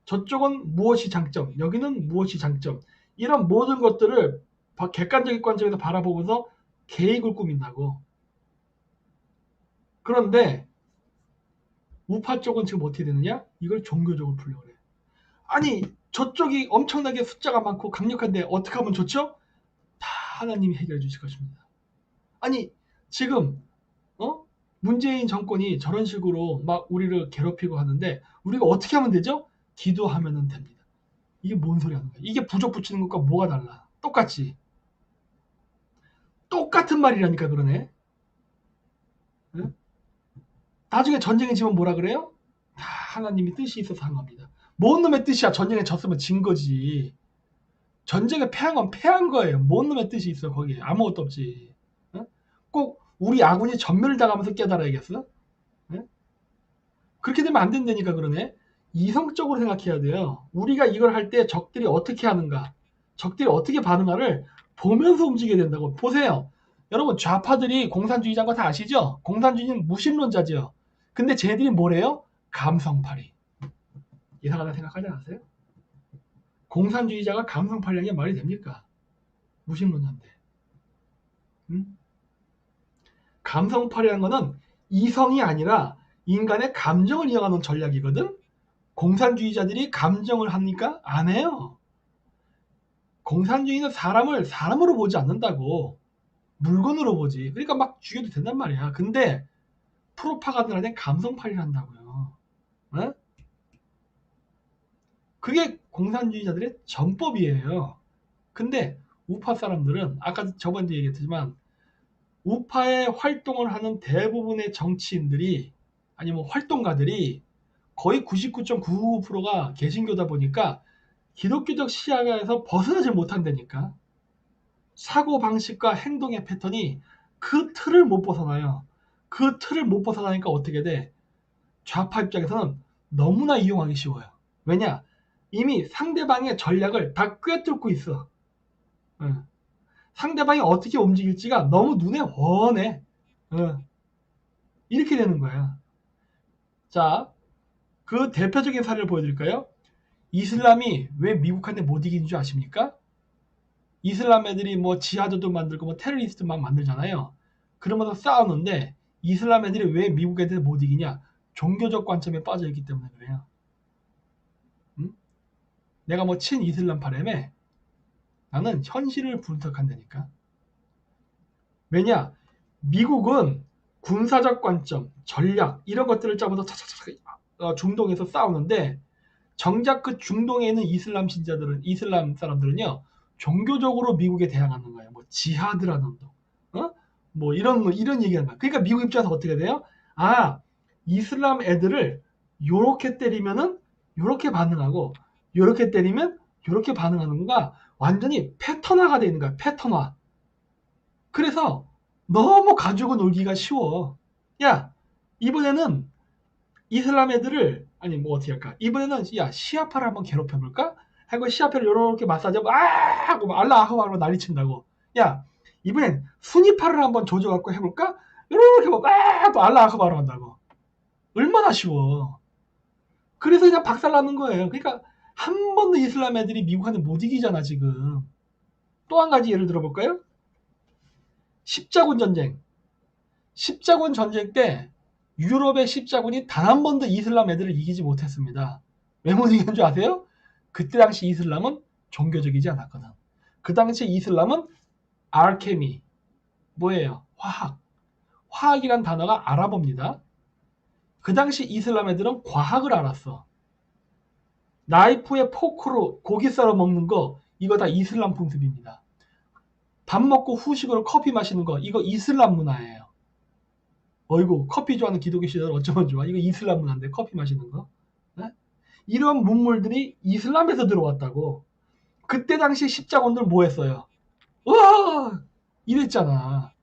저쪽은 무엇이 장점, 여기는 무엇이 장점. 이런 모든 것들을 객관적인 관점에서 바라보면서 계획을 꾸민다고. 그런데 우파 쪽은 지금 어떻게 되느냐? 이걸 종교적으로 풀려고 그래. 아니 저쪽이 엄청나게 숫자가 많고 강력한데 어떻게 하면 좋죠? 다 하나님이 해결해 주실 것입니다. 아니 지금 문재인 정권이 저런 식으로 막 우리를 괴롭히고 하는데 우리가 어떻게 하면 되죠? 기도하면 됩니다. 이게 뭔 소리 하는 거야? 이게 부족 붙이는 것과 뭐가 달라? 똑같지. 똑같은 말이라니까 그러네. 응? 나중에 전쟁에 지면 뭐라 그래요? 다 하나님이 뜻이 있어서 한 겁니다. 뭔 놈의 뜻이야? 전쟁에 졌으면 진 거지. 전쟁에 패한 건 패한 거예요. 뭔 놈의 뜻이 있어 거기에. 아무것도 없지. 응? 꼭 우리 아군이 전멸을 당하면서 깨달아야겠어? 응? 그렇게 되면 안 된다니까 그러네. 이성적으로 생각해야 돼요. 우리가 이걸 할 때 적들이 어떻게 하는가, 적들이 어떻게 반응하를 보면서 움직여야 된다고. 보세요. 여러분 좌파들이 공산주의자인 거 다 아시죠? 공산주의는 무신론자죠. 근데 쟤들이 뭐래요? 감성팔이. 이상하다 생각하지 않으세요? 공산주의자가 감성팔이라는 게 말이 됩니까? 무신론자인데. 응? 감성팔이라는 거는 이성이 아니라 인간의 감정을 이용하는 전략이거든. 공산주의자들이 감정을 합니까? 안 해요. 공산주의는 사람을 사람으로 보지 않는다고. 물건으로 보지. 그러니까 막 죽여도 된단 말이야. 근데 프로파간다를 땐 감성팔이를 한다고요. 어? 그게 공산주의자들의 전법이에요. 근데 우파 사람들은 아까 저번에 얘기했지만 우파의 활동을 하는 대부분의 정치인들이 아니면 활동가들이 거의 99.99%가 개신교다 보니까 기독교적 시야에서 벗어나지 못한다니까. 사고방식과 행동의 패턴이 그 틀을 못 벗어나요. 그 틀을 못 벗어나니까 어떻게 돼? 좌파 입장에서는 너무나 이용하기 쉬워요. 왜냐? 이미 상대방의 전략을 다 꿰뚫고 있어. 응. 상대방이 어떻게 움직일지가 너무 눈에 훤해. 응. 이렇게 되는 거야. 자, 그 대표적인 사례를 보여드릴까요? 이슬람이 왜 미국한테 못 이기는 줄 아십니까? 이슬람 애들이 뭐 지하드도 만들고 뭐 테러리스트 막 만들잖아요. 그러면서 싸우는데 이슬람 애들이 왜 미국 애들 못 이기냐? 종교적 관점에 빠져 있기 때문에 그래요. 응? 내가 뭐 친이슬람파라며? 나는 현실을 분석한다니까. 왜냐? 미국은 군사적 관점, 전략 이런 것들을 짜면서 차차차 중동에서 싸우는데 정작 그 중동에 있는 이슬람 신자들은 이슬람 사람들은요 종교적으로 미국에 대항하는 거예요. 뭐 지하드라는 운동, 뭐 이런 얘기하는 거야. 그러니까 미국 입장에서 어떻게 돼요? 아 이슬람 애들을 요렇게 때리면은 요렇게 반응하고 요렇게 때리면 요렇게 반응하는가 완전히 패턴화가 되어 있는 거야. 패턴화. 그래서 너무 가지고 놀기가 쉬워. 야 이번에는 이슬람 애들을 아니 뭐 어떻게 할까? 이번에는 야 시아파를 한번 괴롭혀볼까? 하고 시아파를 요렇게 마사지하고 하고 알라하고 하고 난리친다고. 야 이번엔 순위파를 한번 조져갖고 해볼까? 요렇게 또 알라하고 바로 한다고. 얼마나 쉬워. 그래서 그냥 박살나는 거예요. 그러니까 한 번도 이슬람 애들이 미국한테 못 이기잖아 지금. 또 한 가지 예를 들어볼까요? 십자군 전쟁. 십자군 전쟁 때 유럽의 십자군이 단 한 번도 이슬람 애들을 이기지 못했습니다. 왜 못 이긴 줄 아세요? 그때 당시 이슬람은 종교적이지 않았거든. 그 당시 이슬람은 알케미, 뭐예요? 화학. 화학이란 단어가 아랍어입니다. 그 당시 이슬람 애들은 과학을 알았어. 나이프에 포크로 고기 썰어 먹는 거, 이거 다 이슬람 풍습입니다. 밥 먹고 후식으로 커피 마시는 거, 이거 이슬람 문화예요. 어이구, 커피 좋아하는 기독교시들 어쩌면 좋아. 이거 이슬람 문화인데, 커피 마시는 거. 네? 이런 문물들이 이슬람에서 들어왔다고. 그때 당시 십자군들 뭐 했어요? 우와! 이랬잖아.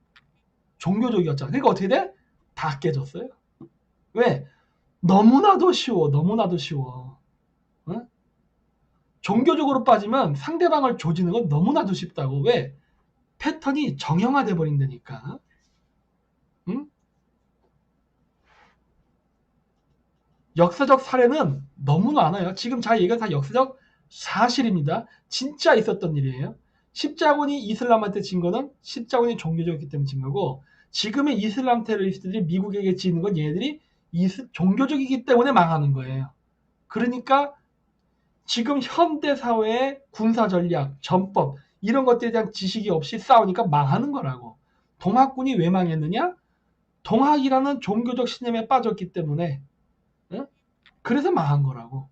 종교적이었잖아. 그러니까 어떻게 돼? 다 깨졌어요. 왜? 너무나도 쉬워. 너무나도 쉬워. 어? 종교적으로 빠지면 상대방을 조지는 건 너무나도 쉽다고. 왜? 패턴이 정형화돼 버린다니까. 응? 역사적 사례는 너무 많아요. 지금 잘 얘기한 다 역사적 사실입니다. 진짜 있었던 일이에요. 십자군이 이슬람한테 진 거는 십자군이 종교적이기 때문에 진 거고, 지금의 이슬람 테러리스트들이 미국에게 지는 건 얘네들이 종교적이기 때문에 망하는 거예요. 그러니까 지금 현대 사회의 군사 전략, 전법 이런 것들에 대한 지식이 없이 싸우니까 망하는 거라고. 동학군이 왜 망했느냐? 동학이라는 종교적 신념에 빠졌기 때문에. 응? 그래서 망한 거라고.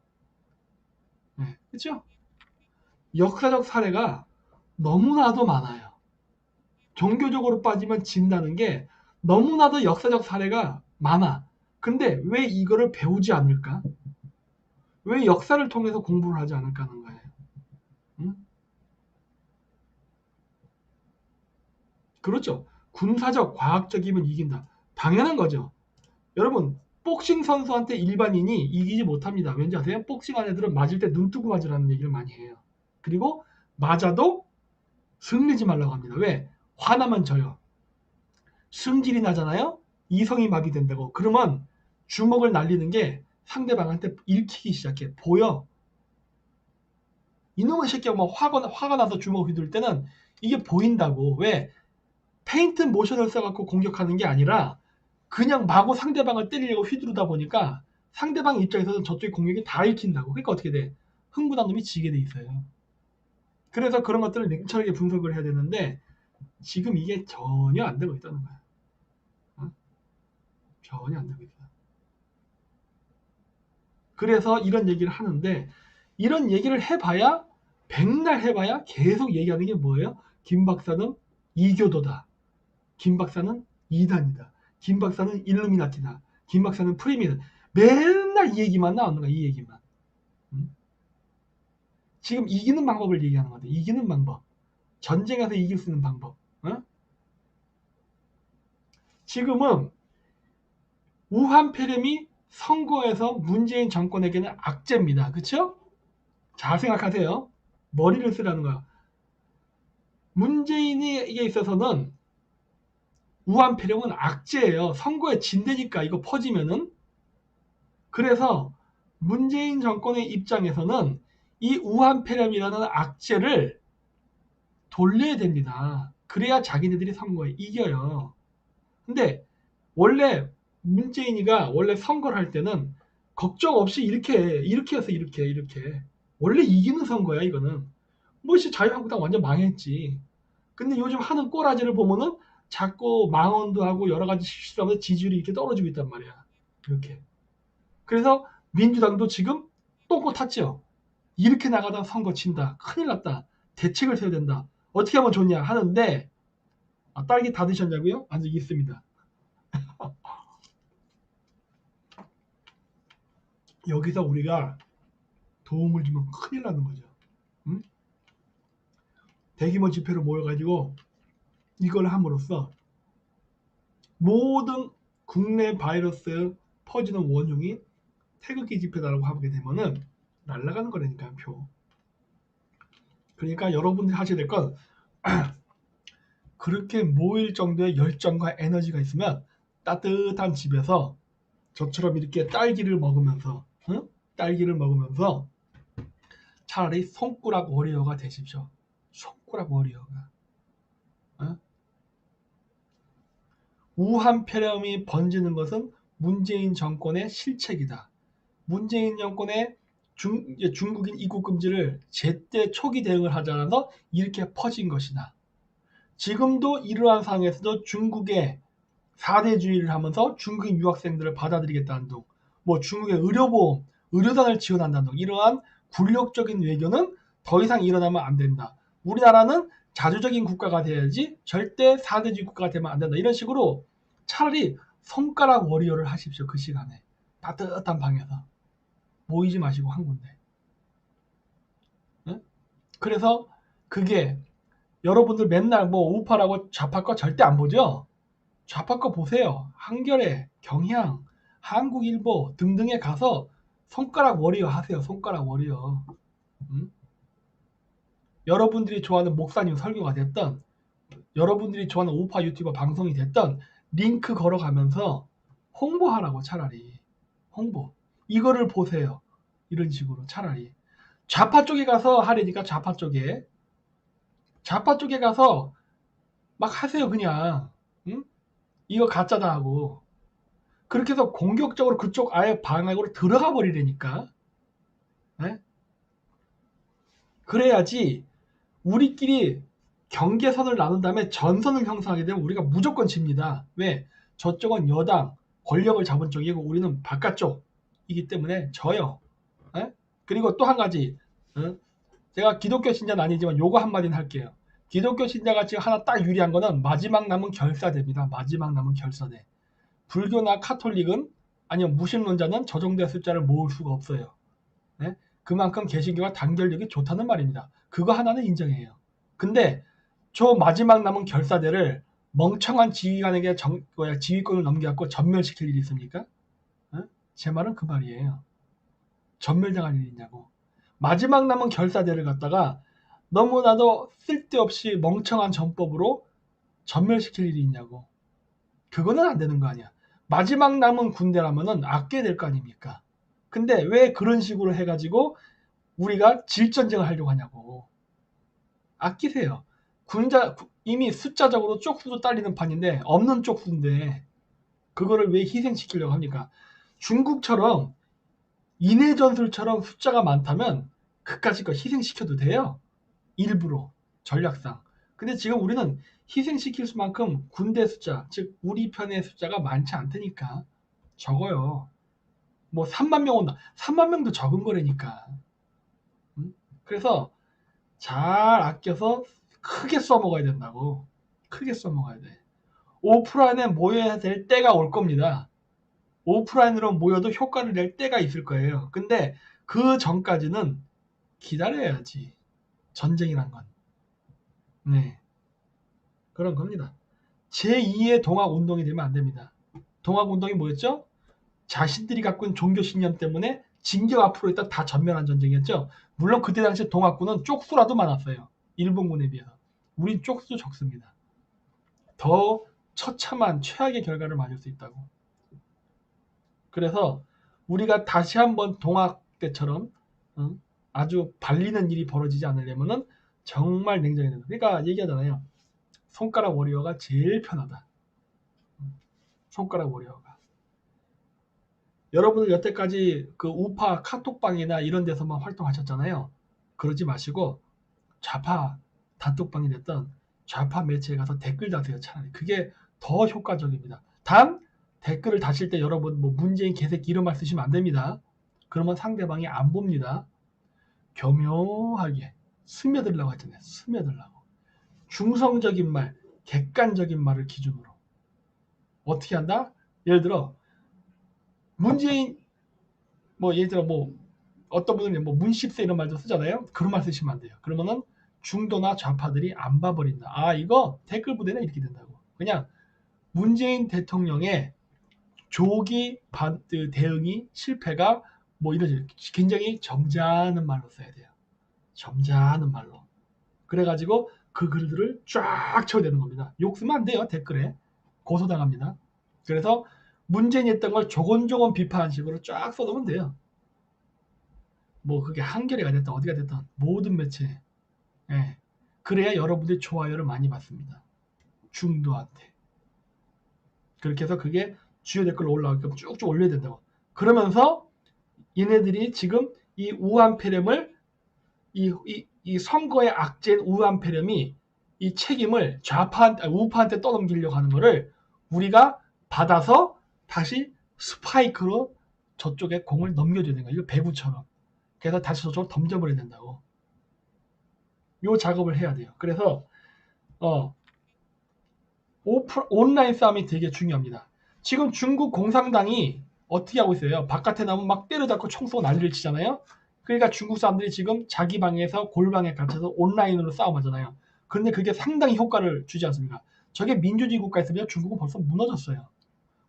네, 그렇죠? 역사적 사례가 너무나도 많아요. 종교적으로 빠지면 진다는 게 너무나도 역사적 사례가 많아. 근데 왜 이거를 배우지 않을까? 왜 역사를 통해서 공부를 하지 않을까 하는 거예요. 응? 그렇죠. 군사적, 과학적이면 이긴다. 당연한 거죠. 여러분, 복싱 선수한테 일반인이 이기지 못합니다. 왠지 아세요? 복싱하는 애들은 맞을 때 눈 뜨고 맞으라는 얘기를 많이 해요. 그리고 맞아도 승리지 말라고 합니다. 왜? 화나면 져요. 승질이 나잖아요? 이성이 마비된다고. 그러면 주먹을 날리는 게 상대방한테 읽히기 시작해. 보여. 이놈의 새끼가 막 화가 나서 주먹 휘둘 때는 이게 보인다고. 왜? 페인트 모션을 써갖고 공격하는 게 아니라 그냥 마구 상대방을 때리려고 휘두르다 보니까 상대방 입장에서는 저쪽의 공격이 다 읽힌다고. 그러니까 어떻게 돼? 흥분한 놈이 지게 돼 있어요. 그래서 그런 것들을 냉철하게 분석을 해야 되는데 지금 이게 전혀 안 되고 있다는 거야. 어? 전혀 안 되고 있어. 그래서 이런 얘기를 하는데 이런 얘기를 해봐야 백날 해봐야 계속 얘기하는 게 뭐예요? 김 박사는 이교도다. 김 박사는 이단이다. 김 박사는 일루미나티다. 김 박사는 프리미다. 맨날 이 얘기만 나오는 거야. 이 얘기만. 지금 이기는 방법을 얘기하는 거다. 이기는 방법. 전쟁에서 이길 수 있는 방법. 어? 지금은 우한 폐렴이 선거에서 문재인 정권에게는 악재입니다. 그렇죠? 잘 생각하세요. 머리를 쓰라는 거야. 문재인에게 있어서는 우한 폐렴은 악재예요. 선거에 진대니까 이거 퍼지면은. 그래서 문재인 정권의 입장에서는 이 우한 폐렴이라는 악재를 돌려야 됩니다. 그래야 자기네들이 선거에 이겨요. 근데 원래 문재인이가 원래 선거를 할 때는 걱정 없이 이렇게 해서 이렇게 원래 이기는 선거야 이거는. 뭐 자유한국당 완전 망했지. 근데 요즘 하는 꼬라지를 보면은 자꾸 망언도 하고 여러 가지 실수를 하면서 지지율이 이렇게 떨어지고 있단 말이야. 이렇게. 그래서 민주당도 지금 똥꼬 탔죠. 이렇게 나가다 선거 친다. 큰일 났다. 대책을 세워야 된다. 어떻게 하면 좋냐 하는데 딸기 다 드셨냐고요? 아직 있습니다. 여기서 우리가 도움을 주면 큰일 나는 거죠. 응? 대규모 집회로 모여가지고 이걸 함으로써 모든 국내 바이러스 퍼지는 원흉이 태극기 집회다라고 하게 되면은 날아가는 거라니까요, 표. 그러니까 여러분들이 하셔야 될 건 그렇게 모일 정도의 열정과 에너지가 있으면 따뜻한 집에서 저처럼 이렇게 딸기를 먹으면서 응? 딸기를 먹으면서 차라리 손가락 워리어가 되십시오. 손가락 워리어가. 어? 우한 폐렴이 번지는 것은 문재인 정권의 실책이다. 문재인 정권의 중국인 입국 금지를 제때 초기 대응을 하지 않아서 이렇게 퍼진 것이다. 지금도 이러한 상황에서도 중국의 4대주의를 하면서 중국인 유학생들을 받아들이겠다는 등, 뭐 중국의 의료보험, 의료단을 지원한다는 등 이러한 굴욕적인 외교는 더 이상 일어나면 안 된다. 우리나라는 자주적인 국가가 돼야지 절대 4대주의 국가가 되면 안 된다. 이런 식으로 차라리 손가락 워리어를 하십시오. 그 시간에. 따뜻한 방에서. 모이지 마시고 한 군데. 응? 그래서 그게 여러분들 맨날 뭐 우파라고 좌파 거 절대 안 보죠? 좌파 거 보세요. 한겨레, 경향, 한국일보 등등에 가서 손가락 워리어 하세요. 손가락 워리어. 응? 여러분들이 좋아하는 목사님 설교가 됐던, 여러분들이 좋아하는 우파 유튜버 방송이 됐던 링크 걸어가면서 홍보하라고. 차라리 홍보 이거를 보세요. 이런 식으로 차라리 좌파 쪽에 가서 하려니까 좌파 쪽에 가서 막 하세요. 그냥 응? 이거 가짜다 하고 그렇게 해서 공격적으로 그쪽 아예 방향으로 들어가 버리려니까. 네? 그래야지 우리끼리 경계선을 나눈 다음에 전선을 형성하게 되면 우리가 무조건 집니다. 왜? 저쪽은 여당 권력을 잡은 쪽이고 우리는 바깥쪽이기 때문에 져요. 에? 그리고 또 한 가지, 제가 기독교 신자는 아니지만 요거 한마디는 할게요. 기독교 신자가 지금 하나 딱 유리한 거는 마지막 남은 결사대입니다. 마지막 남은 결사대. 불교나 카톨릭은 아니면 무신론자는 저 정도의 숫자를 모을 수가 없어요. 네? 그만큼 개신교가 단결력이 좋다는 말입니다. 그거 하나는 인정해요. 근데 저 마지막 남은 결사대를 멍청한 지휘관에게 지휘권을 넘겨갖고 전멸시킬 일이 있습니까? 제 말은 그 말이에요. 전멸당할 일이 있냐고. 마지막 남은 결사대를 갖다가 너무나도 쓸데없이 멍청한 전법으로 전멸시킬 일이 있냐고. 그거는 안 되는 거 아니야. 마지막 남은 군대라면은 아껴야 될 거 아닙니까? 근데 왜 그런 식으로 해가지고 우리가 질전쟁을 하려고 하냐고. 아끼세요. 이미 숫자적으로 쪽수도 딸리는 판인데 없는 쪽수인데 그거를 왜 희생시키려고 합니까? 중국처럼 인해 전술처럼 숫자가 많다면 그까짓 거 희생시켜도 돼요. 일부러 전략상. 근데 지금 우리는 희생시킬 수만큼 군대 숫자, 즉 우리 편의 숫자가 많지 않다니까. 적어요. 뭐 3만 명 온다. 3만 명도 적은 거라니까. 그래서 잘 아껴서 크게 써먹어야 된다고. 크게 써먹어야 돼. 오프라인에 모여야 될 때가 올 겁니다. 오프라인으로 모여도 효과를 낼 때가 있을 거예요. 근데 그 전까지는 기다려야지. 전쟁이란 건. 네. 그런 겁니다. 제2의 동학운동이 되면 안 됩니다. 동학운동이 뭐였죠? 자신들이 갖고 있는 종교 신념 때문에 진격 앞으로 있다 다 전면한 전쟁이었죠. 물론 그때 당시 동학군은 쪽수라도 많았어요. 일본군에 비해서. 우린 쪽수 적습니다. 더 처참한 최악의 결과를 맞을 수 있다고. 그래서 우리가 다시 한번 동학 때처럼 아주 발리는 일이 벌어지지 않으려면은 정말 냉정해야 된다. 그러니까 얘기하잖아요. 손가락 워리어가 제일 편하다. 손가락 워리어가. 여러분들 여태까지 그 우파 카톡방이나 이런 데서만 활동하셨잖아요. 그러지 마시고 좌파 단톡방이 됐던 좌파 매체에 가서 댓글 다세요. 차라리 그게 더 효과적입니다. 단 댓글을 다실 때 여러분 뭐 문재인 개새끼 이런 말 쓰시면 안 됩니다. 그러면 상대방이 안 봅니다. 교묘하게 스며들라고 했잖아요. 스며들라고. 중성적인 말, 객관적인 말을 기준으로. 어떻게 한다? 예를 들어 문재인 뭐 예를 들어 뭐 어떤 분은 뭐 문십세 이런 말도 쓰잖아요. 그런 말 쓰시면 안 돼요. 그러면은 중도나 좌파들이 안 봐버린다. 아 이거 댓글 부대는 이렇게 된다고. 그냥 문재인 대통령의 조기 대응이 실패가 뭐 이러지. 굉장히 점잖은 말로 써야 돼요. 점잖은 말로. 그래가지고 그 글들을 쫙 쳐대는 겁니다. 욕 쓰면 안 돼요. 댓글에. 고소당합니다. 그래서 문재인이 했던 걸 조곤조곤 비판한 식으로 쫙 써놓으면 돼요. 뭐 그게 한겨레가 됐든 어디가 됐든 모든 매체. 예. 그래야 여러분들이 좋아요를 많이 받습니다. 중도한테. 그렇게 해서 그게 주요 댓글로 올라가게끔 쭉쭉 올려야 된다고. 그러면서 얘네들이 지금 이 우한폐렴을 이 선거의 악재인 우한폐렴이 이 책임을 우파한테 떠넘기려고 하는 거를 우리가 받아서 다시 스파이크로 저쪽에 공을 넘겨줘야 되는 거야. 이거 배구처럼. 그래서 다시 저쪽으로 던져버려야 된다고. 요 작업을 해야 돼요. 그래서 온라인 싸움이 되게 중요합니다. 지금 중국 공산당이 어떻게 하고 있어요? 바깥에 나오면 막 때려잡고 총 쏘고 난리를 치잖아요. 그러니까 중국 사람들이 지금 자기 방에서 골방에 갇혀서 온라인으로 싸움하잖아요. 그런데 그게 상당히 효과를 주지 않습니까? 저게 민주주의 국가였으면 중국은 벌써 무너졌어요.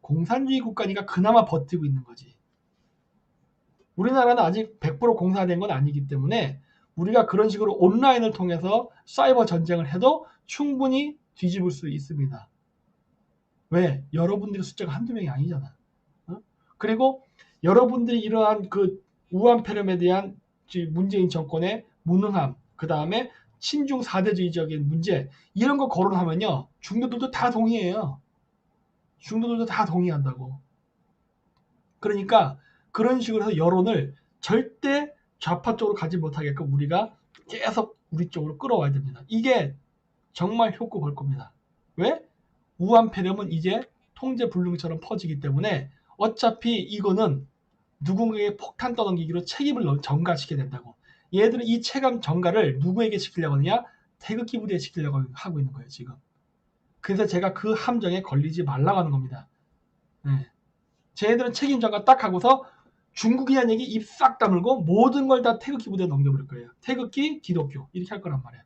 공산주의 국가니까 그나마 버티고 있는 거지. 우리나라는 아직 100% 공산화된 건 아니기 때문에 우리가 그런 식으로 온라인을 통해서 사이버 전쟁을 해도 충분히 뒤집을 수 있습니다. 왜? 여러분들의 숫자가 한두 명이 아니잖아. 그리고 여러분들이 이러한 그 우한폐렴에 대한 문재인 정권의 무능함, 그 다음에 친중 4대주의적인 문제, 이런 거 거론하면요. 중도들도 다 동의해요. 중도들도 다 동의한다고. 그러니까 그런 식으로 해서 여론을 절대 좌파 쪽으로 가지 못하게끔 우리가 계속 우리 쪽으로 끌어와야 됩니다. 이게 정말 효과 볼 겁니다. 왜? 우한폐렴은 이제 통제불능처럼 퍼지기 때문에 어차피 이거는 누군가에게 폭탄 떠넘기기로 책임을 전가시켜야 된다고. 얘들은 이 체감 전가를 누구에게 시키려고 하느냐? 태극기 부대에 시키려고 하고 있는 거예요, 지금. 그래서 제가 그 함정에 걸리지 말라고 하는 겁니다. 네. 쟤네들은 책임 전가 딱 하고서 중국이라는 얘기 입 싹 다물고 모든 걸 다 태극기 부대에 넘겨버릴 거예요. 태극기, 기독교 이렇게 할 거란 말이에요.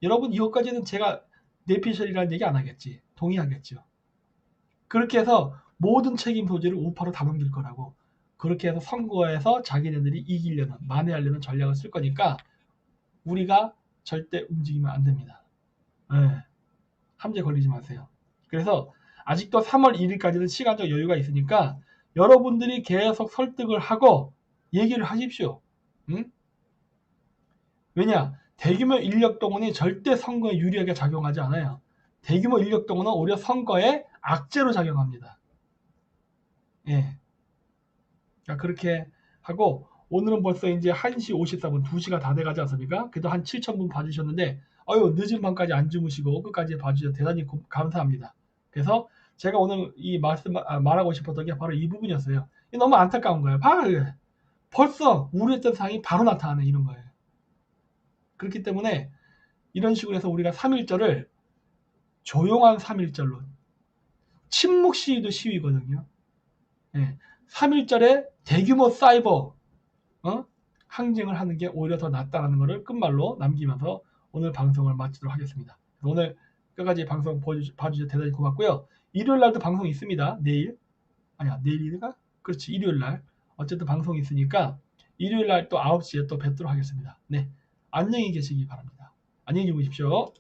여러분 이것까지는 제가 내피셜이라는 얘기 안 하겠지. 동의하겠죠. 그렇게 해서 모든 책임 소재를 우파로 다 넘길 거라고. 그렇게 해서 선거에서 자기네들이 이기려는, 만회하려는 전략을 쓸 거니까 우리가 절대 움직이면 안 됩니다. 네. 함정에 걸리지 마세요. 그래서 아직도 3월 1일까지는 시간적 여유가 있으니까 여러분들이 계속 설득을 하고 얘기를 하십시오. 응? 왜냐? 대규모 인력 동원이 절대 선거에 유리하게 작용하지 않아요. 대규모 인력 동원은 오히려 선거에 악재로 작용합니다. 예. 그러니까 그렇게 하고 오늘은 벌써 이제 1시 54분, 2시가 다 돼가지 않습니까? 그래도 한 7,000분 봐주셨는데 늦은 밤까지 안 주무시고 끝까지 봐주셔서 대단히 감사합니다. 그래서 제가 오늘 이 말하고 싶었던 게 바로 이 부분이었어요. 너무 안타까운 거예요. 벌써 우려했던 상황이 바로 나타나네 이런 거예요. 그렇기 때문에 이런 식으로 해서 우리가 3.1절을 조용한 3.1절로 침묵 시위도 시위거든요. 네. 3.1절에 대규모 사이버 항쟁을 하는 게 오히려 더 낫다라는 것을 끝말로 남기면서 오늘 방송을 마치도록 하겠습니다. 오늘 끝까지 방송 봐주셔서 대단히 고맙고요. 일요일 날도 방송 있습니다. 내일인가? 그렇지, 일요일 날. 어쨌든 방송이 있으니까 일요일 날 또 9시에 또 뵙도록 하겠습니다. 네, 안녕히 계시기 바랍니다. 안녕히 주무십시오.